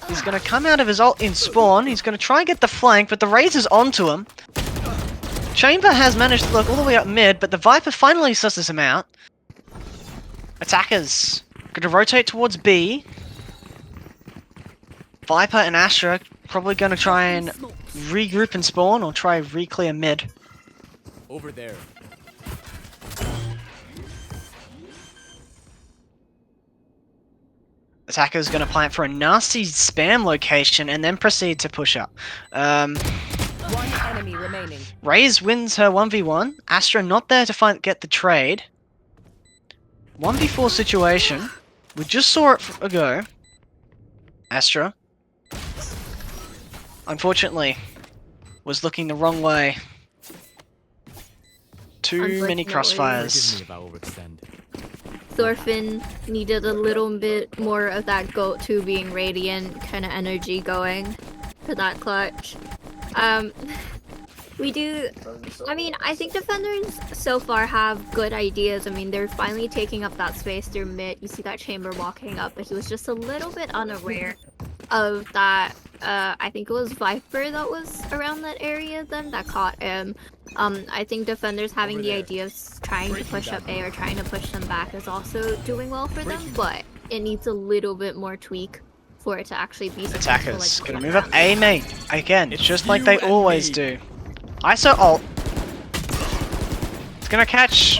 Speaker 9: He's gonna come out of his ult in spawn. He's gonna try and get the flank, but the Raze is onto him. Chamber has managed to look all the way up mid, but the Viper finally susses him out. Attackers gonna rotate towards B. Viper and Astra probably going to try and regroup and spawn, or try re-clear mid.
Speaker 6: Over there.
Speaker 9: Attacker's going to plant for a nasty spam location and then proceed to push up.
Speaker 3: One enemy remaining.
Speaker 9: Raze wins her 1v1. Astra not there to get the trade. 1v4 situation. We just saw it ago. Astra, unfortunately, was looking the wrong way. Too many crossfires.
Speaker 6: Forgive me if I overextend.
Speaker 1: Thorfinn needed a little bit more of that GOAT 2 being radiant kind of energy going for that clutch. We do, I mean, I think defenders so far have good ideas. I mean, they're finally taking up that space through mid. You see that chamber walking up, but he was just a little bit unaware of that. I think it was Viper that was around that area then that caught him. I think defenders having the idea of trying to push up A or trying to push them back is also doing well for them, but it needs a little bit more tweak for it to actually be successful.
Speaker 9: Attackers gonna move up A main again, just like they always do. ISO ult. It's gonna catch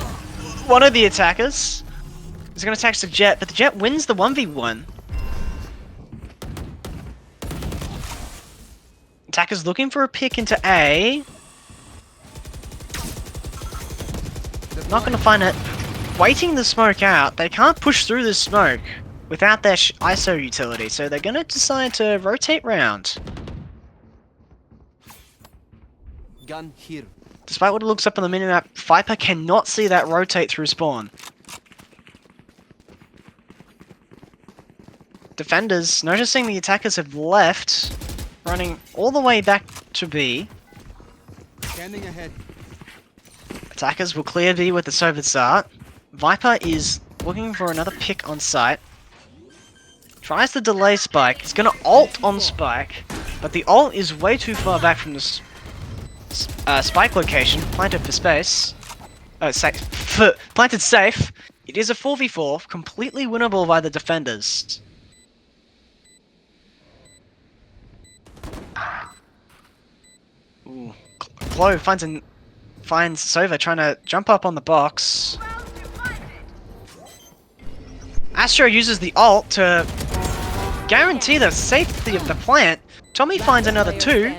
Speaker 9: one of the attackers. It's gonna catch the Jet, but the Jet wins the 1v1. Attackers looking for a pick into A. Not gonna find it. Waiting the smoke out. They can't push through this smoke without their ISO utility, so they're gonna decide to rotate round.
Speaker 4: Gun here.
Speaker 9: Despite what it looks up on the minimap, Viper cannot see that rotate through spawn. Defenders, noticing the attackers have left, running all the way back to B.
Speaker 4: Standing ahead.
Speaker 9: Attackers will clear B with the Soviet start. Viper is looking for another pick on site. Tries to delay Spike. He's gonna ult on Spike, but the ult is way too far back from the Spike location. Planted for space. Oh, safe. Planted safe. It is a 4v4, completely winnable by the defenders. Ooh. Chloe finds Sova trying to jump up on the box. Astro uses the ult to guarantee the safety of the plant. Tommy finds another two.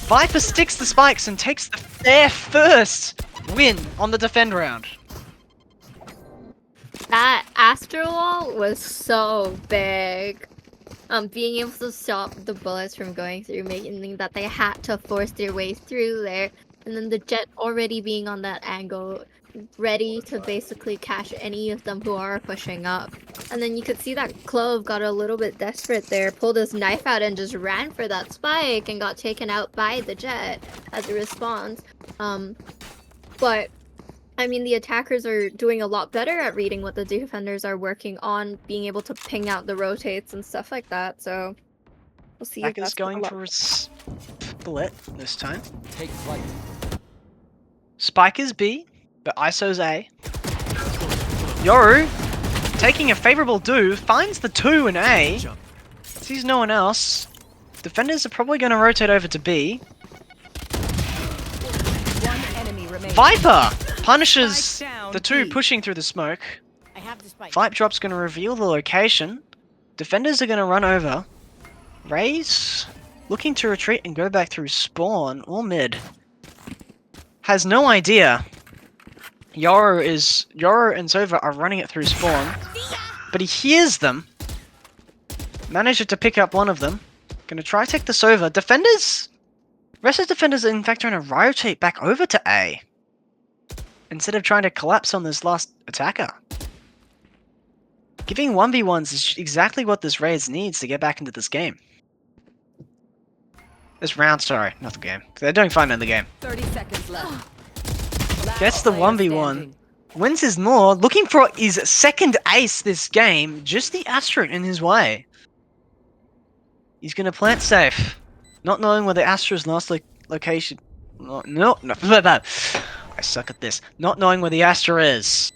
Speaker 9: Viper sticks the spikes and takes their first win on the defend round.
Speaker 1: That Astro wall was so big. Being able to stop the bullets from going through, making that they had to force their way through there, and then the Jet already being on that angle, ready to basically catch any of them who are pushing up. And then you could see that Clove got a little bit desperate there, pulled his knife out and just ran for that spike and got taken out by the Jet as a response. But I mean, the attackers are doing a lot better at reading what the defenders are working on, being able to ping out the rotates and stuff like that, so we'll see if that's
Speaker 9: going for a split this time.
Speaker 4: Take flight.
Speaker 9: Spike is B, but ISO's A. Yoru, taking a favorable do, finds the 2 in A. Sees no one else. Defenders are probably going to rotate over to B.
Speaker 3: One enemy remaining.
Speaker 9: Viper punishes the 2 pushing through the smoke. Vipe drop's going to reveal the location. Defenders are going to run over. Raze looking to retreat and go back through spawn or mid. Has no idea. Yoru and Sova are running it through spawn, but he hears them. Manages to pick up one of them. Gonna try to take the Sova. Rest of the defenders are in fact trying to rotate back over to A, instead of trying to collapse on this last attacker. Giving 1v1s is exactly what this Raze needs to get back into this game. This round, sorry, not the game. They're doing fine in the game.
Speaker 3: 30 seconds left.
Speaker 9: Gets the 1v1. Wins his Nord. Looking for his second ace this game. Just the Astro in his way. He's going to plant safe. Not knowing where the Astro's last location... No. I suck at this. Not knowing where the Astra is.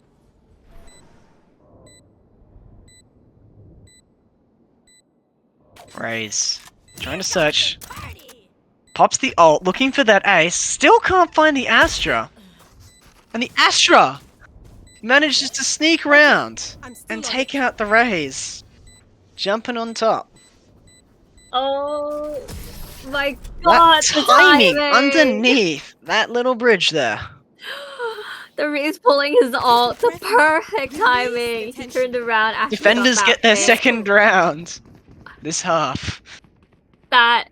Speaker 9: Raze. Trying to search. Pops the ult, looking for that ace. Still can't find the Astra. And the Astra manages to sneak around and take out the Raze. Jumping on top.
Speaker 1: Oh my
Speaker 9: That
Speaker 1: god, the
Speaker 9: timing
Speaker 1: timing!
Speaker 9: underneath that little bridge there.
Speaker 1: The Reese pulling his ult, the perfect timing. He turned around, Ashley got
Speaker 9: Defenders
Speaker 1: that
Speaker 9: get their
Speaker 1: pick.
Speaker 9: second round this half.
Speaker 1: That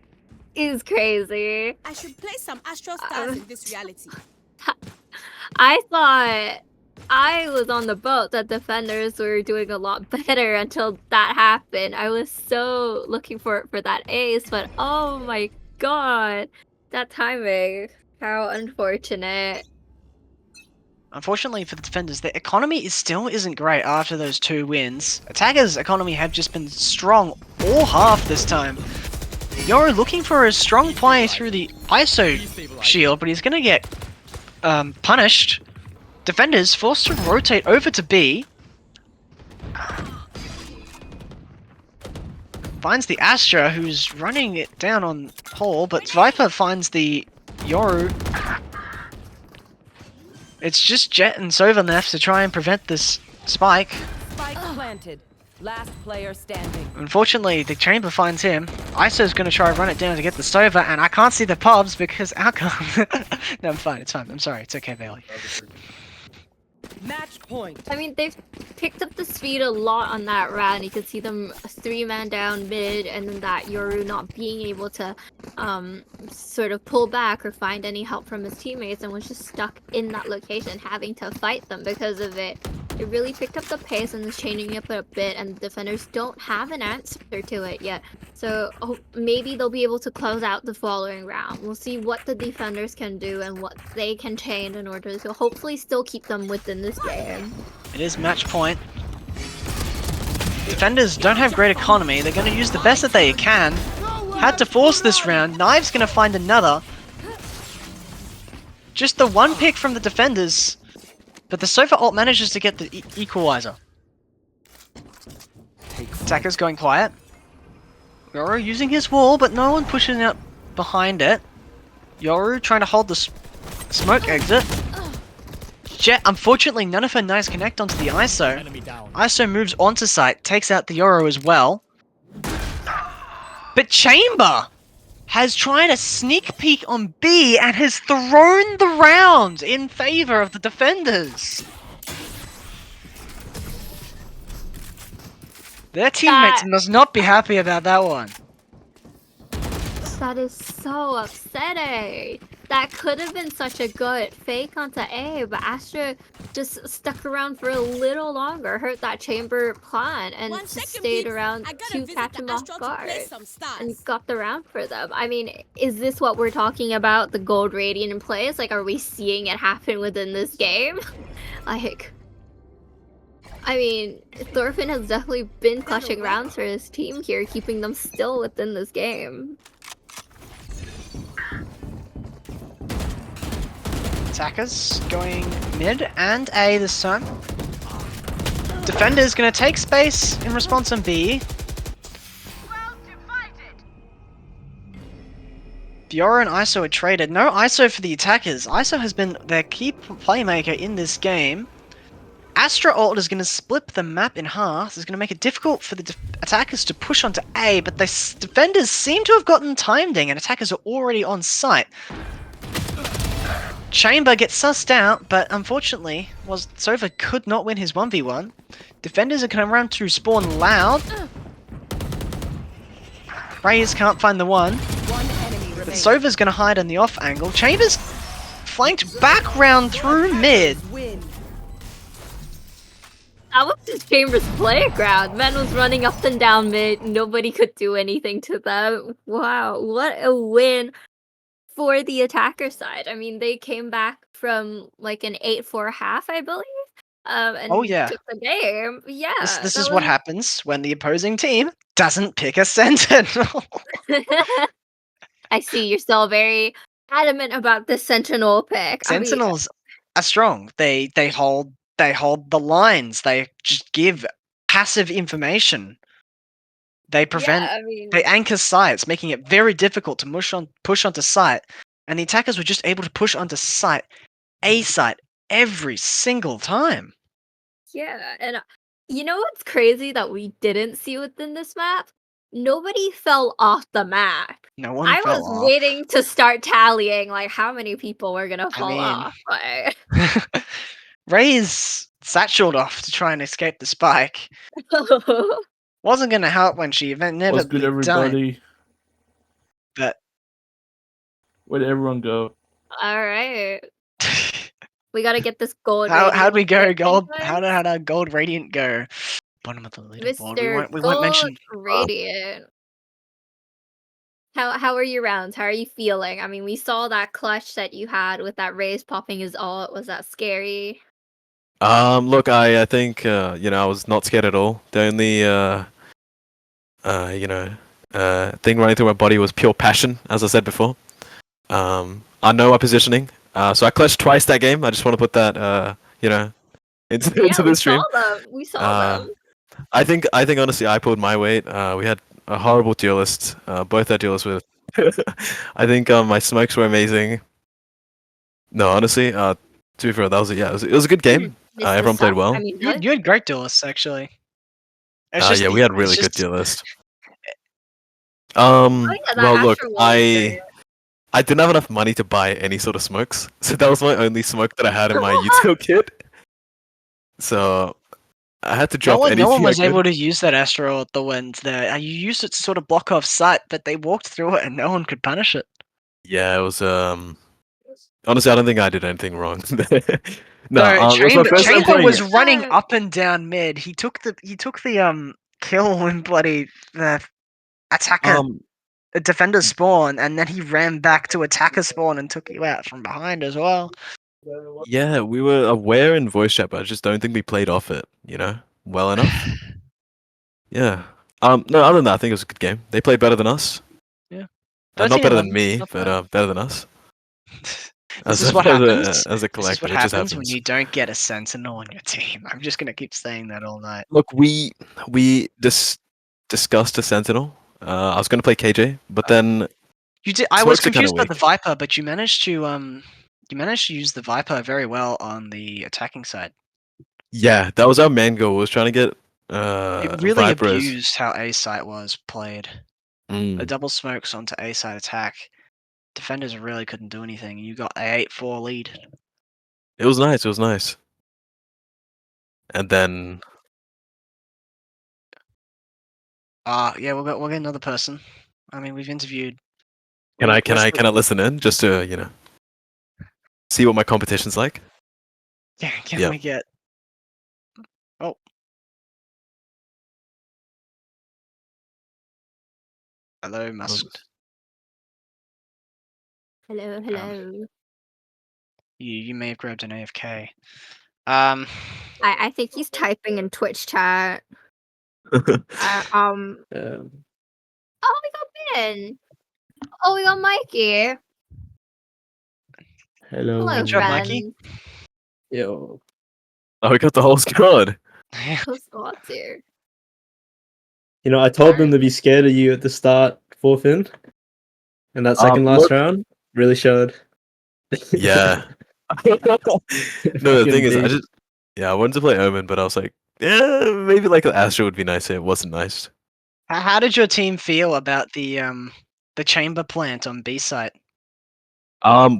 Speaker 1: is crazy.
Speaker 3: I should play some Astral Stars in this reality.
Speaker 1: I thought I was on the boat that defenders were doing a lot better until that happened. I was so looking for that ace, but oh my god, that timing. How unfortunate.
Speaker 9: Unfortunately for the defenders, their economy still isn't great after those 2 wins. Attackers' economy have just been strong all half this time. Yoru looking for a strong play through the ISO shield, but he's going to get punished. Defenders forced to rotate over to B. Finds the Astra, who's running it down on Hall, but Viper finds the Yoru. It's just Jet and Sova left to try and prevent this spike.
Speaker 3: Spike planted. Last player standing.
Speaker 9: Unfortunately, the Chamber finds him. ISO's going to try and run it down to get the Sova, and I can't see the pubs because outcome. No, I'm fine. It's fine. I'm sorry. It's okay, Bailey.
Speaker 3: Match point.
Speaker 1: I mean, they've picked up the speed a lot on that round. You could see them 3-man down mid, and then that Yoru not being able to sort of pull back or find any help from his teammates, and was just stuck in that location having to fight them because of it. It really picked up the pace and is changing up a bit, and the defenders don't have an answer to it yet. So maybe they'll be able to close out the following round. We'll see what the defenders can do and what they can change in order to hopefully still keep them within this game.
Speaker 9: It is match point. Defenders don't have great economy. They're going to use the best that they can. Had to force this round. Knive's going to find another. Just the one pick from the defenders. But the Sofa ult manages to get the equalizer. Attacker's going quiet. Yoru using his wall, but no one pushing out behind it. Yoru trying to hold the smoke exit. Jet, unfortunately, none of her knives connect onto the ISO. ISO moves onto site, takes out the Yoru as well. But Chamber has tried to sneak peek on B and has thrown the round in favor of the defenders. Their teammates must not be happy about that one.
Speaker 1: That is so upsetting. That could have been such a good fake onto A, but Astra just stuck around for a little longer, heard that Chamber plan, and just stayed around to catch him off guard and got the round for them. I mean, is this what we're talking about, the gold radiant in place? Like, are we seeing it happen within this game? Like, I mean, Thorfinn has definitely been clutching rounds for his team here, keeping them still within this game.
Speaker 9: Attackers going mid and A this time. Defender's gonna take space in response on B. Fiora and ISO are traded. No ISO for the attackers. ISO has been their key playmaker in this game. Astra ult is going to split the map in half. This is going to make it difficult for the attackers to push onto A, but the defenders seem to have gotten timed in, and attackers are already on site. Chamber gets sussed out, but unfortunately, Sova could not win his 1v1. Defenders are going to run to spawn loud. Raze can't find the one. But Sova's going to hide in the off angle. Chamber's flanked back round through mid.
Speaker 1: That was just Chamber's playground. Man was running up and down mid. Nobody could do anything to them. Wow, what a win for the attacker side. I mean, they came back from like an 8-4 half, I believe. And took the game. Yeah.
Speaker 9: This is what happens when the opposing team doesn't pick a Sentinel.
Speaker 1: I see you're still very adamant about the Sentinel pick.
Speaker 9: Sentinels are strong. They hold the lines. They just give passive information. They
Speaker 1: Yeah,
Speaker 9: prevent,
Speaker 1: I mean,
Speaker 9: they anchor sites, making it very difficult to push onto site. And the attackers were just able to push onto site, A site, every single time.
Speaker 1: yeah, and you know what's crazy that we didn't see within this map? Nobody fell off the map.
Speaker 9: No one
Speaker 1: I
Speaker 9: fell
Speaker 1: was
Speaker 9: off.
Speaker 1: waiting to start tallying like how many people were gonna
Speaker 9: I
Speaker 1: fall
Speaker 9: mean,
Speaker 1: off, but
Speaker 9: Ray's satcheled off to try and escape the spike. Wasn't going to help when she
Speaker 2: What's good,
Speaker 9: inevitably died.
Speaker 2: everybody?
Speaker 9: But
Speaker 2: Where'd everyone go?
Speaker 1: all right, we gotta get this gold
Speaker 9: how'd
Speaker 1: radiant
Speaker 9: we go
Speaker 1: shit,
Speaker 9: gold? How
Speaker 1: guys.
Speaker 9: did our gold radiant go? Bottom of the leaderboard.
Speaker 1: Mr.
Speaker 9: We won't
Speaker 1: Gold
Speaker 9: mention.
Speaker 1: Radiant. How are your rounds? How are you feeling? I mean, we saw that clutch that you had with that Raze popping his ult. Was that scary?
Speaker 10: Look, I think you know, I was not scared at all. The only you know, thing running through my body was pure passion, as I said before. I know my positioning. So I clutched twice that game. I just want to put that you know, into
Speaker 1: Yeah,
Speaker 10: into
Speaker 1: we
Speaker 10: the
Speaker 1: saw
Speaker 10: stream.
Speaker 1: them. We saw
Speaker 10: Uh,
Speaker 1: them.
Speaker 10: I think honestly I pulled my weight. We had a horrible duelist. Both our duelists were. I think my smokes were amazing. No, honestly, to be fair, that was it was a good game.
Speaker 1: Mr.
Speaker 10: Everyone played
Speaker 1: Sus. I
Speaker 10: well.
Speaker 1: mean, what?
Speaker 9: You had great duelists, actually. It's just
Speaker 10: Yeah, we
Speaker 9: the.
Speaker 10: had
Speaker 9: It's
Speaker 10: really good
Speaker 9: just.
Speaker 10: duelists.
Speaker 1: Oh yeah, that
Speaker 10: Well, look,
Speaker 1: Astro wall was great.
Speaker 10: I didn't have enough money to buy any sort of smokes, so that was my only smoke that I had in my util kit. So I had to drop
Speaker 9: No one
Speaker 10: anything I
Speaker 9: was able
Speaker 10: could.
Speaker 9: to use that Astro at the wind there. You used it to sort of block off sight, but they walked through it and no one could punish it.
Speaker 10: Yeah, it was honestly, I don't think I did anything wrong. No,
Speaker 9: No,
Speaker 10: it was my first time
Speaker 9: Chamber
Speaker 10: playing
Speaker 9: was
Speaker 10: it.
Speaker 9: running up and down mid. He took the kill when bloody the attacker
Speaker 10: Um,
Speaker 9: defender spawn, and then he ran back to attacker spawn and took you out from behind as well.
Speaker 10: yeah, we were aware in voice chat, but I just don't think we played off it, you know, well enough. Yeah. No, other than that, I think it was a good game. They played better than us.
Speaker 9: Yeah.
Speaker 10: Not better than
Speaker 9: 13-11,
Speaker 10: me,
Speaker 9: not
Speaker 10: but
Speaker 9: bad.
Speaker 10: better than us.
Speaker 9: This
Speaker 10: As
Speaker 9: is
Speaker 10: a,
Speaker 9: what happens.
Speaker 10: as a
Speaker 9: This is what
Speaker 10: collective, it just
Speaker 9: happens when
Speaker 10: happens.
Speaker 9: you don't get a sentinel on your team. I'm just gonna keep saying that all night.
Speaker 10: Look, we discussed a sentinel. I was gonna play KJ, but then
Speaker 9: You did. I was
Speaker 10: smokes are kind of
Speaker 9: confused about
Speaker 10: weak.
Speaker 9: the Viper, but you managed to use the Viper very well on the attacking side.
Speaker 10: Yeah, that was our main goal. Was trying to get
Speaker 9: It really
Speaker 10: Vipers.
Speaker 9: abused how A site was played. The
Speaker 10: Mm.
Speaker 9: double smokes onto A side attack. Defenders really couldn't do anything. You got a 8-4 lead.
Speaker 10: It was nice. It was nice. And then
Speaker 9: Yeah, we'll get another person. I mean, we've interviewed.
Speaker 10: can I
Speaker 9: We're still-
Speaker 10: listen in just to see what my competition's like?
Speaker 9: Yeah, can
Speaker 10: Yeah.
Speaker 9: we get? Oh. Hello, Musked.
Speaker 1: Hello, hello.
Speaker 9: You may have grabbed an AFK.
Speaker 1: I think he's typing in Twitch chat. Oh, we got Ben. Oh, we got Mikey.
Speaker 2: Hello.
Speaker 1: Hello,
Speaker 9: Good job, Mikey.
Speaker 1: friend.
Speaker 2: Yo.
Speaker 10: Oh, we got the whole squad.
Speaker 1: Who's got here?
Speaker 2: You know, I told them to be scared of you at the start, Forfin. And that second last
Speaker 10: Look,
Speaker 2: round really showed.
Speaker 10: yeah. No, the thing is,
Speaker 2: Fucking
Speaker 10: I wanted to play Omen, but I was like, yeah, maybe like the Astro would be nice. It wasn't nice.
Speaker 9: How did your team feel about the chamber plant on B site?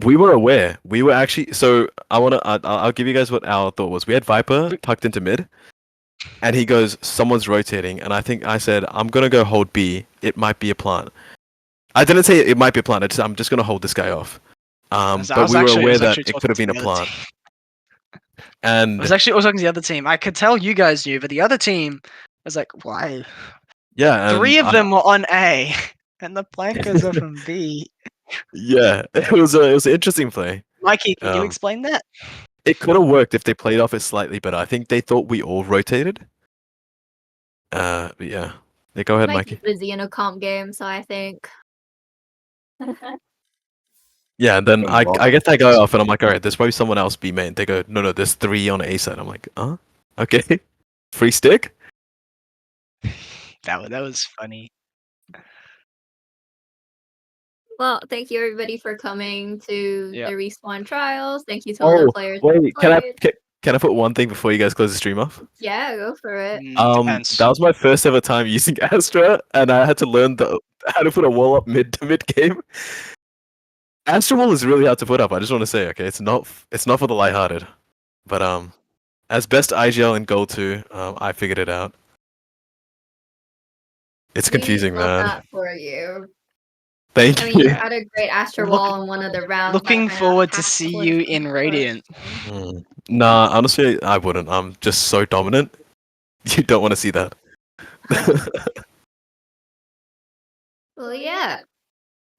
Speaker 10: We were aware. We were actually. So I'll give you guys what our thought was. We had Viper tucked into mid, and he goes, "Someone's rotating," and I said, "I'm gonna go hold B. It might be a plant." I didn't say it might be a plant. I'm just gonna hold this guy off. But we were aware that it could have been a plant. And
Speaker 9: I was talking to the other team. I could tell you guys knew, but the other team was like, "Why?"
Speaker 10: yeah,
Speaker 9: Three of them were on A, and the plankers are from B.
Speaker 10: Yeah, it was an interesting play.
Speaker 9: Mikey, can you explain that?
Speaker 10: It could have worked if they played off it slightly better. I think they thought we all rotated. But yeah. Go ahead,
Speaker 1: Mikey's
Speaker 10: Mikey.
Speaker 1: busy in a comp game, so I think.
Speaker 10: Yeah, and then I get that guy off, and I'm like, all right, there's probably someone else B main. They go, no, there's 3 on A side. I'm like, okay, free stick.
Speaker 9: That was funny.
Speaker 1: Well, thank you everybody for coming to
Speaker 11: Yeah.
Speaker 1: the respawn trials. Thank you to all the
Speaker 10: Oh,
Speaker 1: players who
Speaker 10: wait,
Speaker 1: played.
Speaker 10: can I put one thing before you guys close the stream off?
Speaker 1: Yeah, go for it.
Speaker 9: Depends.
Speaker 10: That was my first ever time using Astra, and I had to learn how to put a wall up mid to mid game. Astra wall is really hard to put up. I just want to say, okay, it's not for the lighthearted, but as best IGL in Gold 2, I figured it out. It's
Speaker 1: We
Speaker 10: confusing,
Speaker 1: love
Speaker 10: man.
Speaker 1: that for you.
Speaker 10: Thank
Speaker 1: I mean, you
Speaker 10: you.
Speaker 1: had a great Astra
Speaker 9: Look,
Speaker 1: wall in one of the rounds. That
Speaker 9: looking
Speaker 1: kind of
Speaker 9: forward to
Speaker 1: half
Speaker 9: see
Speaker 1: was
Speaker 9: you in Radiant.
Speaker 10: Nah, honestly, I wouldn't. I'm just so dominant. You don't want to see that.
Speaker 1: Well, yeah.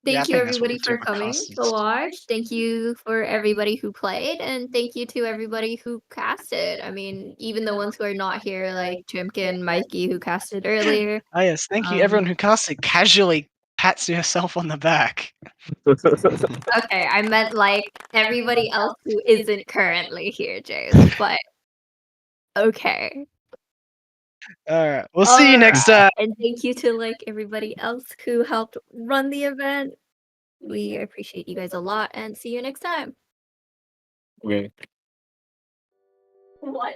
Speaker 9: Yeah, I
Speaker 1: Thank you
Speaker 9: think that's what
Speaker 1: everybody
Speaker 9: we do
Speaker 1: for
Speaker 9: with
Speaker 1: coming to
Speaker 9: casters.
Speaker 1: watch. Thank you for everybody who played, and thank you to everybody who casted. I mean, even the ones who are not here, like Jimkin, Mikey, who casted earlier.
Speaker 9: Oh yes, thank you everyone who casted. Casually pats yourself on the back.
Speaker 1: Okay, I meant like everybody else who isn't currently here, Jace. But okay.
Speaker 9: All right, we'll see you next
Speaker 1: Alright,
Speaker 9: time.
Speaker 1: and thank you to, like, everybody else who helped run the event. We appreciate you guys a lot, and see you next time.
Speaker 2: Okay.
Speaker 1: What?